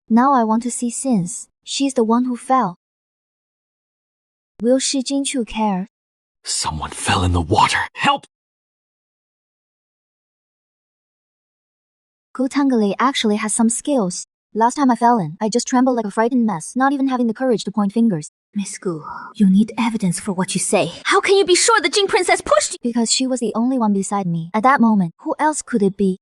Now I want to see since she's the one who fell. Will Shi Jinchu care? Someone fell in the water. Help! Gotangale actually has some skills. Last time I fell in, I just trembled like a frightened mess, not even having the courage to point fingers. Miss Gu, you need evidence for what you say. How can you be sure the Jing Princess pushed you? Because she was the only one beside me. At that moment, who else could it be?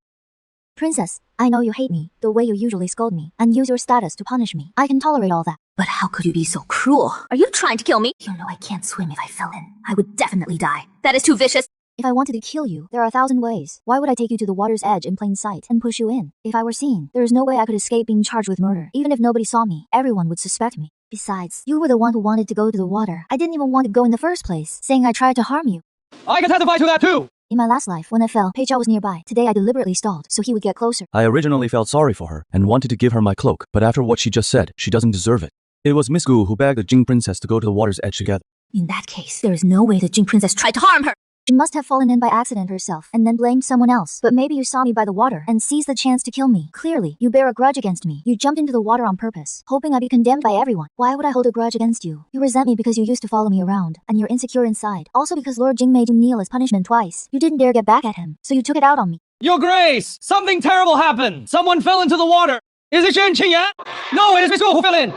Princess, I know you hate me, the way you usually scold me, and use your status to punish me. I can tolerate all that. But how could you be so cruel? Are you trying to kill me? You know I can't swim if I fell in. I would Definitely die. That is too vicious. If I wanted to kill you, there are 1,000 ways. Why would I take you to the water's edge in plain sight and push you in? If I were seen, there is no way I could escape being charged with murder. Even if nobody saw me, everyone would suspect me. Besides, you were the one who wanted to go to the water. I didn't even want to go in the first place, saying I tried to harm you. I can testify to that too! In my last life, when I fell, Peichao was nearby. Today I deliberately stalled, so he would get closer. I originally felt sorry for her and wanted to give her my cloak, but after what she just said, she doesn't deserve it. It was Miss Gu who begged the Jing Princess to go to the water's edge together. In that case, there is no way the Jing Princess tried to harm her. She must have fallen in by accident herself, and then blamed someone else. But maybe you saw me by the water and seized the chance to kill me. Clearly, you bear a grudge against me. You jumped into the water on purpose, hoping I'd be condemned by everyone. Why would I hold a grudge against you? You resent me because you used to follow me around, and you're insecure inside. Also because Lord Jing made you kneel as punishment twice. You didn't dare get back at him, so you took it out on me. Your Grace! Something terrible happened! Someone fell into the water! Is it Shen Qingyan? No, it is Miss Gu who fell in!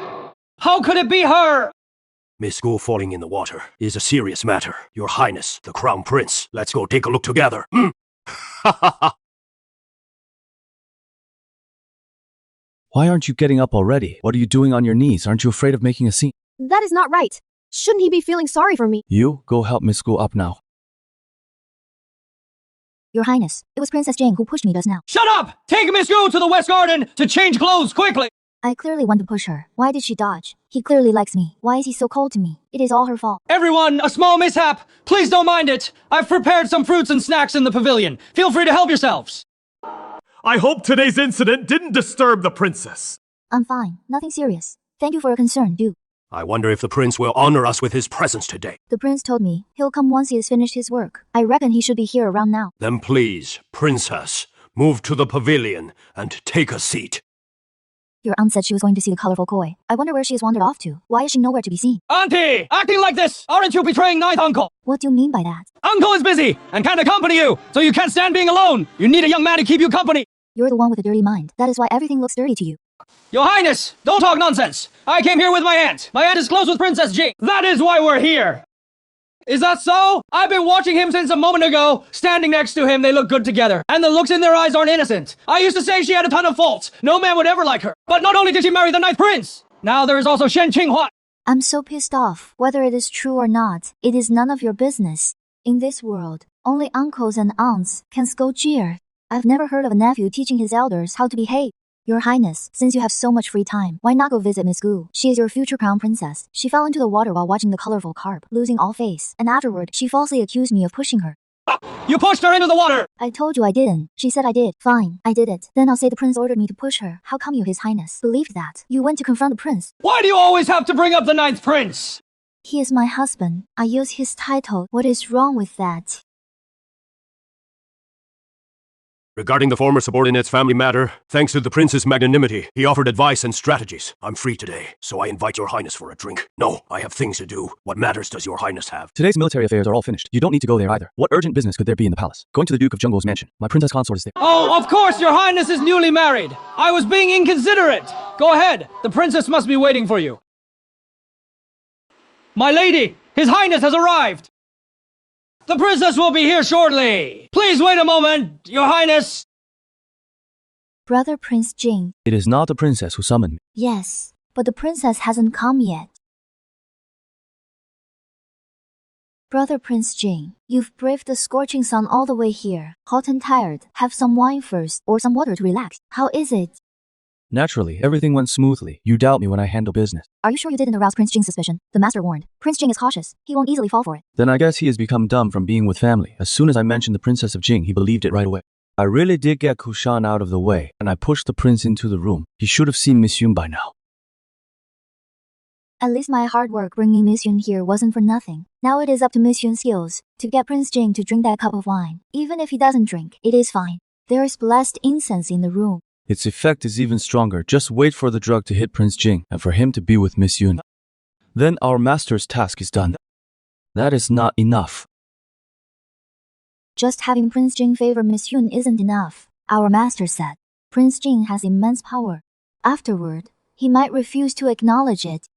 How could it be her? Miss Gu falling in the water is a serious matter. Your Highness, the Crown Prince. Let's go take a look together. Why aren't you getting up already? What are you doing on your knees? Aren't you afraid of making a scene? That is not right. Shouldn't he be feeling sorry for me? You, go help Miss Gu up now. Your Highness, it was Princess Jing who pushed me just now. Shut up! Take Miss Gu to the West Garden to change clothes quickly! I clearly want to push her. Why did she dodge? He clearly likes me. Why is he so cold to me? It is all her fault. Everyone, a small mishap! Please don't mind it! I've prepared some fruits and snacks in the pavilion. Feel free to help yourselves. I hope today's incident didn't disturb the princess. I'm fine. Nothing serious. Thank you for your concern, dude. I wonder if the prince will honor us with his presence today. The prince told me he'll come once he has finished his work. I reckon he should be here around now. Then please, princess, move to the pavilion and take a seat. Your aunt said she was going to see the colorful koi. I wonder where she has wandered off to. Why is she nowhere to be seen? Auntie! Acting like this! Aren't you betraying ninth uncle? What do you mean by that? Uncle is busy and can't accompany you, so you can't stand being alone. You need a young man to keep you company. You're the one with a dirty mind. That is why everything looks dirty to you. Your Highness, don't talk nonsense. I came here with my aunt. My aunt is close with Princess Jing. That is why we're here. Is that so? I've been watching him since a moment ago. Standing next to him, they look good together. And the looks in their eyes aren't innocent. I used to say she had a ton of faults. No man would ever like her. But not only did she marry the ninth prince, now there is also Shen Qinghua. I'm so pissed off. Whether it is true or not, it is none of your business. In this world, only uncles and aunts can scold jeer. I've never heard of a nephew teaching his elders how to behave. Your Highness, since you have so much free time, why not go visit Miss Gu? She is your future crown princess. She fell into the water while watching the colorful carp, losing all face, and afterward, she falsely accused me of pushing her. You pushed her into the water! I told you I didn't. She said I did. Fine, I did it. Then I'll say the prince ordered me to push her. How come you, His Highness, believed that? You went to confront the prince. Why do you always have to bring up the ninth prince? He is my husband. I use his title. What is wrong with that? Regarding the former subordinate's family matter, thanks to the prince's magnanimity, he offered advice and strategies. I'm free today, so I invite your highness for a drink. No, I have things to do. What matters does your highness have? Today's military affairs are all finished. You don't need to go there either. What urgent business could there be in the palace? Going to the Duke of Jungle's mansion. My princess consort is there. Oh, of course, your highness is newly married. I was being inconsiderate. Go ahead. The princess must be waiting for you. My lady, his highness has arrived. The princess will be here shortly. Please wait a moment, your highness. Brother Prince Jing. It is not the princess who summoned me. Yes, but the princess hasn't come yet. Brother Prince Jing, you've braved the scorching sun all the way here. Hot and tired. Have some wine first, or some water to relax. How is it? Naturally, everything went smoothly. You doubt me when I handle business. Are you sure you didn't arouse Prince Jing's suspicion? The master warned. Prince Jing is cautious. He won't easily fall for it. Then I guess he has become dumb from being with family. As soon as I mentioned the Princess of Jing, he believed it right away. I really did get Kushan out of the way, and I pushed the prince into the room. He should have seen Miss Yun by now. At least my hard work bringing Miss Yun here wasn't for nothing. Now it is up to Miss Yun's skills to get Prince Jing to drink that cup of wine. Even if he doesn't drink, it is fine. There is blessed incense in the room. Its effect is even stronger. Just wait for the drug to hit Prince Jing and for him to be with Miss Yun. Then our master's task is done. That is not enough. Just having Prince Jing favor Miss Yun isn't enough. Our master said. Prince Jing has immense power. Afterward, he might refuse to acknowledge it.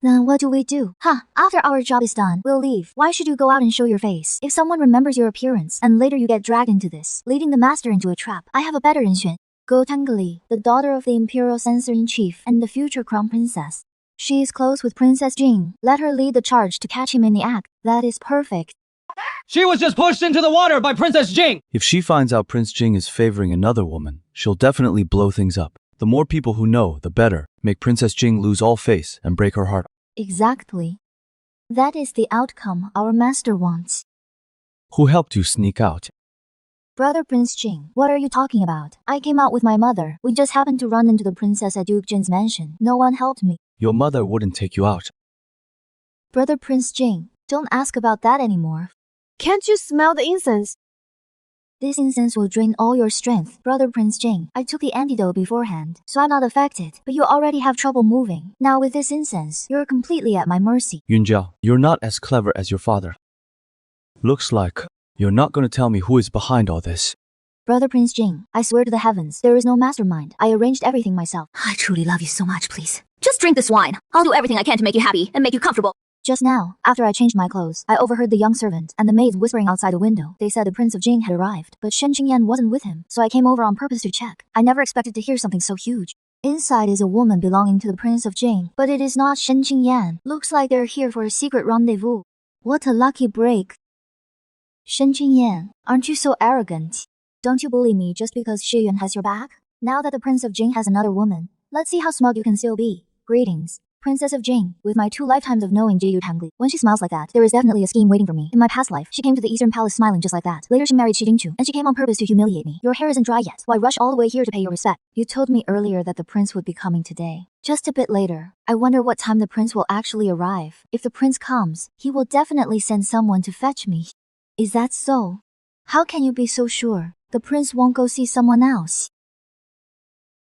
Then what do we do? After our job is done, we'll leave. Why should you go out and show your face? If someone remembers your appearance and later you get dragged into this, leading the master into a trap, I have a better Inxuan. Go Tangli, the daughter of the Imperial Censor-in-Chief and the future Crown Princess. She is close with Princess Jing. Let her lead the charge to catch him in the act. That is perfect. She was just pushed into the water by Princess Jing! If she finds out Prince Jing is favoring another woman, she'll definitely blow things up. The more people who know, the better. Make Princess Jing lose all face and break her heart. Exactly. That is the outcome our master wants. Who helped you sneak out? Brother Prince Jing, what are you talking about? I came out with my mother. We just happened to run into the princess at Duke Jin's mansion. No one helped me. Your mother wouldn't take you out. Brother Prince Jing, don't ask about that anymore. Can't you smell the incense? This incense will drain all your strength. Brother Prince Jing, I took the antidote beforehand, so I'm not affected. But you already have trouble moving. Now with this incense, you're completely at my mercy. Yunjiao, you're not as clever as your father. Looks like you're not going to tell me who is behind all this. Brother Prince Jing, I swear to the heavens, there is no mastermind. I arranged everything myself. I truly love you so much, please. Just drink this wine. I'll do everything I can to make you happy and make you comfortable. Just now, after I changed my clothes, I overheard the young servant and the maids whispering outside the window. They said the Prince of Jing had arrived, but Shen Qingyan wasn't with him, so I came over on purpose to check. I never expected to hear something so huge. Inside is a woman belonging to the Prince of Jing, but it is not Shen Qingyan. Looks like they're here for a secret rendezvous. What a lucky break. Shen Qingyan, aren't you so arrogant? Don't you bully me just because Shi Yuan has your back? Now that the Prince of Jing has another woman, let's see how smug you can still be. Greetings, Princess of Jing. With my 2 lifetimes of knowing Jiyu Tangli, when she smiles like that, there is definitely a scheme waiting for me. In my past life, she came to the Eastern Palace smiling just like that. Later she married Shi Jingchu, and she came on purpose to humiliate me. Your hair isn't dry yet. Why rush all the way here to pay your respect? You told me earlier that the prince would be coming today. Just a bit later. I wonder what time the prince will actually arrive. If the prince comes, he will definitely send someone to fetch me. Is that so? How can you be so sure? The prince won't go see someone else.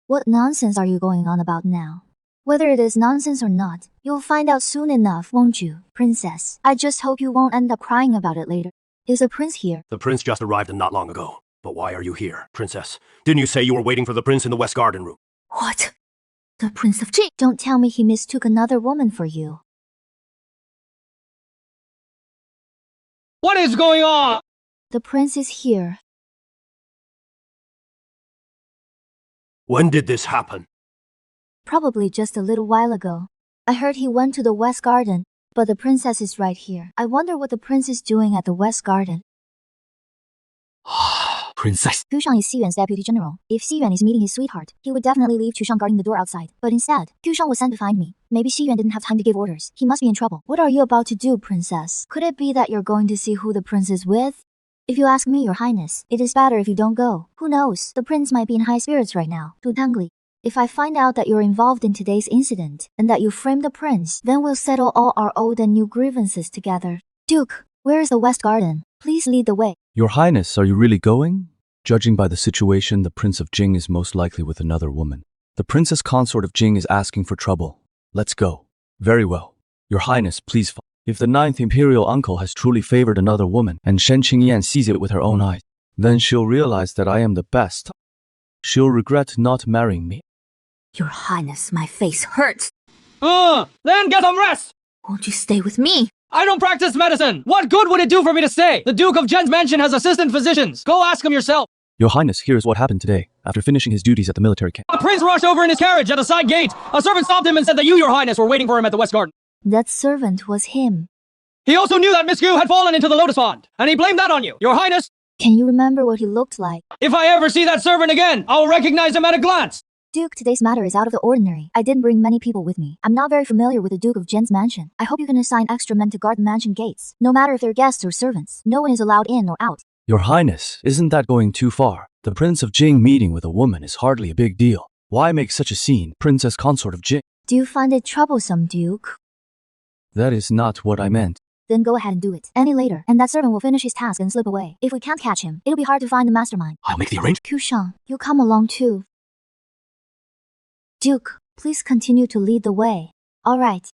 What nonsense are you going on about now? Whether it is nonsense or not, you'll find out soon enough, won't you, princess? I just hope you won't end up crying about it later. Is the prince here? The prince just arrived not long ago. But why are you here, princess? Didn't you say you were waiting for the prince in the West Garden room? What? The Prince of Jing? Don't tell me he mistook another woman for you. What is going on? The prince is here. When did this happen? Probably just a little while ago. I heard he went to the West Garden, but the princess is right here. I wonder what the prince is doing at the West Garden. Princess. Gushang is Xi Yuan's deputy general. If Xi Yuan is meeting his sweetheart, he would definitely leave Gushang guarding the door outside. But instead, Gushang was sent to find me. Maybe Xi Yuan didn't have time to give orders. He must be in trouble. What are you about to do, princess? Could it be that you're going to see who the prince is with? If you ask me, your highness, it is better if you don't go. Who knows? The prince might be in high spirits right now. Tu Tangli. If I find out that you're involved in today's incident, and that you framed the prince, then we'll settle all our old and new grievances together. Duke, where is the West Garden? Please lead the way. Your highness, are you really going? Judging by the situation, the Prince of Jing is most likely with another woman. The princess consort of Jing is asking for trouble. Let's go. Very well. Your highness, please follow. If the 9th imperial uncle has truly favored another woman, and Shen Qingyan sees it with her own eyes, then she'll realize that I am the best. She'll regret not marrying me. Your Highness, my face hurts. Then get some rest! Won't you stay with me? I don't practice medicine! What good would it do for me to stay? The Duke of Zhen's mansion has assistant physicians. Go ask him yourself. Your highness, here's what happened today. After finishing his duties at the military camp, A prince rushed over in his carriage at a side gate. A servant stopped him and said that you, your highness, were waiting for him at the West Garden. That servant was him. He also knew that Miss Gu had fallen into the lotus pond, and he blamed that on you, your highness. Can you remember what he looked like? If I ever see that servant again, I'll recognize him at a glance. Duke, today's matter is out of the ordinary. I didn't bring many people with me. I'm not very familiar with the Duke of Jen's mansion. I hope you can assign extra men to guard the mansion gates. No matter if they're guests or servants, no one is allowed in or out. Your Highness, isn't that going too far? The Prince of Jing meeting with a woman is hardly a big deal. Why make such a scene, Princess Consort of Jing? Do you find it troublesome, Duke? That is not what I meant. Then go ahead and do it. Any later, and that servant will finish his task and slip away. If we can't catch him, it'll be hard to find the mastermind. I'll make the arrangement. Qiushan, you come along too. Duke, please continue to lead the way. All right.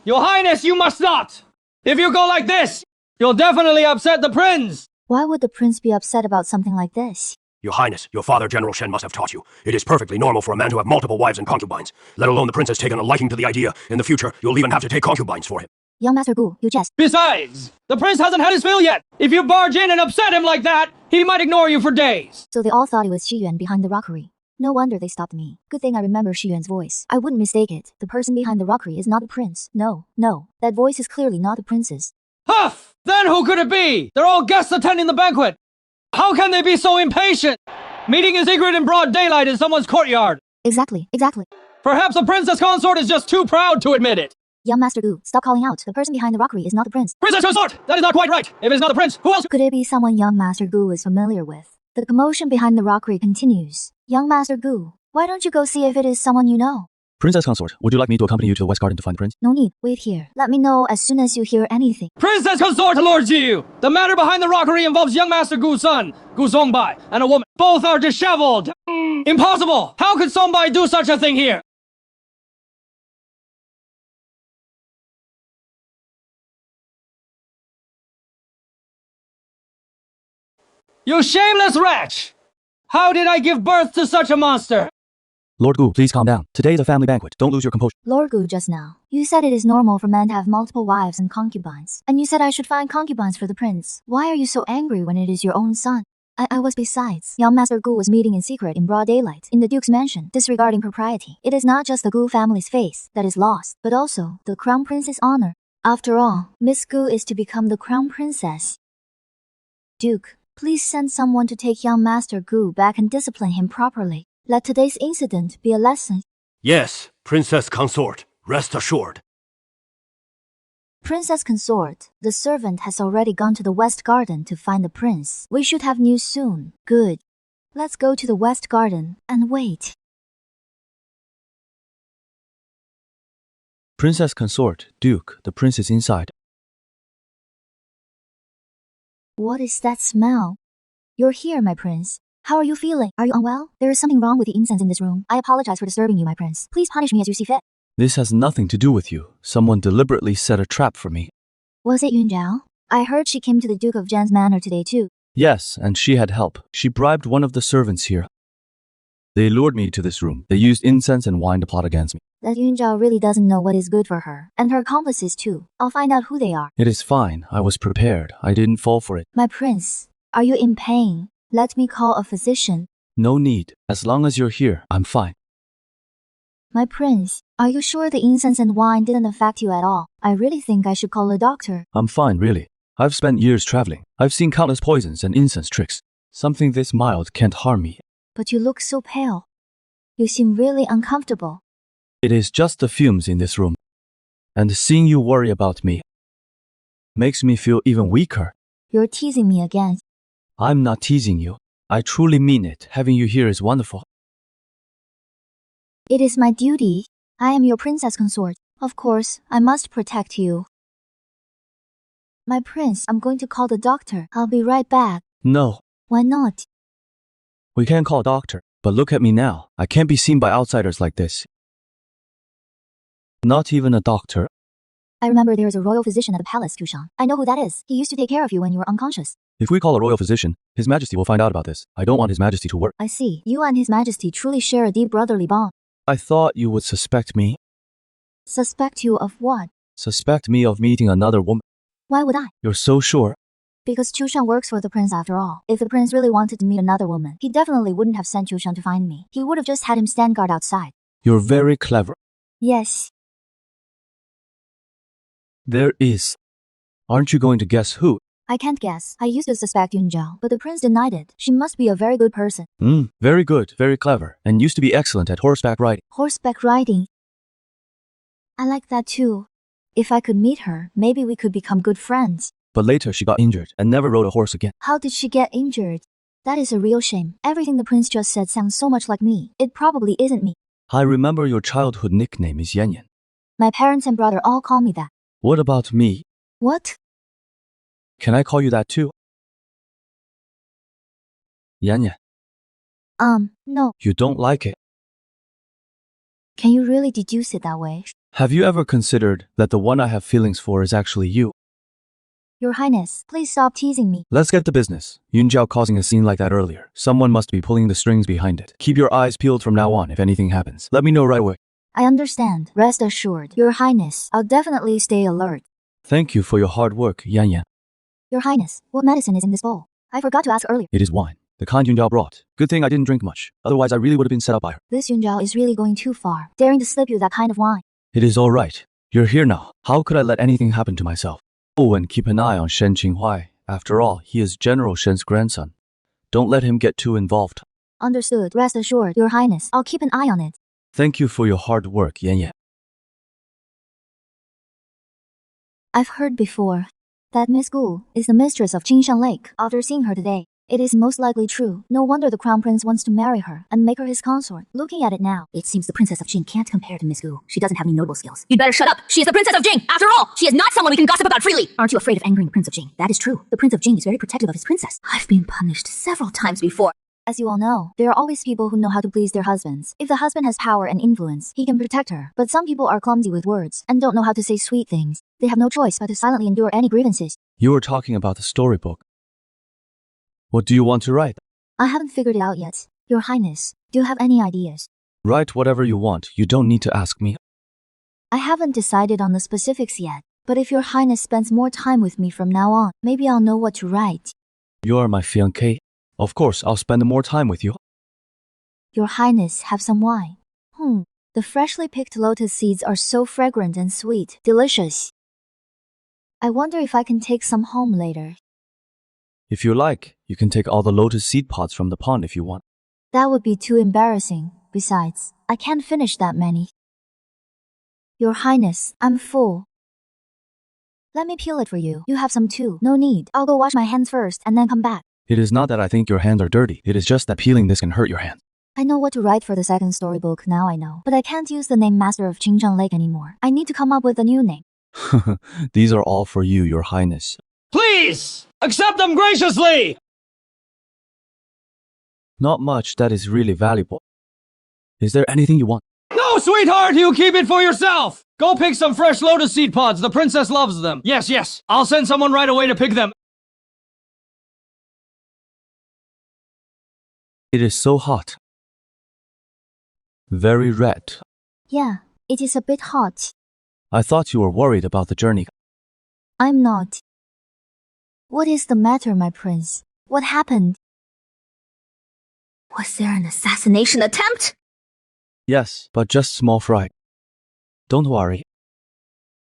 Your Highness, you must not! If you go like this, you'll definitely upset the prince! Why would the prince be upset about something like this? Your Highness, your father, General Shen, must have taught you. It is perfectly normal for a man to have multiple wives and concubines. Let alone the prince has taken a liking to the idea. In the future, you'll even have to take concubines for him. Young Master Gu, you jest. Besides, the prince hasn't had his fill yet! If you barge in and upset him like that, he might ignore you for days! So they all thought it was Xi Yuan behind the rockery. No wonder they stopped me. Good thing I remember Xi Yuan's voice. I wouldn't mistake it. The person behind the rockery is not the prince. No, that voice is clearly not the prince's. Huff! Then who could it be? They're all guests attending the banquet! How can they be so impatient? Meeting in secret in broad daylight in someone's courtyard! Exactly. Perhaps the princess consort is just too proud to admit it! Young Master Gu, stop calling out. The person behind the rockery is not the prince. Princess consort! That is not quite right! If it's not the prince, who else? Could it be someone young Master Gu is familiar with? The commotion behind the rockery continues. Young Master Gu, why don't you go see if it is someone you know? Princess Consort, would you like me to accompany you to the West Garden to find the prince? No need. Wait here. Let me know as soon as you hear anything. Princess consort, Lord Jiu! The matter behind the rockery involves young Master Gu's son, Gu Songbai, and a woman. Both are disheveled! Impossible! How could Songbai do such a thing here? You shameless wretch! How did I give birth to such a monster? Lord Gu, please calm down. Today is a family banquet. Don't lose your composure. Lord Gu, just now, you said it is normal for men to have multiple wives and concubines. And you said I should find concubines for the prince. Why are you so angry when it is your own son? I was besides. Young Master Gu was meeting in secret in broad daylight in the Duke's mansion, disregarding propriety. It is not just the Gu family's face that is lost, but also the Crown Prince's honor. After all, Miss Gu is to become the Crown Princess. Duke, please send someone to take young Master Gu back and discipline him properly. Let today's incident be a lesson. Yes, Princess Consort, rest assured. Princess Consort, the servant has already gone to the West Garden to find the prince. We should have news soon. Good. Let's go to the West Garden and wait. Princess Consort, Duke, the prince is inside. What is that smell? You're here, my prince. How are you feeling? Are you unwell? There is something wrong with the incense in this room. I apologize for disturbing you, my prince. Please punish me as you see fit. This has nothing to do with you. Someone deliberately set a trap for me. Was it Yun Zhao? I heard she came to the Duke of Jen's manor today too. Yes, and she had help. She bribed one of the servants here. They lured me to this room. They used incense and wine to plot against me. That Yun Zhao really doesn't know what is good for her. And her accomplices too. I'll find out who they are. It is fine. I was prepared. I didn't fall for it. My prince, are you in pain? Let me call a physician. No need. As long as you're here, I'm fine. My prince, are you sure the incense and wine didn't affect you at all? I really think I should call a doctor. I'm fine, really. I've spent years traveling. I've seen countless poisons and incense tricks. Something this mild can't harm me. But you look so pale. You seem really uncomfortable. It is just the fumes in this room. And seeing you worry about me makes me feel even weaker. You're teasing me again. I'm not teasing you. I truly mean it. Having you here is wonderful. It is my duty. I am your princess consort. Of course, I must protect you. My prince, I'm going to call the doctor. I'll be right back. No. Why not? We can call a doctor. But look at me now. I can't be seen by outsiders like this. Not even a doctor. I remember there is a royal physician at the palace, Qiushan. I know who that is. He used to take care of you when you were unconscious. If we call a royal physician, His Majesty will find out about this. I don't want His Majesty to work. I see. You and His Majesty truly share a deep brotherly bond. I thought you would suspect me. Suspect you of what? Suspect me of meeting another woman. Why would I? You're so sure. Because Qiushan works for the prince after all. If the prince really wanted to meet another woman, he definitely wouldn't have sent Qiushan to find me. He would have just had him stand guard outside. You're very clever. Yes. There is. Aren't you going to guess who? I can't guess. I used to suspect Yunjiao, but the prince denied it. She must be a very good person. Very good, very clever, and used to be excellent at horseback riding. Horseback riding. I like that too. If I could meet her, maybe we could become good friends. But later she got injured and never rode a horse again. How did she get injured? That is a real shame. Everything the prince just said sounds so much like me. It probably isn't me. I remember your childhood nickname is Yan Yan. My parents and brother all call me that. What about me? What? Can I call you that too? Yan Yan. No. You don't like it. Can you really deduce it that way? Have you ever considered that the one I have feelings for is actually you? Your Highness, please stop teasing me. Let's get to business. Yunjiao causing a scene like that earlier. Someone must be pulling the strings behind it. Keep your eyes peeled from now on if anything happens. Let me know right away. I understand. Rest assured. Your Highness, I'll definitely stay alert. Thank you for your hard work, Yan Yan. Your Highness, what medicine is in this bowl? I forgot to ask earlier. It is wine. The kind Yunjiao brought. Good thing I didn't drink much. Otherwise I really would have been set up by her. This Yunjiao is really going too far, daring to slip you that kind of wine. It is alright. You're here now. How could I let anything happen to myself? Oh, and keep an eye on Shen Qinghuai. After all, he is General Shen's grandson. Don't let him get too involved. Understood. Rest assured, Your Highness. I'll keep an eye on it. Thank you for your hard work, Yan Yan. I've heard before that Miss Gu is the mistress of Qingshan Lake. After seeing her today, it is most likely true. No wonder the crown prince wants to marry her and make her his consort. Looking at it now, it seems the princess of Jing can't compare to Miss Gu. She doesn't have any notable skills. You'd better shut up. She is the princess of Jing. After all, she is not someone we can gossip about freely. Aren't you afraid of angering the prince of Jing? That is true. The prince of Jing is very protective of his princess. I've been punished several times before. As you all know, there are always people who know how to please their husbands. If the husband has power and influence, he can protect her. But some people are clumsy with words and don't know how to say sweet things. They have no choice but to silently endure any grievances. You were talking about the storybook. What do you want to write? I haven't figured it out yet. Your Highness, do you have any ideas? Write whatever you want. You don't need to ask me. I haven't decided on the specifics yet. But if Your Highness spends more time with me from now on, maybe I'll know what to write. You are my fiancée. Of course, I'll spend more time with you. Your Highness, have some wine. The freshly picked lotus seeds are so fragrant and sweet. Delicious. I wonder if I can take some home later. If you like, you can take all the lotus seed pods from the pond if you want. That would be too embarrassing. Besides, I can't finish that many. Your Highness, I'm full. Let me peel it for you. You have some too. No need. I'll go wash my hands first and then come back. It is not that I think your hands are dirty. It is just that peeling this can hurt your hands. I know what to write for the second storybook, now I know. But I can't use the name Master of Qingshan Lake anymore. I need to come up with a new name. These are all for you, Your Highness. Please! Accept them graciously! Not much that is really valuable. Is there anything you want? No, sweetheart, you keep it for yourself! Go pick some fresh lotus seed pods. The princess loves them. Yes. I'll send someone right away to pick them. It is so hot. Very red. Yeah, it is a bit hot. I thought you were worried about the journey. I'm not. What is the matter, my prince? What happened? Was there an assassination attempt? Yes, but just small fry. Don't worry.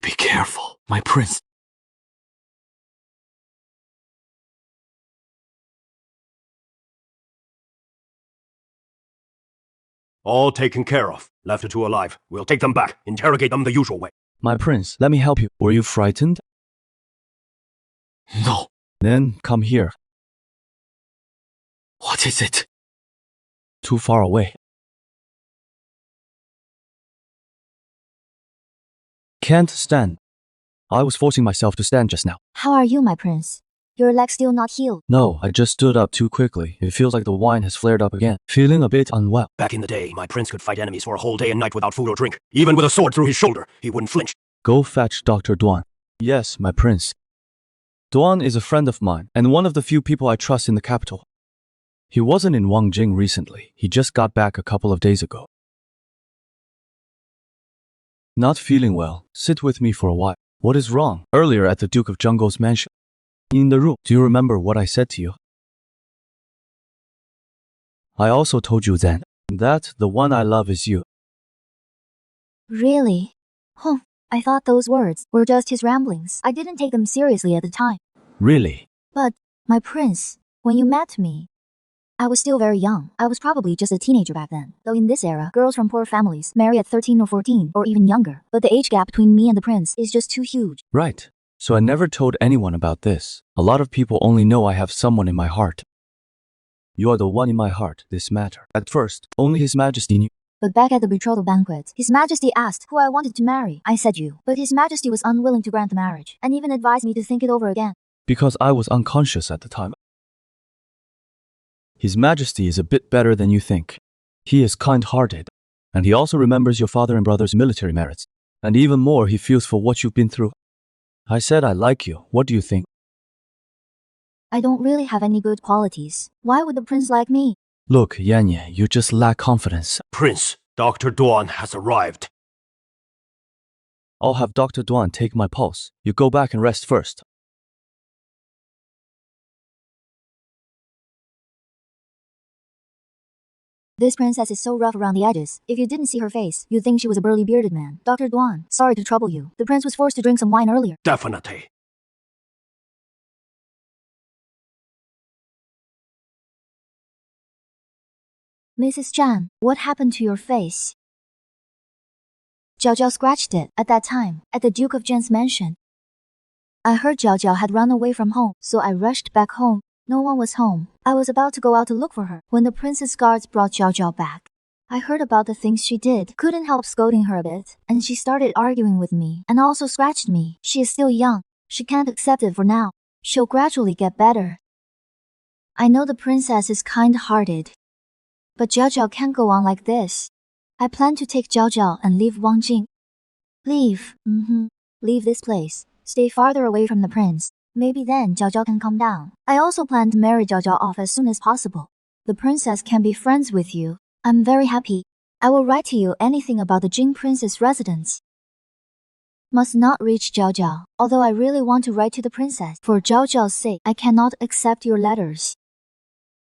Be careful, my prince. All taken care of. Left the two alive. We'll take them back. Interrogate them the usual way. My prince, let me help you. Were you frightened? No. Then come here. What is it? Too far away. Can't stand. I was forcing myself to stand just now. How are you, my prince? Your leg's still not healed. No, I just stood up too quickly. It feels like the wine has flared up again. Feeling a bit unwell. Back in the day, my prince could fight enemies for a whole day and night without food or drink. Even with a sword through his shoulder, he wouldn't flinch. Go fetch Dr. Duan. Yes, my prince. Duan is a friend of mine, and one of the few people I trust in the capital. He wasn't in Wangjing recently. He just got back a couple of days ago. Not feeling well. Sit with me for a while. What is wrong? Earlier at the Duke of Jungle's mansion. In the room. Do you remember what I said to you? I also told you then that the one I love is you. Really? I thought those words were just his ramblings. I didn't take them seriously at the time. Really? But, my prince, when you met me, I was still very young. I was probably just a teenager back then. Though in this era, girls from poor families marry at 13 or 14, or even younger. But the age gap between me and the prince is just too huge. Right. So I never told anyone about this. A lot of people only know I have someone in my heart. You are the one in my heart, this matter. At first, only His Majesty knew. But back at the betrothal banquet, His Majesty asked who I wanted to marry. I said you. But His Majesty was unwilling to grant the marriage, and even advised me to think it over again. Because I was unconscious at the time. His Majesty is a bit better than you think. He is kind-hearted, and he also remembers your father and brother's military merits. And even more, he feels for what you've been through. I said I like you. What do you think? I don't really have any good qualities. Why would the prince like me? Look, Yanye, you just lack confidence. Prince, Dr. Duan has arrived. I'll have Dr. Duan take my pulse. You go back and rest first. This princess is so rough around the edges. If you didn't see her face, you'd think she was a burly bearded man. Dr. Duan, sorry to trouble you. The prince was forced to drink some wine earlier. Definitely. Mrs. Zhan, what happened to your face? Jiao Jiao scratched it at that time, at the Duke of Zhen's mansion. I heard Jiao Jiao had run away from home, so I rushed back home. No one was home. I was about to go out to look for her when the prince's guards brought Jiao Jiao back. I heard about the things she did, couldn't help scolding her a bit, and she started arguing with me and also scratched me. She is still young. She can't accept it for now. She'll gradually get better. I know the princess is kind-hearted, but Jiao Jiao can't go on like this. I plan to take Jiao Jiao and leave Wangjing. Leave. Leave this place. Stay farther away from the prince. Maybe then Jiao Jiao can calm down. I also plan to marry Jiao Jiao off as soon as possible. The princess can be friends with you. I'm very happy. I will write to you anything about the Jing prince's residence. Must not reach Jiao Jiao. Although I really want to write to the princess. For Jiao Jiao's sake, I cannot accept your letters.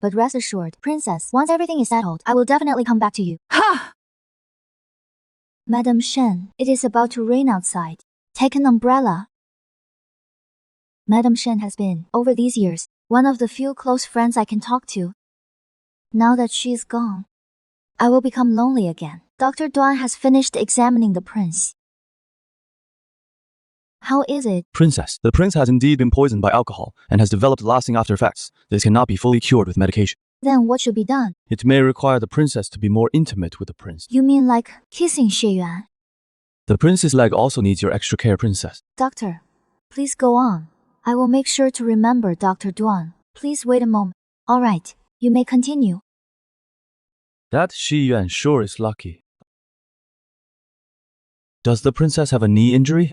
But rest assured, princess, once everything is settled, I will definitely come back to you. Ha! Madam Shen, it is about to rain outside. Take an umbrella. Madam Shen has been, over these years, one of the few close friends I can talk to. Now that she is gone, I will become lonely again. Dr. Duan has finished examining the prince. How is it? Princess, the prince has indeed been poisoned by alcohol and has developed lasting after effects. This cannot be fully cured with medication. Then what should be done? It may require the princess to be more intimate with the prince. You mean like kissing Xie Yuan? The prince's leg also needs your extra care, princess. Doctor, please go on. I will make sure to remember Dr. Duan. Please wait a moment. All right, you may continue. That Xi Yuan sure is lucky. Does the princess have a knee injury?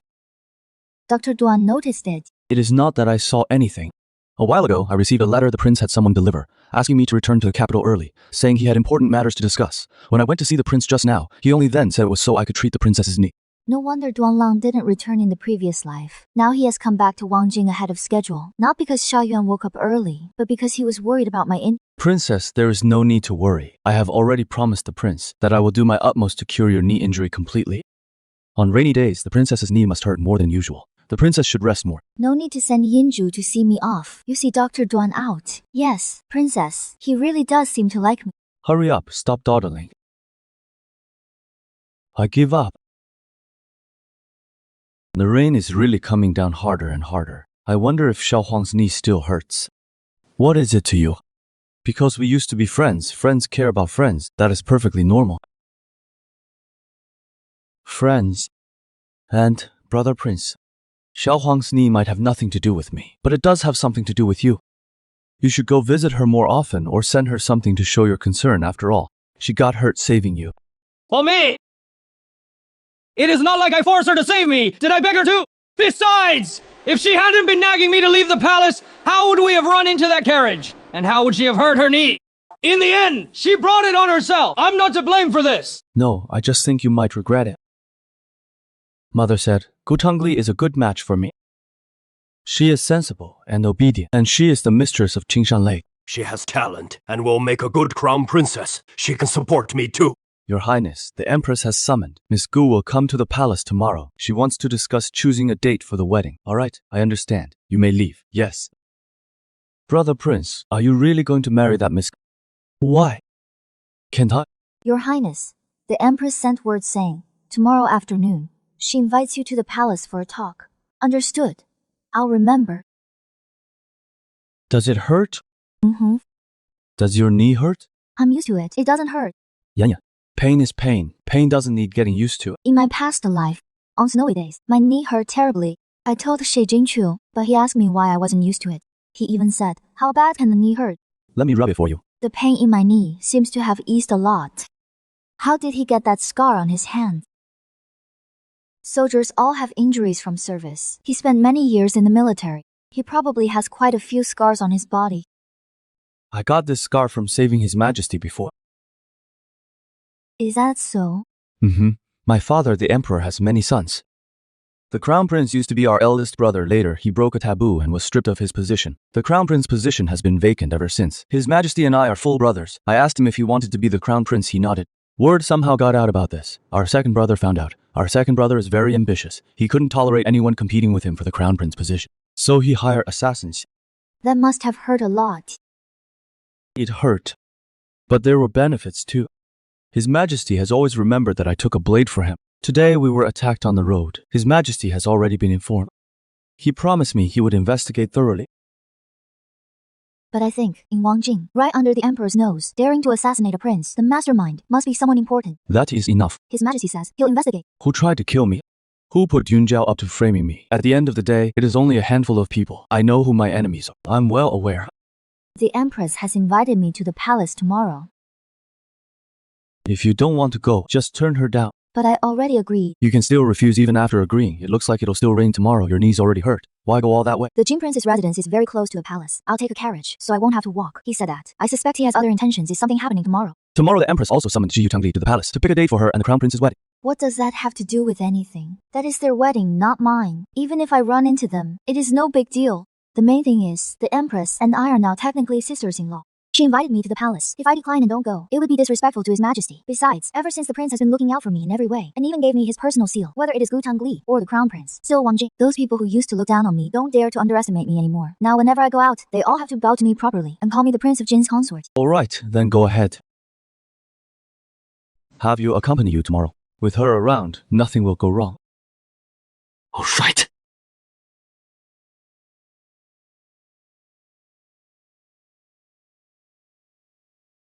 Dr. Duan noticed it. It is not that I saw anything. A while ago, I received a letter the prince had someone deliver, asking me to return to the capital early, saying he had important matters to discuss. When I went to see the prince just now, he only then said it was so I could treat the princess's knee. No wonder Duanlang didn't return in the previous life. Now he has come back to Wangjing ahead of schedule. Not because Xia Yuan woke up early, but because he was worried about my Princess, there is no need to worry. I have already promised the prince that I will do my utmost to cure your knee injury completely. On rainy days, the princess's knee must hurt more than usual. The princess should rest more. No need to send Yinju to see me off. You see Dr. Duan out. Yes, princess, he really does seem to like me. Hurry up, stop dawdling. I give up. The rain is really coming down harder and harder. I wonder if Xiao Huang's knee still hurts. What is it to you? Because we used to be friends. Friends care about friends. That is perfectly normal. Friends. And, brother prince, Xiao Huang's knee might have nothing to do with me, but it does have something to do with you. You should go visit her more often or send her something to show your concern. After all, she got hurt saving you. For me! It is not like I forced her to save me! Did I beg her to? Besides, if she hadn't been nagging me to leave the palace, how would we have run into that carriage? And how would she have hurt her knee? In the end, she brought it on herself! I'm not to blame for this! No, I just think you might regret it. Mother said, Gutangli is a good match for me. She is sensible and obedient, and she is the mistress of Qingshan Lake. She has talent and will make a good crown princess. She can support me too. Your Highness, the Empress has summoned. Miss Gu will come to the palace tomorrow. She wants to discuss choosing a date for the wedding. Alright, I understand. You may leave. Yes. Brother Prince, are you really going to marry that Miss? Why? Can't I? Your Highness, the Empress sent word saying, tomorrow afternoon, she invites you to the palace for a talk. Understood. I'll remember. Does it hurt? Mm-hmm. Does your knee hurt? I'm used to it. It doesn't hurt. Yanya, pain is pain. Pain doesn't need getting used to. In my past life, on snowy days, my knee hurt terribly. I told Shi Jingqiu, but he asked me why I wasn't used to it. He even said, how bad can the knee hurt? Let me rub it for you. The pain in my knee seems to have eased a lot. How did he get that scar on his hand? Soldiers all have injuries from service. He spent many years in the military. He probably has quite a few scars on his body. I got this scar from saving His Majesty before. Is that so? Mm-hmm. My father, the Emperor, has many sons. The Crown Prince used to be our eldest brother. Later, he broke a taboo and was stripped of his position. The Crown Prince position has been vacant ever since. His Majesty and I are full brothers. I asked him if he wanted to be the Crown Prince. He nodded. Word somehow got out about this. Our second brother found out. Our second brother is very ambitious. He couldn't tolerate anyone competing with him for the Crown Prince position. So he hired assassins. That must have hurt a lot. It hurt. But there were benefits too. His Majesty has always remembered that I took a blade for him. Today we were attacked on the road. His Majesty has already been informed. He promised me he would investigate thoroughly. But I think, in Wangjing, right under the Emperor's nose, daring to assassinate a prince, the mastermind must be someone important. That is enough. His Majesty says he'll investigate. Who tried to kill me? Who put Yunjiao up to framing me? At the end of the day, it is only a handful of people. I know who my enemies are. I'm well aware. The Empress has invited me to the palace tomorrow. If you don't want to go, just turn her down. But I already agreed. You can still refuse even after agreeing. It looks like it'll still rain tomorrow. Your knee's already hurt. Why go all that way? The Jing Prince's residence is very close to the palace. I'll take a carriage, so I won't have to walk. He said that. I suspect he has other intentions. Is something happening tomorrow? Tomorrow the Empress also summoned Ji Yutangli to the palace to pick a date for her and the Crown Prince's wedding. What does that have to do with anything? That is their wedding, not mine. Even if I run into them, it is no big deal. The main thing is, the Empress and I are now technically sisters-in-law. She invited me to the palace. If I decline and don't go, it would be disrespectful to His Majesty. Besides, ever since the prince has been looking out for me in every way, and even gave me his personal seal, whether it is Gu Tangli or the Crown Prince. Still Wangjing, those people who used to look down on me don't dare to underestimate me anymore. Now whenever I go out, they all have to bow to me properly and call me the Prince of Jin's consort. Alright, then go ahead. Have you accompany you tomorrow. With her around, nothing will go wrong. All right.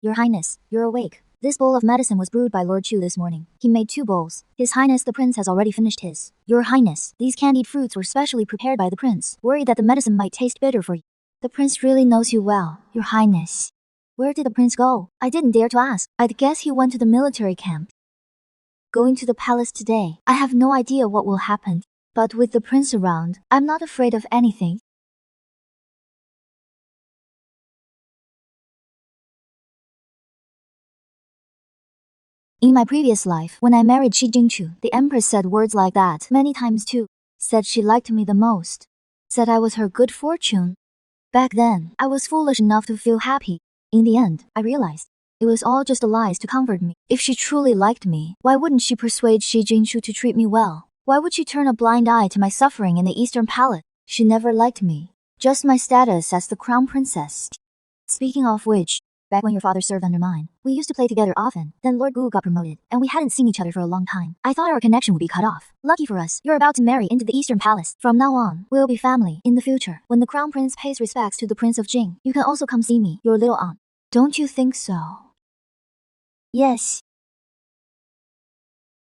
Your Highness, you're awake. This bowl of medicine was brewed by Lord Chu this morning. He made 2 bowls. His Highness the Prince has already finished his. Your Highness, these candied fruits were specially prepared by the Prince, worried that the medicine might taste bitter for you. The Prince really knows you well, Your Highness. Where did the Prince go? I didn't dare to ask. I'd guess he went to the military camp. Going to the palace today, I have no idea what will happen. But with the Prince around, I'm not afraid of anything. In my previous life, when I married Shi Jingqiu, the Empress said words like that many times too. Said she liked me the most. Said I was her good fortune. Back then, I was foolish enough to feel happy. In the end, I realized it was all just a lies to comfort me. If she truly liked me, why wouldn't she persuade Shi Jingqiu to treat me well? Why would she turn a blind eye to my suffering in the Eastern Palace? She never liked me. Just my status as the Crown Princess. Speaking of which, back when your father served under mine, we used to play together often. Then Lord Gu got promoted, and we hadn't seen each other for a long time. I thought our connection would be cut off. Lucky for us, you're about to marry into the Eastern Palace. From now on, we'll be family. In the future, when the Crown Prince pays respects to the Prince of Jing, you can also come see me, your little aunt. Don't you think so? Yes.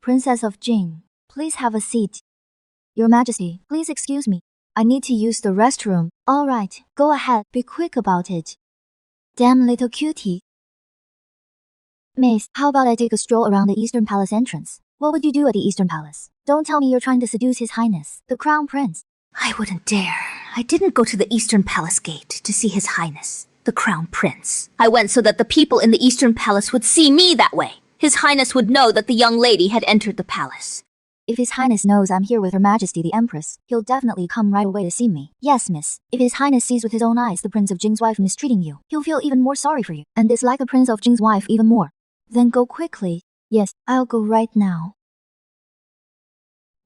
Princess of Jing, please have a seat. Your Majesty, please excuse me. I need to use the restroom. All right, go ahead. Be quick about it. Damn little cutie. Miss, how about I take a stroll around the Eastern Palace entrance? What would you do at the Eastern Palace? Don't tell me you're trying to seduce His Highness, the Crown Prince. I wouldn't dare. I didn't go to the Eastern Palace gate to see His Highness, the Crown Prince. I went so that the people in the Eastern Palace would see me that way. His Highness would know that the young lady had entered the palace. If His Highness knows I'm here with Her Majesty the Empress, he'll definitely come right away to see me. Yes, miss. If His Highness sees with his own eyes the Prince of Jing's wife mistreating you, he'll feel even more sorry for you, and dislike the Prince of Jing's wife even more. Then go quickly. Yes, I'll go right now.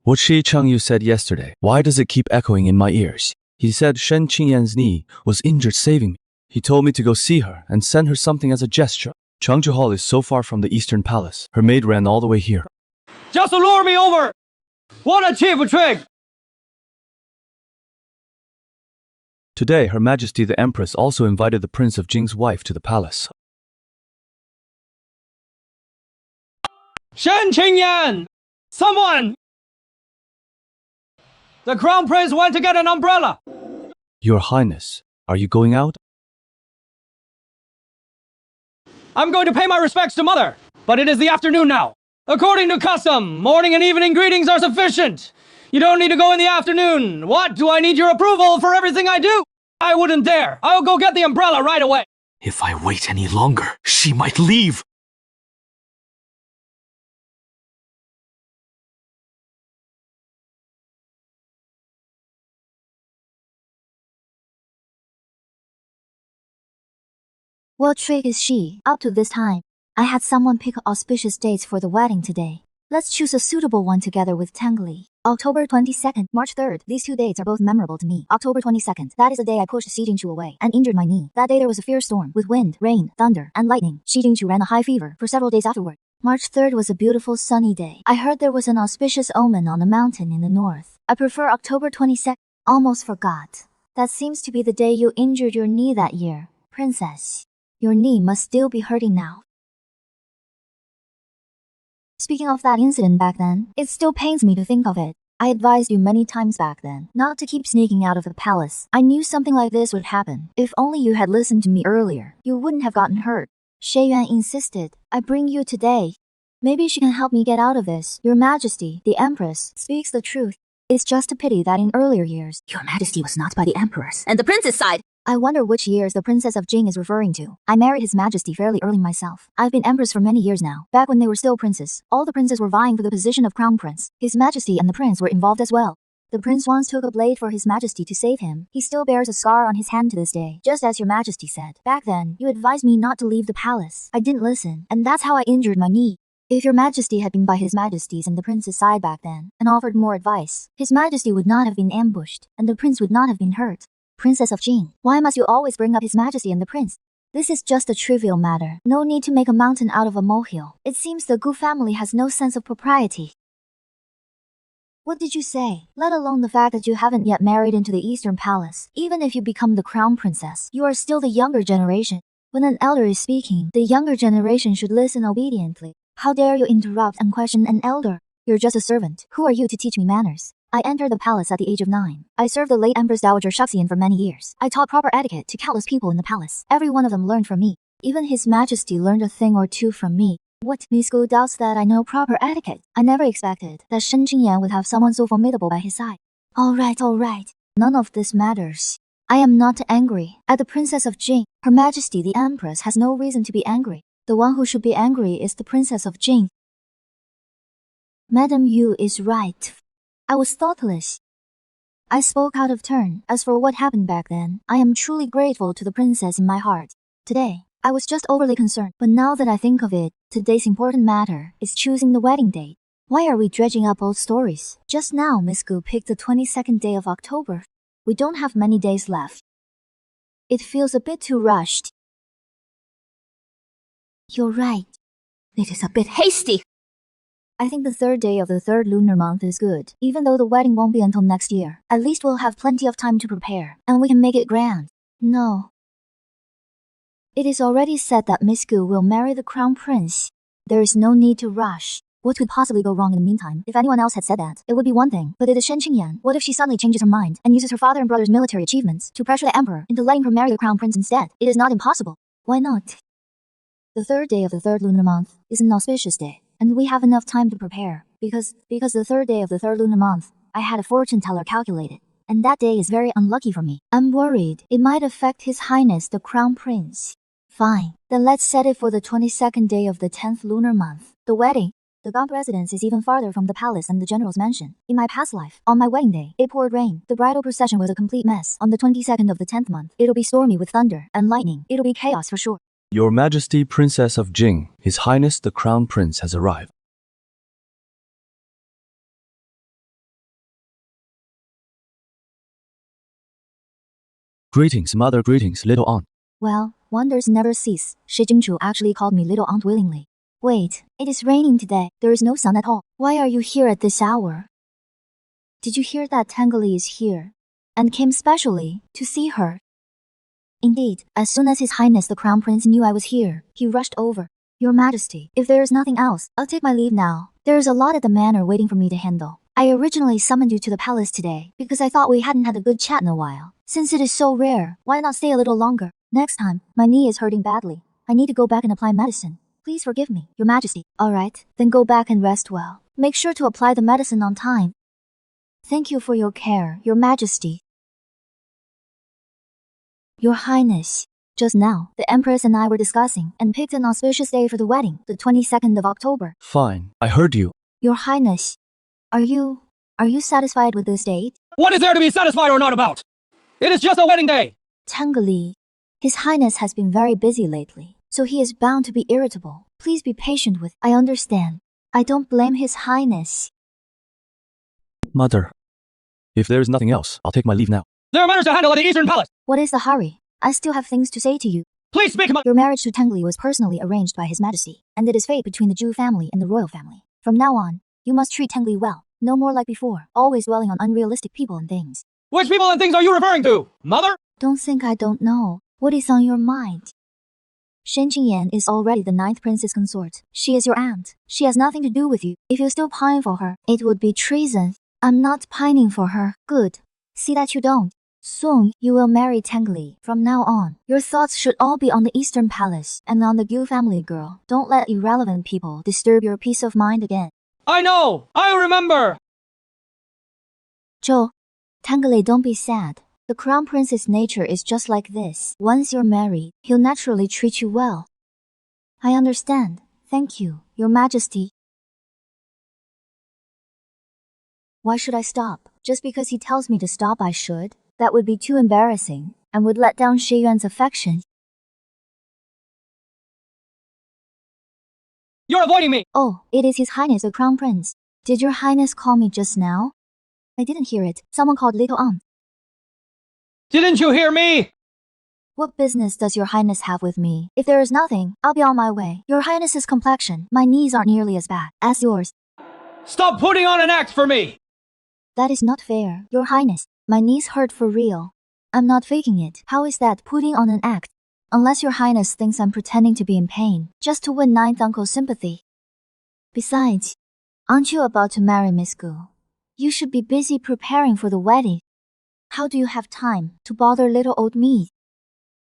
What Shi Changyu said yesterday, why does it keep echoing in my ears? He said Shen Qingyan's knee was injured saving me. He told me to go see her and send her something as a gesture. Changju Hall is so far from the Eastern Palace. Her maid ran all the way here. Just to lure me over! What a cheap trick! Today, Her Majesty the Empress also invited the Prince of Jing's wife to the palace. Shen Qingyan! Someone! The Crown Prince went to get an umbrella! Your Highness, are you going out? I'm going to pay my respects to Mother, but it is the afternoon now. According to custom, morning and evening greetings are sufficient. You don't need to go in the afternoon. What? Do I need your approval for everything I do? I wouldn't dare. I'll go get the umbrella right away. If I wait any longer, she might leave. What trick is she up to this time? I had someone pick auspicious dates for the wedding today. Let's choose a suitable one together with Tangli. October 22nd, March 3rd. These two dates are both memorable to me. October 22nd. That is the day I pushed Xi Jingchu away and injured my knee. That day there was a fierce storm with wind, rain, thunder, and lightning. Xi Jingchu ran a high fever for several days afterward. March 3rd was a beautiful sunny day. I heard there was an auspicious omen on a mountain in the north. I prefer October 22nd. Almost forgot. That seems to be the day you injured your knee that year, Princess. Your knee must still be hurting now. Speaking of that incident back then, it still pains me to think of it. I advised you many times back then not to keep sneaking out of the palace. I knew something like this would happen. If only you had listened to me earlier, you wouldn't have gotten hurt. Shui Yuan insisted. I bring you today. Maybe she can help me get out of this. Your Majesty, the Empress, speaks the truth. It's just a pity that in earlier years, Your Majesty was not by the Empress and the Prince's side. I wonder which years the Princess of Jing is referring to. I married His Majesty fairly early myself. I've been Empress for many years now. Back when they were still princes, all the princes were vying for the position of Crown Prince. His Majesty and the Prince were involved as well. The Prince once took a blade for His Majesty to save him. He still bears a scar on his hand to this day, just as Your Majesty said. Back then, you advised me not to leave the palace. I didn't listen, and that's how I injured my knee. If Your Majesty had been by His Majesty's and the Prince's side back then, and offered more advice, His Majesty would not have been ambushed, and the Prince would not have been hurt. Princess of Jing, why must you always bring up His Majesty and the Prince? This is just a trivial matter. No need to make a mountain out of a molehill. It seems the Gu family has no sense of propriety. What did you say? Let alone the fact that you haven't yet married into the Eastern Palace. Even if you become the Crown Princess, you are still the younger generation. When an elder is speaking, the younger generation should listen obediently. How dare you interrupt and question an elder? You're just a servant. Who are you to teach me manners? I entered the palace at the age of 9. I served the late Empress Dowager Shaxian for many years. I taught proper etiquette to countless people in the palace. Every one of them learned from me. Even His Majesty learned a thing or two from me. What? Miss Gu doubts that I know proper etiquette. I never expected that Shen Qingyan would have someone so formidable by his side. All right. None of this matters. I am not angry at the Princess of Jing. Her Majesty the Empress has no reason to be angry. The one who should be angry is the Princess of Jing. Madam Yu is right. I was thoughtless. I spoke out of turn. As for what happened back then, I am truly grateful to the princess in my heart. Today, I was just overly concerned. But now that I think of it, today's important matter is choosing the wedding date. Why are we dredging up old stories? Just now, Miss Gu picked the 22nd day of October. We don't have many days left. It feels a bit too rushed. You're right. It is a bit hasty. I think the 3rd day of the 3rd lunar month is good. Even though the wedding won't be until next year, at least we'll have plenty of time to prepare, and we can make it grand. No. It is already said that Miss Gu will marry the Crown Prince. There is no need to rush. What could possibly go wrong in the meantime? If anyone else had said that, it would be one thing, but it is Shen Qingyan. What if she suddenly changes her mind and uses her father and brother's military achievements to pressure the emperor into letting her marry the Crown Prince instead? It is not impossible. Why not? The 3rd day of the 3rd lunar month is an auspicious day. And we have enough time to prepare, because the 3rd day of the 3rd lunar month, I had a fortune teller calculate it, and that day is very unlucky for me. I'm worried it might affect His Highness the Crown Prince. Fine, then let's set it for the 22nd day of the 10th lunar month. The wedding. The Gomp residence is even farther from the palace than the general's mansion. In my past life, on my wedding day, it poured rain. The bridal procession was a complete mess. On the 22nd of the 10th month, it'll be stormy with thunder and lightning. It'll be chaos for sure. Your Majesty, Princess of Jing, His Highness the Crown Prince has arrived. Greetings, mother, greetings, little aunt. Well, wonders never cease. Shi Jingchu actually called me little aunt willingly. Wait, it is raining today. There is no sun at all. Why are you here at this hour? Did you hear that Tangli is here and came specially to see her? Indeed, as soon as His Highness the Crown Prince knew I was here, he rushed over. Your Majesty, if there is nothing else, I'll take my leave now. There is a lot at the manor waiting for me to handle. I originally summoned you to the palace today because I thought we hadn't had a good chat in a while. Since it is so rare, why not stay a little longer? Next time, my knee is hurting badly. I need to go back and apply medicine. Please forgive me, Your Majesty. All right, then go back and rest well. Make sure to apply the medicine on time. Thank you for your care, Your Majesty. Your Highness, just now, the Empress and I were discussing and picked an auspicious day for the wedding, the 22nd of October. Fine, I heard you. Your Highness, are you satisfied with this date? What is there to be satisfied or not about? It is just a wedding day. Tangli, His Highness has been very busy lately, so he is bound to be irritable. Please be patient with. I understand. I don't blame His Highness. Mother, if there is nothing else, I'll take my leave now. There are matters to handle at the Eastern Palace. What is the hurry? I still have things to say to you. Please speak. Your marriage to Tangli was personally arranged by His Majesty, and it is fate between the Zhu family and the royal family. From now on, you must treat Tangli well. No more like before, always dwelling on unrealistic people and things. Which people and things are you referring to, Mother? Don't think I don't know. What is on your mind? Shen Qingyan is already the 9th prince's consort. She is your aunt. She has nothing to do with you. If you still pine for her, it would be treason. I'm not pining for her. Good. See that you don't. Soon, you will marry Tangli. From now on, your thoughts should all be on the Eastern Palace and on the Gu family girl. Don't let irrelevant people disturb your peace of mind again. I know! I remember! Zhou, Tangli, don't be sad. The Crown Prince's nature is just like this. Once you're married, he'll naturally treat you well. I understand. Thank you, Your Majesty. Why should I stop? Just because he tells me to stop I should? That would be too embarrassing, and would let down Shi Yuan's affection. You're avoiding me! Oh, it is His Highness the Crown Prince. Did Your Highness call me just now? I didn't hear it. Someone called little aunt. Didn't you hear me? What business does Your Highness have with me? If there is nothing, I'll be on my way. Your Highness's complexion, my knees aren't nearly as bad as yours. Stop putting on an act for me! That is not fair, Your Highness. My knees hurt for real. I'm not faking it. How is that putting on an act? Unless Your Highness thinks I'm pretending to be in pain, just to win 9th uncle's sympathy. Besides, aren't you about to marry Miss Gu? You should be busy preparing for the wedding. How do you have time to bother little old me?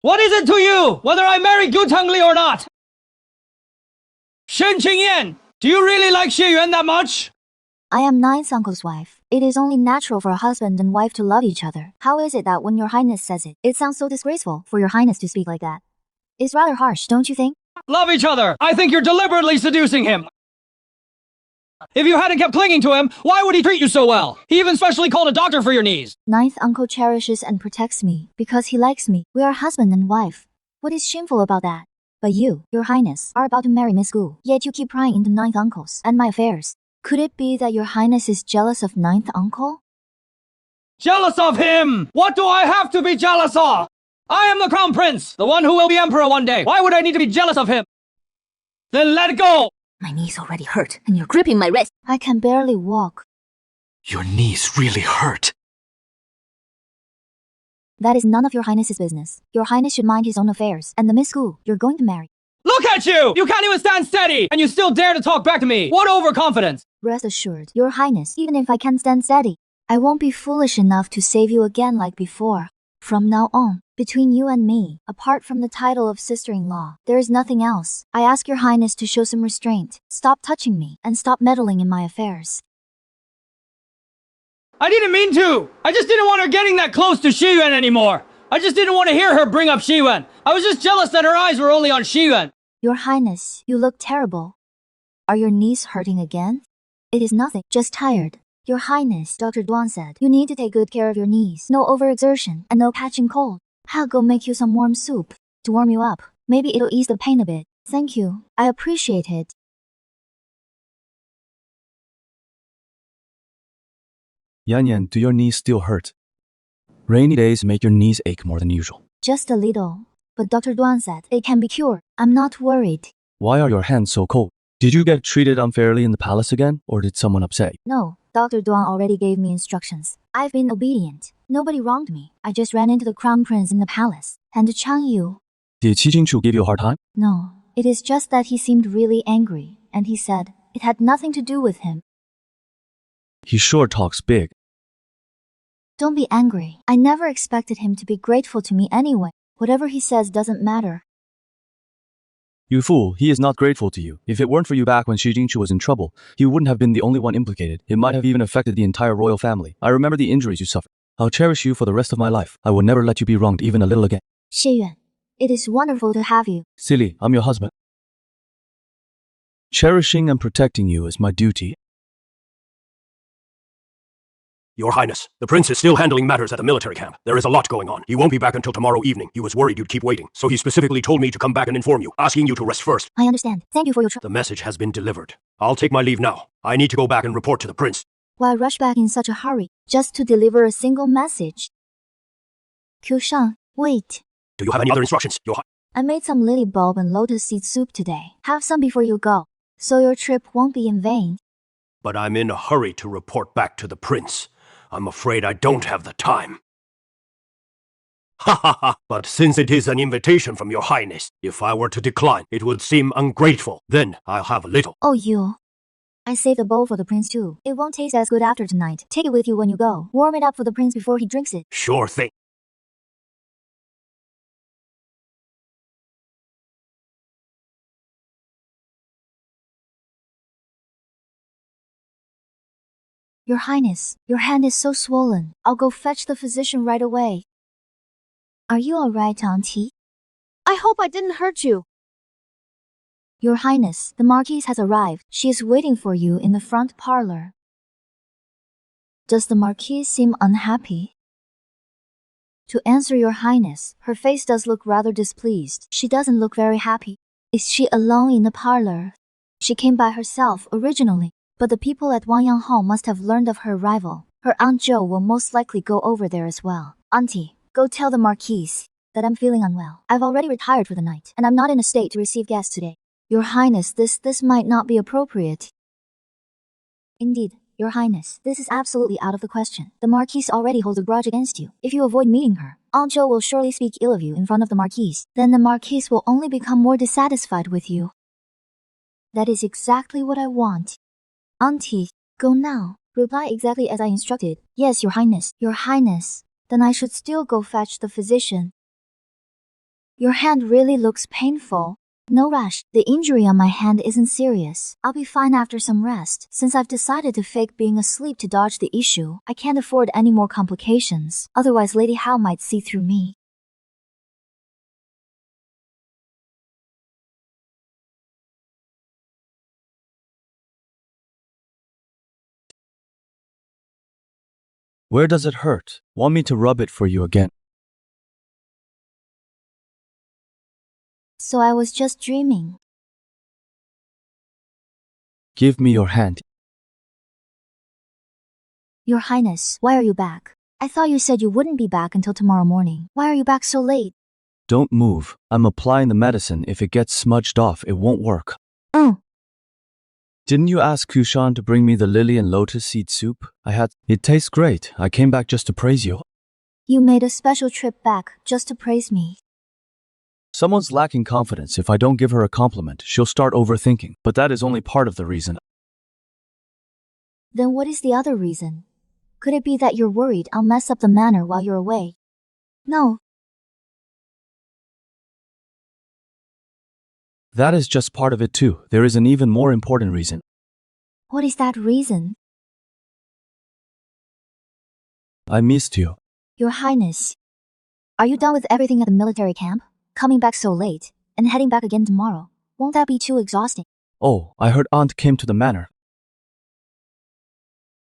What is it to you, whether I marry Gu Tangli or not? Shen Qingyan, do you really like Xie Yuan that much? I am 9th uncle's wife. It is only natural for a husband and wife to love each other. How is it that when Your Highness says it, it sounds so disgraceful for Your Highness to speak like that? It's rather harsh, don't you think? Love each other! I think you're deliberately seducing him! If you hadn't kept clinging to him, why would he treat you so well? He even specially called a doctor for your knees. 9th uncle cherishes and protects me because he likes me. We are husband and wife. What is shameful about that? But you, Your Highness, are about to marry Miss Gu, yet you keep prying into 9th uncle's and my affairs. Could it be that Your Highness is jealous of 9th uncle? Jealous of him? What do I have to be jealous of? I am the Crown Prince, the one who will be Emperor one day. Why would I need to be jealous of him? Then let go! My knees already hurt, and you're gripping my wrist. I can barely walk. Your knees really hurt. That is none of Your Highness's business. Your Highness should mind his own affairs, and the Miss Gu you're going to marry. Look at you! You can't even stand steady, and you still dare to talk back to me. What overconfidence! Rest assured, Your Highness, even if I can't stand steady, I won't be foolish enough to save you again like before. From now on, between you and me, apart from the title of sister-in-law, there is nothing else. I ask Your Highness to show some restraint. Stop touching me, and stop meddling in my affairs. I didn't mean to! I just didn't want her getting that close to Xie Yuan anymore! I just didn't want to hear her bring up Xie Yuan. I was just jealous that her eyes were only on Xie Yuan. Your Highness, you look terrible. Are your knees hurting again? It is nothing, just tired. Your Highness, Dr. Duan said, you need to take good care of your knees. No overexertion and no catching cold. I'll go make you some warm soup to warm you up. Maybe it'll ease the pain a bit. Thank you. I appreciate it. Yan Yan, do your knees still hurt? Rainy days make your knees ache more than usual. Just a little. But Dr. Duan said it can be cured. I'm not worried. Why are your hands so cold? Did you get treated unfairly in the palace again, or did someone upset you? No, Dr. Duan already gave me instructions. I've been obedient. Nobody wronged me. I just ran into the crown prince in the palace. And Chang Yu. Did Qi Jingchu give you a hard time? No, it is just that he seemed really angry, and he said it had nothing to do with him. He sure talks big. Don't be angry. I never expected him to be grateful to me anyway. Whatever he says doesn't matter. You fool, he is not grateful to you. If it weren't for you back when Xi Jingchu was in trouble, he wouldn't have been the only one implicated. It might have even affected the entire royal family. I remember the injuries you suffered. I'll cherish you for the rest of my life. I will never let you be wronged even a little again. Xie Yuan, it is wonderful to have you. Silly, I'm your husband. Cherishing and protecting you is my duty. Your Highness, the prince is still handling matters at the military camp. There is a lot going on. He won't be back until tomorrow evening. He was worried you'd keep waiting, so he specifically told me to come back and inform you, asking you to rest first. I understand. Thank you for your The message has been delivered. I'll take my leave now. I need to go back and report to the prince. Why rush back in such a hurry, just to deliver a single message? Qiu-shang, wait. Do you have any other instructions, Your Highness? I made some lily bulb and lotus seed soup today. Have some before you go, so your trip won't be in vain. But I'm in a hurry to report back to the prince. I'm afraid I don't have the time. Ha ha ha! But since it is an invitation from Your Highness, if I were to decline, it would seem ungrateful. Then I'll have a little. Oh, you. I saved a bowl for the prince too. It won't taste as good after tonight. Take it with you when you go. Warm it up for the prince before he drinks it. Sure thing. Your Highness, your hand is so swollen. I'll go fetch the physician right away. Are you all right, Auntie? I hope I didn't hurt you. Your Highness, the Marquise has arrived. She is waiting for you in the front parlor. Does the Marquise seem unhappy? To answer Your Highness, her face does look rather displeased. She doesn't look very happy. Is she alone in the parlor? She came by herself originally, but the people at Wangyang Hall must have learned of her arrival. Her Aunt Jo will most likely go over there as well. Auntie, go tell the Marquise that I'm feeling unwell. I've already retired for the night, and I'm not in a state to receive guests today. Your Highness, this might not be appropriate. Indeed, Your Highness, this is absolutely out of the question. The Marquise already holds a grudge against you. If you avoid meeting her, Aunt Jo will surely speak ill of you in front of the Marquise. Then the Marquise will only become more dissatisfied with you. That is exactly what I want. Auntie, go now. Reply exactly as I instructed. Yes, Your Highness. Your Highness. Then I should still go fetch the physician. Your hand really looks painful. No rush. The injury on my hand isn't serious. I'll be fine after some rest. Since I've decided to fake being asleep to dodge the issue, I can't afford any more complications. Otherwise, Lady Hao might see through me. Where does it hurt? Want me to rub it for you again? So I was just dreaming. Give me your hand. Your Highness, why are you back? I thought you said you wouldn't be back until tomorrow morning. Why are you back so late? Don't move. I'm applying the medicine. If it gets smudged off, it won't work. Didn't you ask Kushan to bring me the lily and lotus seed soup? It tastes great. I came back just to praise you. You made a special trip back just to praise me. Someone's lacking confidence. If I don't give her a compliment, she'll start overthinking. But that is only part of the reason. Then what is the other reason? Could it be that you're worried I'll mess up the manner while you're away? No. That is just part of it too. There is an even more important reason. What is that reason? I missed you. Your Highness, are you done with everything at the military camp? Coming back so late, and heading back again tomorrow. Won't that be too exhausting? Oh, I heard Aunt came to the manor.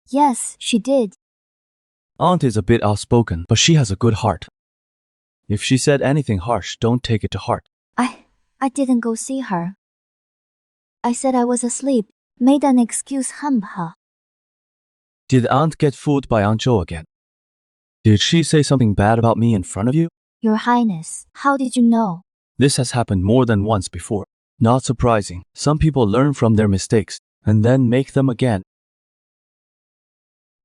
Yes, she did. Aunt is a bit outspoken, but she has a good heart. If she said anything harsh, don't take it to heart. I didn't go see her. I said I was asleep, made an excuse, her. Did Aunt get fooled by Aunt Jo again? Did she say something bad about me in front of you? Your Highness, how did you know? This has happened more than once before. Not surprising. Some people learn from their mistakes and then make them again.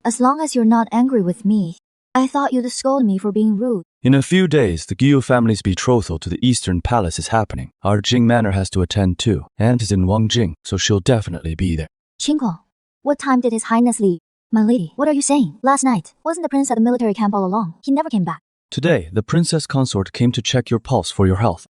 As long as you're not angry with me. I thought you'd scold me for being rude. In a few days, the Gyu family's betrothal to the Eastern Palace is happening. Our Jing Manor has to attend too. Aunt is in Wangjing, so she'll definitely be there. Qingguo, what time did His Highness leave? My lady, what are you saying? Last night, wasn't the prince at the military camp all along? He never came back. Today, the princess consort came to check your pulse for your health.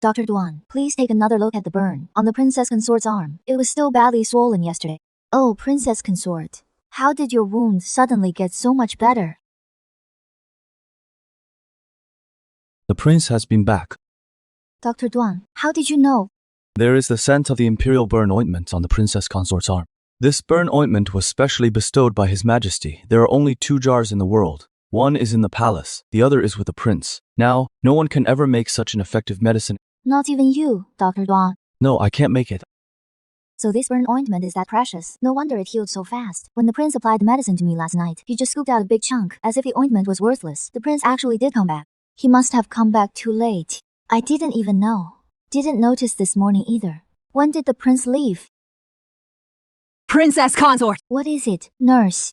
Dr. Duan, please take another look at the burn on the princess consort's arm. It was still badly swollen yesterday. Oh, princess consort, how did your wound suddenly get so much better? The prince has been back. Dr. Duan, how did you know? There is the scent of the imperial burn ointment on the princess consort's arm. This burn ointment was specially bestowed by His Majesty. There are only 2 jars in the world. One is in the palace, the other is with the prince. Now, no one can ever make such an effective medicine. Not even you, Dr. Duan. No, I can't make it. So this burn ointment is that precious. No wonder it healed so fast. When the prince applied the medicine to me last night, he just scooped out a big chunk, as if the ointment was worthless. The prince actually did come back. He must have come back too late. I didn't even know. Didn't notice this morning either. When did the prince leave? Princess consort! What is it, nurse?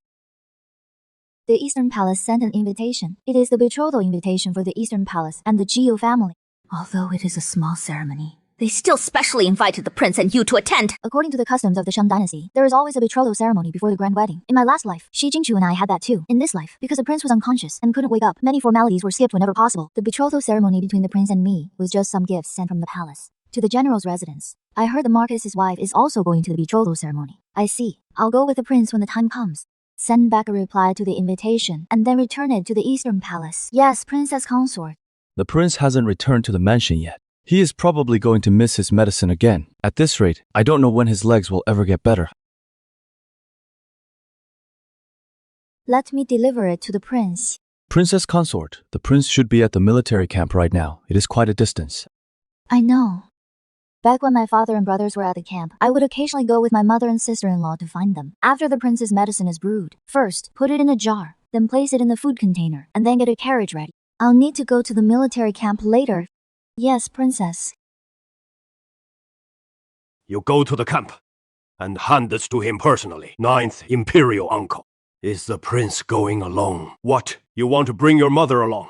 The Eastern Palace sent an invitation. It is the betrothal invitation for the Eastern Palace and the Gio family. Although it is a small ceremony, they still specially invited the prince and you to attend. According to the customs of the Shang dynasty, there is always a betrothal ceremony before the grand wedding. In my last life, Xi Jingchu and I had that too. In this life, because the prince was unconscious and couldn't wake up, many formalities were skipped whenever possible. The betrothal ceremony between the prince and me was just some gifts sent from the palace to the general's residence. I heard the Marquis's wife is also going to the betrothal ceremony. I see. I'll go with the prince when the time comes. Send back a reply to the invitation and then return it to the Eastern Palace. Yes, princess consort. The prince hasn't returned to the mansion yet. He is probably going to miss his medicine again. At this rate, I don't know when his legs will ever get better. Let me deliver it to the prince. Princess consort, the prince should be at the military camp right now. It is quite a distance. I know. Back when my father and brothers were at the camp, I would occasionally go with my mother and sister-in-law to find them. After the prince's medicine is brewed, first, put it in a jar, then place it in the food container, and then get a carriage ready. I'll need to go to the military camp later. Yes, princess. You go to the camp and hand this to him personally. 9th Imperial Uncle. Is the prince going alone? What? You want to bring your mother along?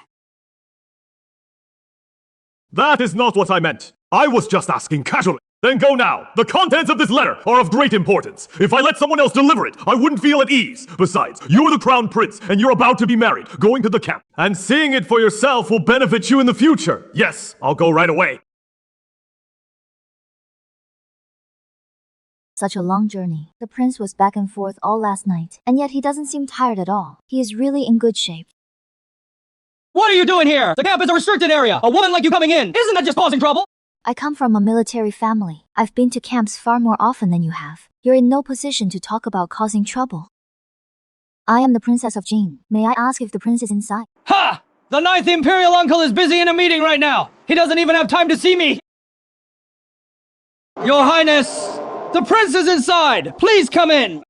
That is not what I meant. I was just asking casually. Then go now. The contents of this letter are of great importance. If I let someone else deliver it, I wouldn't feel at ease. Besides, you're the crown prince, and you're about to be married, going to the camp. And seeing it for yourself will benefit you in the future. Yes, I'll go right away. Such a long journey. The prince was back and forth all last night, and yet he doesn't seem tired at all. He is really in good shape. What are you doing here? The camp is a restricted area. A woman like you coming in, isn't that just causing trouble? I come from a military family. I've been to camps far more often than you have. You're in no position to talk about causing trouble. I am the Princess of Jing. May I ask if the prince is inside? Ha! The 9th Imperial Uncle is busy in a meeting right now. He doesn't even have time to see me. Your Highness, the prince is inside. Please come in.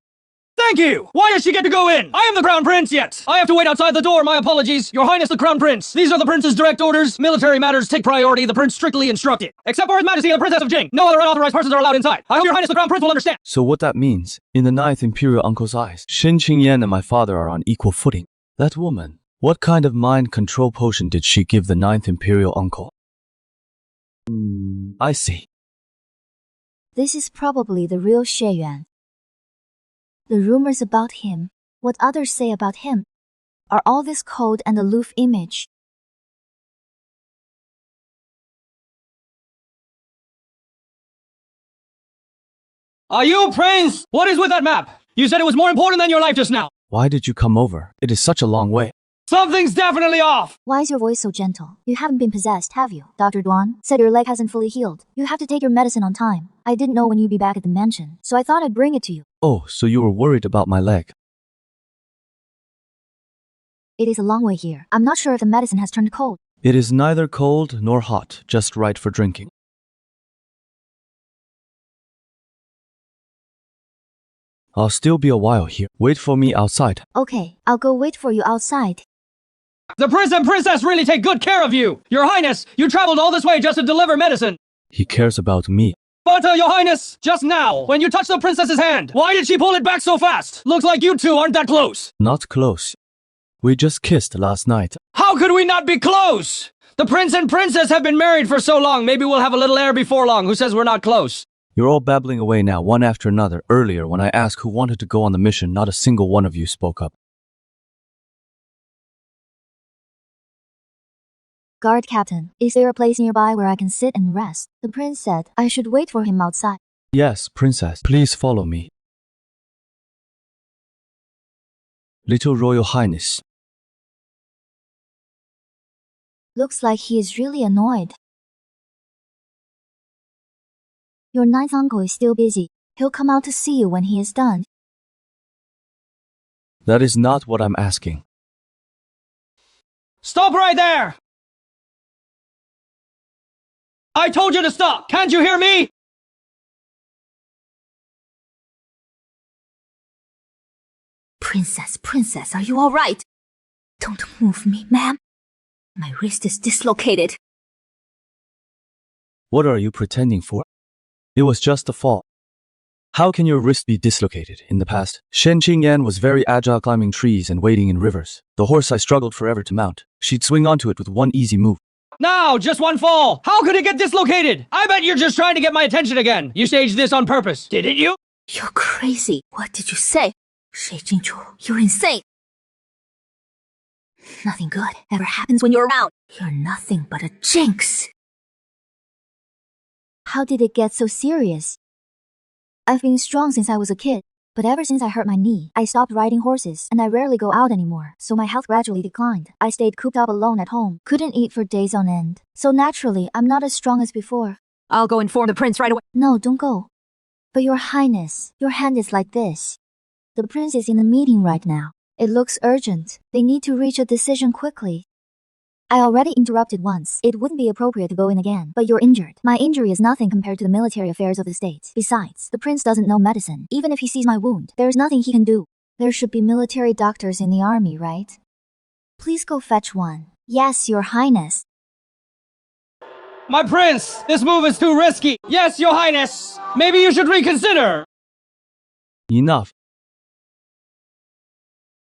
Thank you! Why does she get to go in? I am the Crown Prince yet! I have to wait outside the door, my apologies. Your Highness the Crown Prince. These are the Prince's direct orders. Military matters take priority, the Prince strictly instructed. Except for His Majesty the Princess of Jing. No other unauthorized persons are allowed inside. I hope Your Highness the Crown Prince will understand. So what that means, in the 9th Imperial Uncle's eyes, Shin Qingyan and my father are on equal footing. That woman, what kind of mind control potion did she give the 9th Imperial Uncle? I see. This is probably the real Xie Yuan. The rumors about him, what others say about him, are all this cold and aloof image. Are you Prince? What is with that map? You said it was more important than your life just now. Why did you come over? It is such a long way. Something's definitely off. Why is your voice so gentle? You haven't been possessed, have you? Dr. Duan said your leg hasn't fully healed. You have to take your medicine on time. I didn't know when you'd be back at the mansion, so I thought I'd bring it to you. Oh, so you were worried about my leg. It is a long way here. I'm not sure if the medicine has turned cold. It is neither cold nor hot, just right for drinking. I'll still be a while here. Wait for me outside. Okay, I'll go wait for you outside. The prince and princess really take good care of you! Your Highness, you traveled all this way just to deliver medicine! He cares about me. But, Your Highness, just now, when you touched the princess's hand, why did she pull it back so fast? Looks like you two aren't that close. Not close. We just kissed last night. How could we not be close? The prince and princess have been married for so long, maybe we'll have a little heir before long. Who says we're not close? You're all babbling away now, one after another. Earlier, when I asked who wanted to go on the mission, not a single one of you spoke up. Guard captain, is there a place nearby where I can sit and rest? The prince said I should wait for him outside. Yes, princess, please follow me. Little Royal Highness. Looks like he is really annoyed. Your ninth uncle is still busy. He'll come out to see you when he is done. That is not what I'm asking. Stop right there! I told you to stop! Can't you hear me? Princess, are you all right? Don't move me, ma'am. My wrist is dislocated. What are you pretending for? It was just a fall. How can your wrist be dislocated? In the past, Shen Qingyan was very agile climbing trees and wading in rivers. The horse I struggled forever to mount. She'd swing onto it with one easy move. Now, just one fall! How could it get dislocated? I bet you're just trying to get my attention again. You staged this on purpose, didn't you? You're crazy. What did you say? Shui Jingchu, you're insane. Nothing good ever happens when you're around. You're nothing but a jinx. How did it get so serious? I've been strong since I was a kid, but ever since I hurt my knee, I stopped riding horses and I rarely go out anymore, so my health gradually declined. I stayed cooped up alone at home, couldn't eat for days on end. So naturally, I'm not as strong as before. I'll go inform the prince right away. No, don't go. But Your Highness, your hand is like this. The prince is in a meeting right now. It looks urgent. They need to reach a decision quickly. I already interrupted once. It wouldn't be appropriate to go in again, but you're injured. My injury is nothing compared to the military affairs of the state. Besides, the prince doesn't know medicine. Even if he sees my wound, there's nothing he can do. There should be military doctors in the army, right? Please go fetch one. Yes, Your Highness. My prince, this move is too risky. Yes, Your Highness. Maybe you should reconsider. Enough.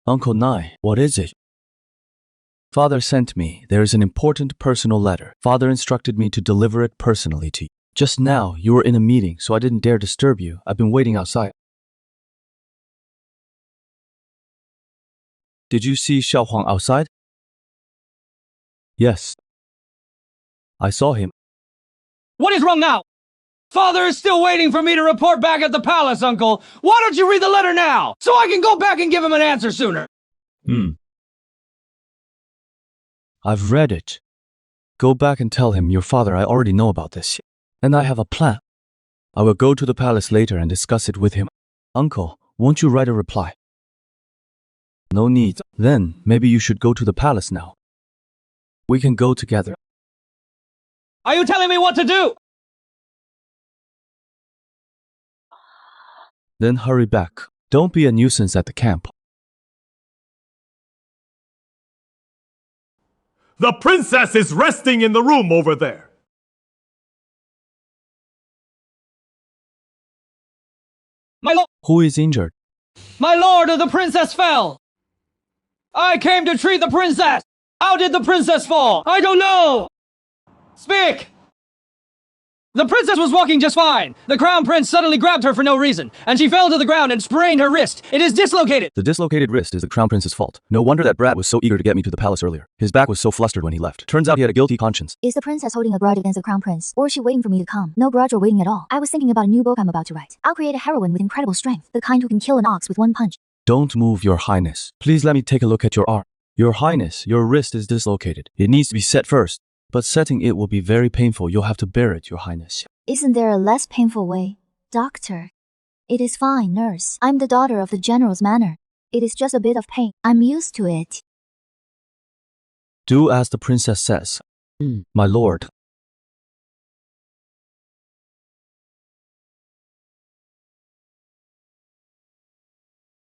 Uncle Nai, what is it? Father sent me. There is an important personal letter. Father instructed me to deliver it personally to you. Just now, you were in a meeting, so I didn't dare disturb you. I've been waiting outside. Did you see Xiao Huang outside? Yes. I saw him. What is wrong now? Father is still waiting for me to report back at the palace, Uncle. Why don't you read the letter now, so I can go back and give him an answer sooner? I've read it. Go back and tell him, your father, I already know about this. And I have a plan. I will go to the palace later and discuss it with him. Uncle, won't you write a reply? No need. Then, maybe you should go to the palace now. We can go together. Are you telling me what to do? Then hurry back. Don't be a nuisance at the camp. The princess is resting in the room over there. Who is injured? My lord, the princess fell. I came to treat the princess. How did the princess fall? I don't know. Speak. The princess was walking just fine. The crown prince suddenly grabbed her for no reason, and she fell to the ground and sprained her wrist. It is dislocated. The dislocated wrist is the crown prince's fault. No wonder that brat was so eager to get me to the palace earlier. His back was so flustered when he left. Turns out he had a guilty conscience. Is the princess holding a grudge against the crown prince, or is she waiting for me to come? No grudge or waiting at all. I was thinking about a new book I'm about to write. I'll create a heroine with incredible strength, the kind who can kill an ox with one punch. Don't move, your highness. Please let me take a look at your arm. Your highness, your wrist is dislocated. It needs to be set first. But setting it will be very painful. You'll have to bear it, your highness. Isn't there a less painful way? Doctor. It is fine, nurse. I'm the daughter of the general's manor. It is just a bit of pain. I'm used to it. Do as the princess says. My lord.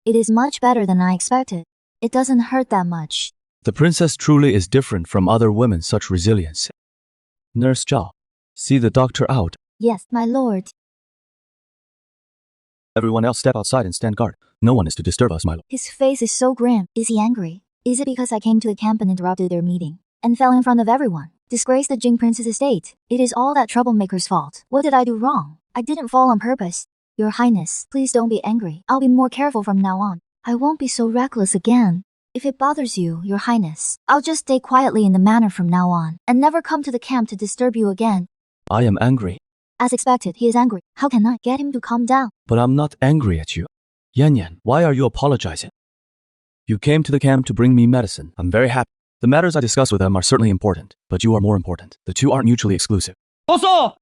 It is much better than I expected. It doesn't hurt that much. The princess truly is different from other women such resilience. Nurse Zhao, see the doctor out. Yes, my lord. Everyone else step outside and stand guard. No one is to disturb us, my lord. His face is so grim. Is he angry? Is it because I came to the camp and interrupted their meeting? And fell in front of everyone? Disgraced the Jing Prince's estate? It is all that troublemaker's fault. What did I do wrong? I didn't fall on purpose. Your Highness, please don't be angry. I'll be more careful from now on. I won't be so reckless again. If it bothers you, Your Highness, I'll just stay quietly in the manor from now on, and never come to the camp to disturb you again. I am angry. As expected, he is angry. How can I get him to calm down? But I'm not angry at you. Yan Yan, why are you apologizing? You came to the camp to bring me medicine. I'm very happy. The matters I discuss with them are certainly important, but you are more important. The two aren't mutually exclusive. Also,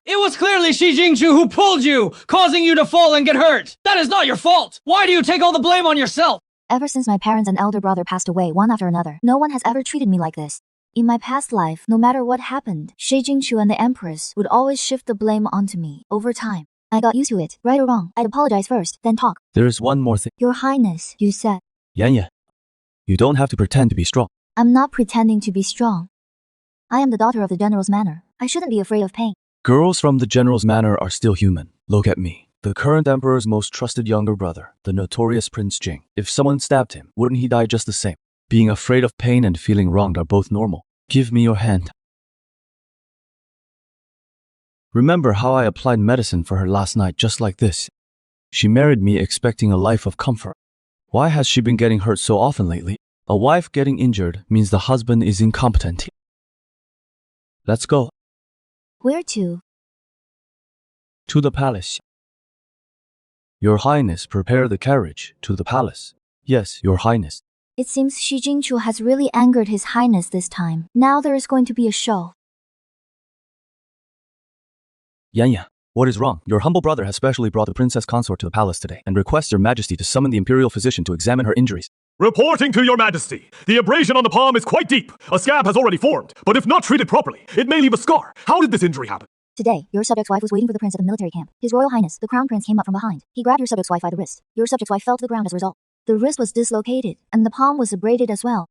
it was clearly Xi Jingchu who pulled you, causing you to fall and get hurt. That is not your fault. Why do you take all the blame on yourself? Ever since my parents and elder brother passed away one after another, no one has ever treated me like this. In my past life, no matter what happened, Xi Jingchu and the Empress would always shift the blame onto me over time. I got used to it, right or wrong. I'd apologize first, then talk. There is one more thing. Your Highness, you said. Yan Yan, you don't have to pretend to be strong. I'm not pretending to be strong. I am the daughter of the General's manor. I shouldn't be afraid of pain. Girls from the General's manor are still human. Look at me. The current emperor's most trusted younger brother, the notorious Prince Jing. If someone stabbed him, wouldn't he die just the same? Being afraid of pain and feeling wronged are both normal. Give me your hand. Remember how I applied medicine for her last night just like this? She married me expecting a life of comfort. Why has she been getting hurt so often lately? A wife getting injured means the husband is incompetent. Let's go. Where to? To the palace. Your Highness, prepare the carriage to the palace. Yes, Your Highness. It seems Xi Jingchu has really angered His Highness this time. Now there is going to be a show. Yan Yan, what is wrong? Your humble brother has specially brought the princess consort to the palace today and requests Your Majesty to summon the imperial physician to examine her injuries. Reporting to your majesty. The abrasion on the palm is quite deep. A scab has already formed, but if not treated properly, it may leave a scar. How did this injury happen? Today, your subject's wife was waiting for the prince at the military camp. His Royal Highness, the Crown Prince, came up from behind. He grabbed your subject's wife by the wrist. Your subject's wife fell to the ground as a result. The wrist was dislocated, and the palm was abraded as well.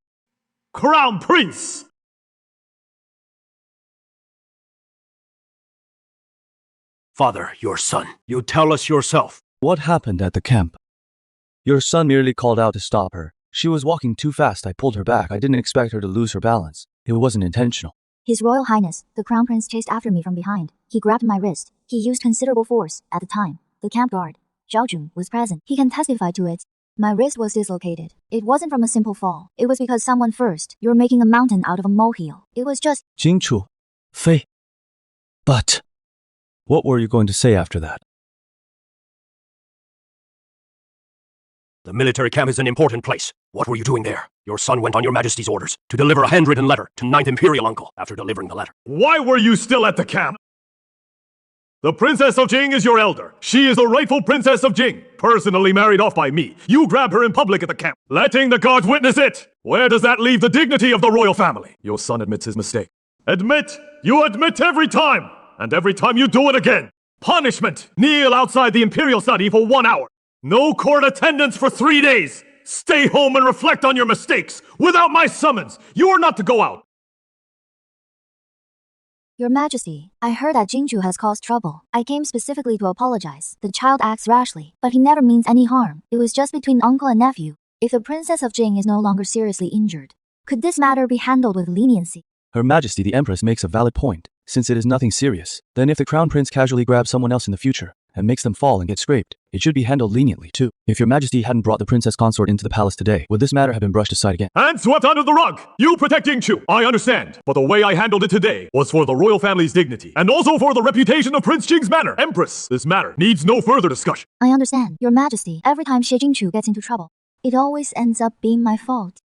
Crown Prince! Father, your son. You tell us yourself. What happened at the camp? Your son merely called out to stop her. She was walking too fast. I pulled her back. I didn't expect her to lose her balance. It wasn't intentional. His Royal Highness, the Crown Prince, chased after me from behind. He grabbed my wrist. He used considerable force. At the time, the camp guard, Zhao Jun, was present. He can testify to it. My wrist was dislocated. It wasn't from a simple fall. It was because someone first. You're making a mountain out of a molehill. It was just... Jingchu. Fei. But... what were you going to say after that? The military camp is an important place. What were you doing there? Your son went on your majesty's orders to deliver a handwritten letter to 9th Imperial Uncle. After delivering the letter, Why were you still at the camp? The Princess of Jing is your elder. She is the rightful Princess of Jing, personally married off by me. You grabbed her in public at the camp, letting the guards witness it. Where does that leave the dignity of the royal family? Your son admits his mistake. Admit! You admit every time! And every time you do it again. Punishment! Kneel outside the Imperial study for 1 hour. No court attendance for 3 days. Stay home and reflect on your mistakes. Without my summons, you are not to go out. Your Majesty, I heard that Jingchu has caused trouble. I came specifically to apologize. The child acts rashly, but he never means any harm. It was just between uncle and nephew. If the Princess of Jing is no longer seriously injured, could this matter be handled with leniency? Her Majesty the Empress makes a valid point. Since it is nothing serious, then if the Crown Prince casually grabs someone else in the future and makes them fall and get scraped, it should be handled leniently too. If your Majesty hadn't brought the princess consort into the palace today, would this matter have been brushed aside again? And swept under the rug! You protect Yingchu, I understand. But the way I handled it today was for the royal family's dignity, and also for the reputation of Prince Jing's manor. Empress, this matter needs no further discussion. I understand, Your Majesty. Every time Xi Jingchu gets into trouble, it always ends up being my fault.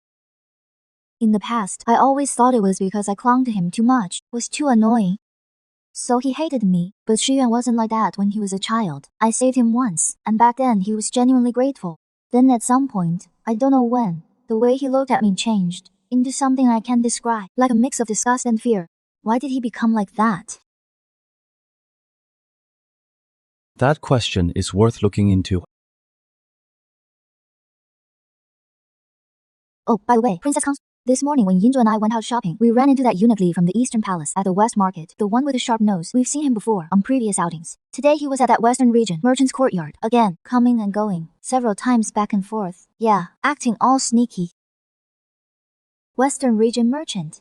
In the past, I always thought it was because I clung to him too much, was too annoying. So he hated me, but Xuyuan wasn't like that when he was a child. I saved him once, and back then he was genuinely grateful. Then at some point, I don't know when, the way he looked at me changed. into something I can't describe, like a mix of disgust and fear. Why did he become like that? That question is worth looking into. Oh, by the way, Princess Kang. This morning when Yinzhu and I went out shopping, we ran into that eunuch from the Eastern Palace at the West Market, the one with the sharp nose. We've seen him before, on previous outings. Today he was at that Western region, Merchant's Courtyard, again, coming and going, several times back and forth. Yeah, acting all sneaky. Western region merchant.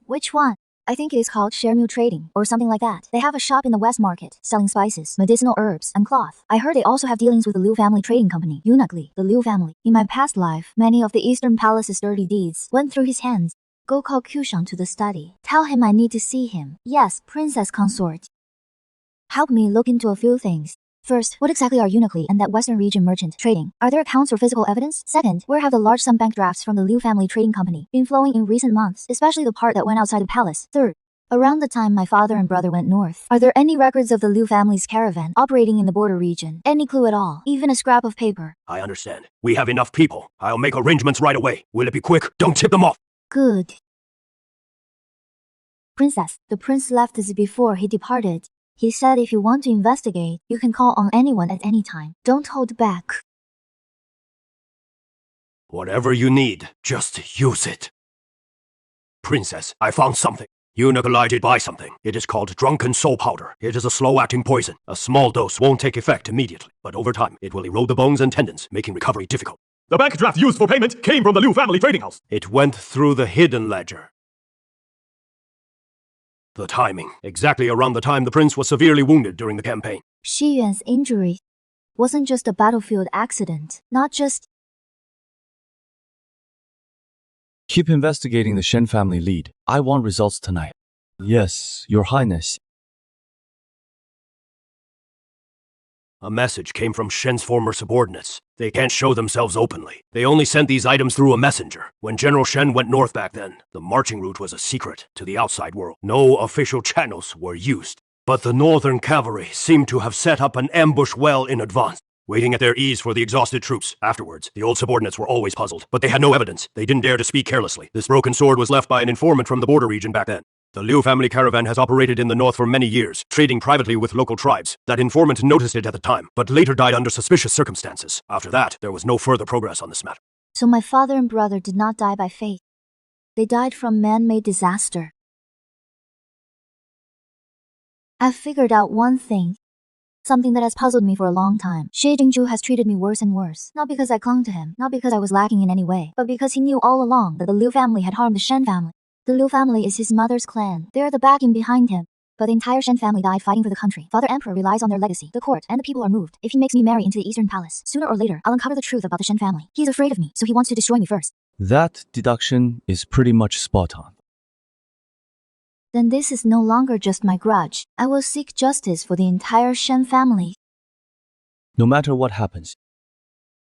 Which one? I think it is called Shermu Trading, or something like that. They have a shop in the West Market, selling spices, medicinal herbs, and cloth. I heard they also have dealings with the Liu family trading company, eunuch, the Liu family. In my past life, many of the Eastern Palace's dirty deeds went through his hands. Go call Qiushan to the study. Tell him I need to see him. Yes, Princess Consort. Help me look into a few things. First, what exactly are eunuch and that Western region merchant trading? Are there accounts or physical evidence? Second, where have the large sum bank drafts from the Liu family trading company been flowing in recent months, especially the part that went outside the palace? Third, around the time my father and brother went north, are there any records of the Liu family's caravan operating in the border region? Any clue at all? Even a scrap of paper? I understand. We have enough people. I'll make arrangements right away. Will it be quick? Don't tip them off. Good. Princess, the prince left us before he departed. He said if you want to investigate, you can call on anyone at any time. Don't hold back. Whatever you need, just use it. Princess, I found something. Eunuch did buy something. It is called drunken soul powder. It is a slow-acting poison. A small dose won't take effect immediately, but over time, it will erode the bones and tendons, making recovery difficult. The bank draft used for payment came from the Liu family trading house. It went through the hidden ledger. The timing. Exactly around the time the prince was severely wounded during the campaign. Shi Yuan's injury wasn't just a battlefield accident. Not just... Keep investigating the Shen family lead. I want results tonight. Yes, Your Highness. A message came from Shen's former subordinates. They can't show themselves openly. They only sent these items through a messenger. When General Shen went north back then, the marching route was a secret to the outside world. No official channels were used. But the northern cavalry seemed to have set up an ambush well in advance, waiting at their ease for the exhausted troops. Afterwards, the old subordinates were always puzzled, but they had no evidence. They didn't dare to speak carelessly. This broken sword was left by an informant from the border region back then. The Liu family caravan has operated in the north for many years, trading privately with local tribes. That informant noticed it at the time, but later died under suspicious circumstances. After that, there was no further progress on this matter. So my father and brother did not die by fate. They died from man-made disaster. I've figured out one thing. Something that has puzzled me for a long time. Shi Jingzhu has treated me worse and worse. Not because I clung to him, not because I was lacking in any way, but because he knew all along that the Liu family had harmed the Shen family. The Liu family is his mother's clan. They are the backing behind him. But the entire Shen family died fighting for the country. Father Emperor relies on their legacy. The court and the people are moved. If he makes me marry into the Eastern Palace, sooner or later, I'll uncover the truth about the Shen family. He's afraid of me, so he wants to destroy me first. That deduction is pretty much spot on. Then this is no longer just my grudge. I will seek justice for the entire Shen family. No matter what happens,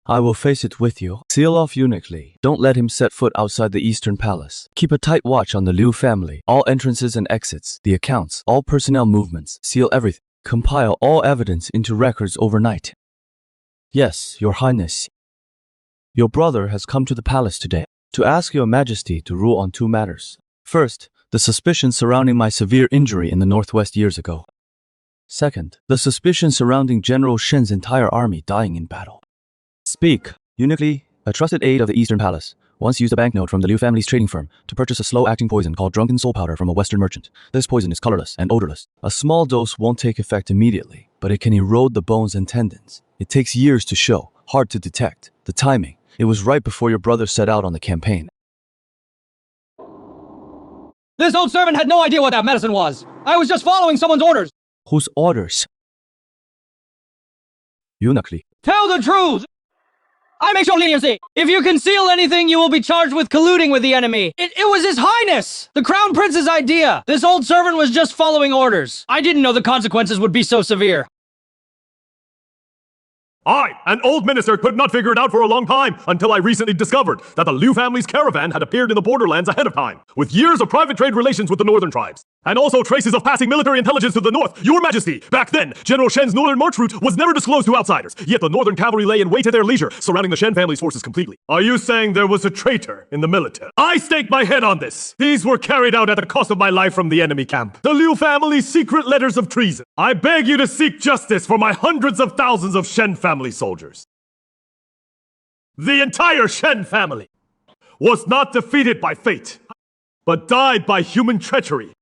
I will face it with you. Seal off eunuch. Don't let him set foot outside the Eastern Palace. Keep a tight watch on the Liu family. All entrances and exits, the accounts, all personnel movements. Seal everything. Compile all evidence into records overnight. Yes, Your Highness. Your brother has come to the palace today to ask Your Majesty to rule on two matters. First, the suspicion surrounding my severe injury in the northwest years ago. Second, the suspicion surrounding General Shen's entire army dying in battle. Speak. Eunuch, a trusted aide of the Eastern Palace, once used a banknote from the Liu family's trading firm to purchase a slow-acting poison called drunken soul powder from a Western merchant. This poison is colorless and odorless. A small dose won't take effect immediately, but it can erode the bones and tendons. It takes years to show, hard to detect. The timing, it was right before your brother set out on the campaign. This old servant had no idea what that medicine was. I was just following someone's orders. Whose orders? Eunuch. Tell the truth! I make sure leniency. If you conceal anything, you will be charged with colluding with the enemy. It was His Highness, the Crown Prince's idea. This old servant was just following orders. I didn't know the consequences would be so severe. I, an old minister, could not figure it out for a long time until I recently discovered that the Liu family's caravan had appeared in the borderlands ahead of time, with years of private trade relations with the northern tribes. And also traces of passing military intelligence to the north. Your Majesty, back then, General Shen's northern march route was never disclosed to outsiders, yet the northern cavalry lay in wait at their leisure, surrounding the Shen family's forces completely. Are you saying there was a traitor in the military? I stake my head on this. These were carried out at the cost of my life from the enemy camp. The Liu family's secret letters of treason. I beg you to seek justice for my hundreds of thousands of Shen family soldiers. The entire Shen family was not defeated by fate, but died by human treachery.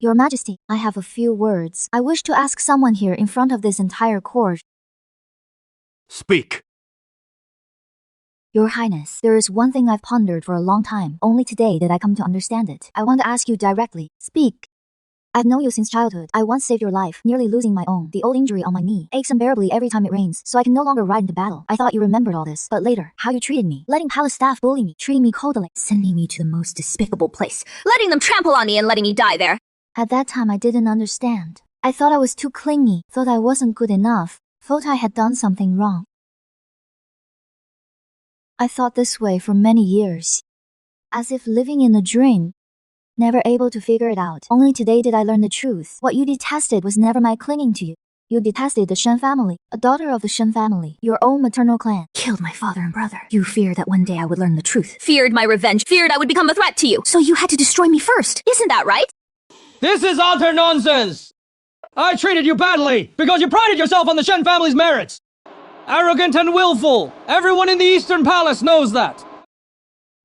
Your Majesty, I have a few words. I wish to ask someone here in front of this entire court. Speak. Your Highness, there is one thing I've pondered for a long time. Only today did I come to understand it. I want to ask you directly. Speak. I've known you since childhood. I once saved your life, nearly losing my own. The old injury on my knee aches unbearably every time it rains, so I can no longer ride into battle. I thought you remembered all this, but later, how you treated me. Letting palace staff bully me, treating me coldly, sending me to the most despicable place, letting them trample on me and letting me die there. At that time, I didn't understand. I thought I was too clingy, thought I wasn't good enough, thought I had done something wrong. I thought this way for many years, as if living in a dream, never able to figure it out. Only today did I learn the truth. What you detested was never my clinging to you. You detested the Shen family, a daughter of the Shen family, your own maternal clan. Killed my father and brother. You feared that one day I would learn the truth. Feared my revenge. Feared I would become a threat to you. So you had to destroy me first. Isn't that right? This is utter nonsense! I treated you badly because you prided yourself on the Shen family's merits! Arrogant and willful! Everyone in the Eastern Palace knows that!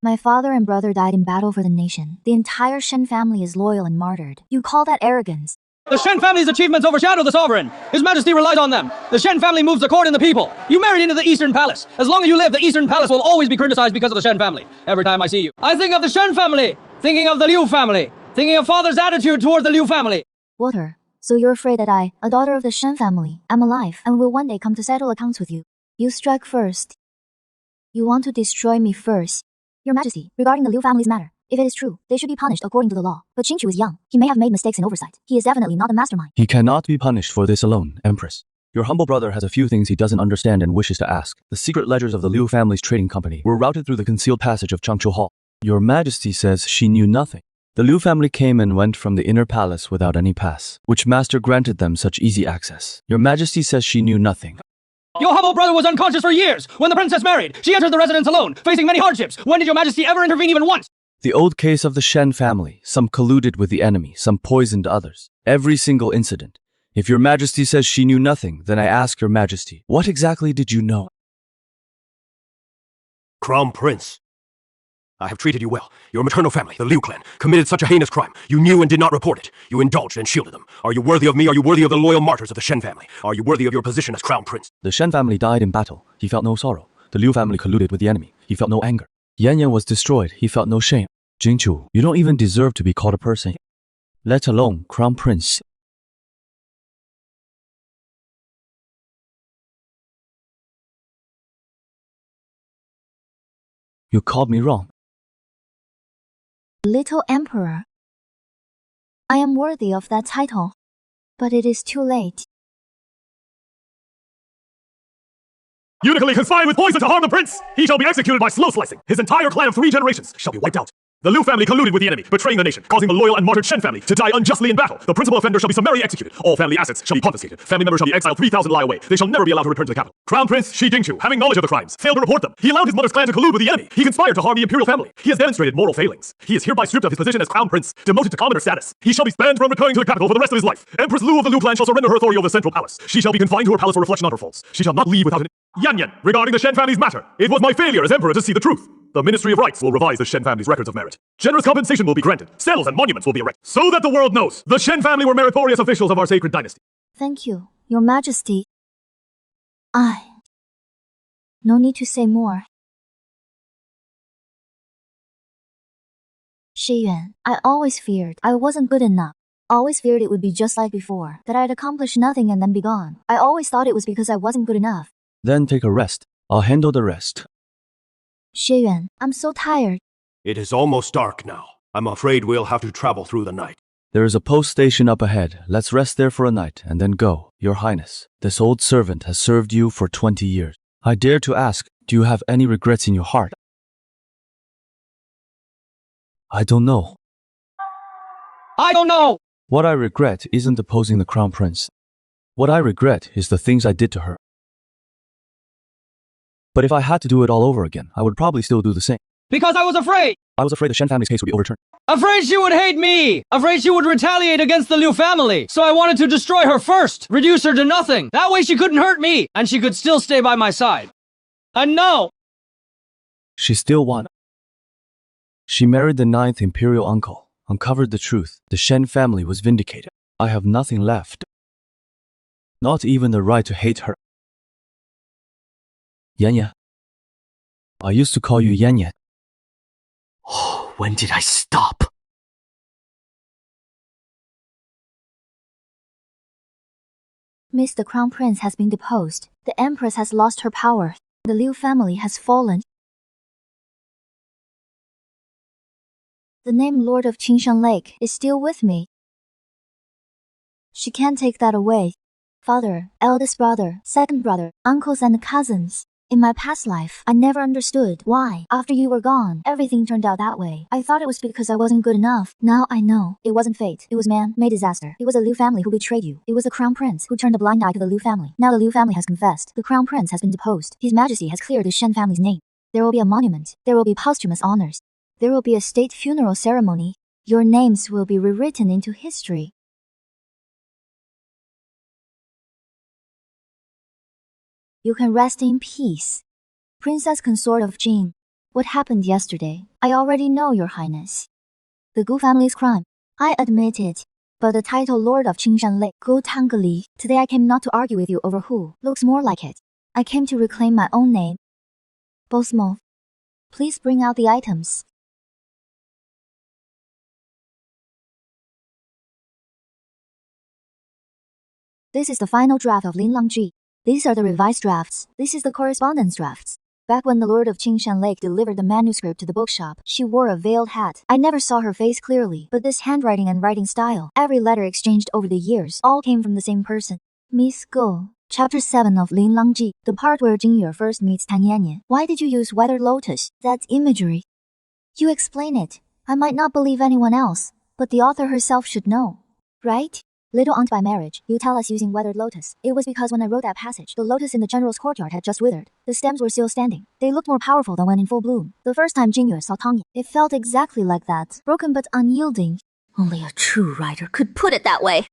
My father and brother died in battle for the nation. The entire Shen family is loyal and martyred. You call that arrogance? The Shen family's achievements overshadow the sovereign. His Majesty relies on them. The Shen family moves the court and the people. You married into the Eastern Palace. As long as you live, the Eastern Palace will always be criticized because of the Shen family. Every time I see you, I think of the Shen family, thinking of the Liu family, thinking of father's attitude toward the Liu family. Water. So you're afraid that I, a daughter of the Shen family, am alive and will one day come to settle accounts with you. You strike first. You want to destroy me first. Your Majesty, regarding the Liu family's matter, if it is true, they should be punished according to the law. But Qingqiu is young. He may have made mistakes in oversight. He is definitely not the mastermind. He cannot be punished for this alone, Empress. Your humble brother has a few things he doesn't understand and wishes to ask. The secret ledgers of the Liu family's trading company were routed through the concealed passage of Changqiu Hall. Your Majesty says she knew nothing. The Liu family came and went from the inner palace without any pass, which master granted them such easy access. Your Majesty says she knew nothing. Your humble brother was unconscious for years. When the princess married, she entered the residence alone, facing many hardships. When did your Majesty ever intervene even once? The old case of the Shen family. Some colluded with the enemy, some poisoned others. Every single incident. If your Majesty says she knew nothing, then I ask your Majesty, what exactly did you know? Crown Prince, I have treated you well. Your maternal family, the Liu clan, committed such a heinous crime. You knew and did not report it. You indulged and shielded them. Are you worthy of me? Are you worthy of the loyal martyrs of the Shen family? Are you worthy of your position as Crown Prince? The Shen family died in battle. He felt no sorrow. The Liu family colluded with the enemy. He felt no anger. Yan Yan was destroyed. He felt no shame. Qingqiu, you don't even deserve to be called a person, let alone Crown Prince. You called me wrong. Little Emperor. I am worthy of that title, but it is too late. Unically conspired with poison to harm the prince! He shall be executed by slow slicing. His entire clan of 3 generations shall be wiped out. The Liu family colluded with the enemy, betraying the nation, causing the loyal and martyred Shen family to die unjustly in battle. The principal offender shall be summarily executed. All family assets shall be confiscated. Family members shall be exiled 3,000 li away. They shall never be allowed to return to the capital. Crown Prince Shi Jingqiu, having knowledge of the crimes, failed to report them. He allowed his mother's clan to collude with the enemy. He conspired to harm the imperial family. He has demonstrated moral failings. He is hereby stripped of his position as Crown Prince, demoted to commoner status. He shall be banned from returning to the capital for the rest of his life. Empress Lu of the Liu clan shall surrender her authority over the central palace. She shall be confined to her palace for reflection on her faults. She shall not leave without an... Yan Yan, regarding the Shen family's matter, it was my failure as emperor to see the truth. The Ministry of Rights will revise the Shen family's records of merit. Generous compensation will be granted. Stela's and monuments will be erected. So that the world knows, the Shen family were meritorious officials of our sacred dynasty. Thank you, Your Majesty. No need to say more. Shi Yuan, I always feared I wasn't good enough. Always feared it would be just like before, that I'd accomplish nothing and then be gone. I always thought it was because I wasn't good enough. Then take a rest. I'll handle the rest. Shi Yuan, I'm so tired. It is almost dark now. I'm afraid we'll have to travel through the night. There is a post station up ahead. Let's rest there for a night and then go. Your Highness, this old servant has served you for 20 years. I dare to ask, do you have any regrets in your heart? I don't know. I don't know! What I regret isn't opposing the crown prince. What I regret is the things I did to her. But if I had to do it all over again, I would probably still do the same. Because I was afraid! I was afraid the Shen family's case would be overturned. Afraid she would hate me! Afraid she would retaliate against the Liu family! So I wanted to destroy her first! Reduce her to nothing! That way she couldn't hurt me! And she could still stay by my side! And no! She still won. She married the 9th imperial uncle, uncovered the truth. The Shen family was vindicated. I have nothing left. Not even the right to hate her. Yan. I used to call you Yan. Oh, when did I stop? Miss, the crown prince has been deposed. The empress has lost her power. The Liu family has fallen. The name Lord of Qingshan Lake is still with me. She can't take that away. Father, eldest brother, second brother, uncles and cousins. In my past life, I never understood why, after you were gone, everything turned out that way. I thought it was because I wasn't good enough. Now I know. It wasn't fate. It was man-made disaster. It was the Liu family who betrayed you. It was the crown prince who turned a blind eye to the Liu family. Now the Liu family has confessed. The crown prince has been deposed. His Majesty has cleared the Shen family's name. There will be a monument. There will be posthumous honors. There will be a state funeral ceremony. Your names will be rewritten into history. You can rest in peace. Princess Consort of Jing, what happened yesterday? I already know, Your Highness. The Gu family's crime. I admit it. But the title Lord of Qingshan Lake, Gu Tangali, today I came not to argue with you over who looks more like it. I came to reclaim my own name. Bosmo, please bring out the items. This is the final draft of Linlangji. These are the revised drafts. This is the correspondence drafts. Back when the Lord of Qingshan Lake delivered the manuscript to the bookshop, she wore a veiled hat. I never saw her face clearly, but this handwriting and writing style, every letter exchanged over the years, all came from the same person. Miss Go. Chapter 7 of Linlangji, the part where Jingyue first meets Tan Yanyan. Why did you use weathered lotus? That's imagery. You explain it. I might not believe anyone else, but the author herself should know. Right? Little aunt by marriage, you tell us using weathered lotus. It was because when I wrote that passage, the lotus in the general's courtyard had just withered. The stems were still standing. They looked more powerful than when in full bloom. The first time Jingyue saw Tangyan, it felt exactly like that. Broken but unyielding. Only a true writer could put it that way.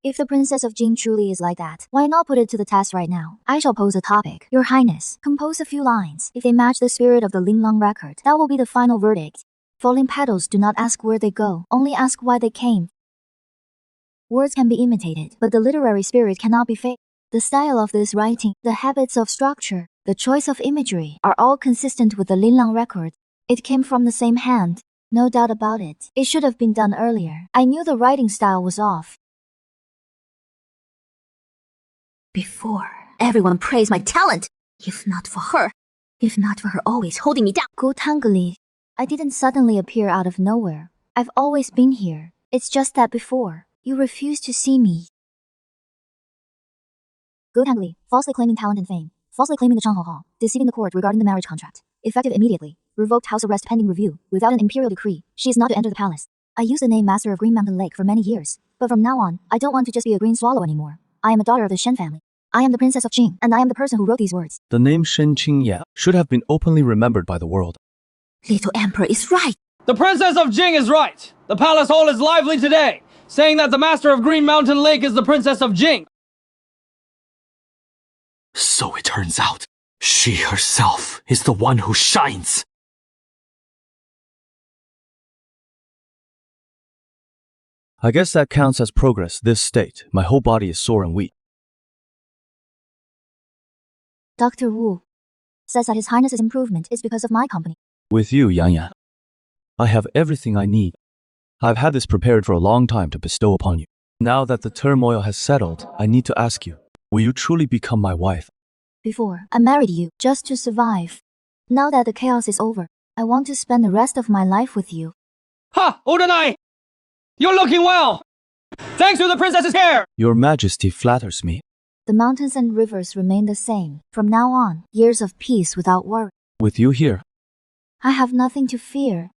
If the Princess of Jing truly is like that, why not put it to the test right now? I shall pose a topic. Your Highness, compose a few lines. If they match the spirit of the Linlang record, that will be the final verdict. Falling petals do not ask where they go, only ask why they came. Words can be imitated, but the literary spirit cannot be faked. The style of this writing, the habits of structure, the choice of imagery are all consistent with the Linlang record. It came from the same hand. No doubt about it. It should have been done earlier. I knew the writing style was off. Before, everyone praised my talent. If not for her always holding me down. Gu Tangali, I didn't suddenly appear out of nowhere. I've always been here. It's just that before, you refused to see me. Gu Tangali, falsely claiming talent and fame, falsely claiming the Changhao Hall, deceiving the court regarding the marriage contract. Effective immediately. Revoked house arrest pending review. Without an imperial decree, she is not to enter the palace. I used the name Master of Green Mountain Lake for many years, but from now on, I don't want to just be a green swallow anymore. I am a daughter of the Shen family. I am the Princess of Jing, and I am the person who wrote these words. The name Shen Qingye should have been openly remembered by the world. Little Emperor is right. The Princess of Jing is right. The palace hall is lively today, saying that the Master of Green Mountain Lake is the Princess of Jing. So it turns out, she herself is the one who shines. I guess that counts as progress this state. My whole body is sore and weak. Dr. Wu says that His Highness's improvement is because of my company. With you, Yan, I have everything I need. I've had this prepared for a long time to bestow upon you. Now that the turmoil has settled, I need to ask you, will you truly become my wife? Before, I married you just to survive. Now that the chaos is over, I want to spend the rest of my life with you. Ha! Odanai! You're looking well! Thanks to the princess's care! Your Majesty flatters me. The mountains and rivers remain the same. From now on, years of peace without worry. With you here, I have nothing to fear.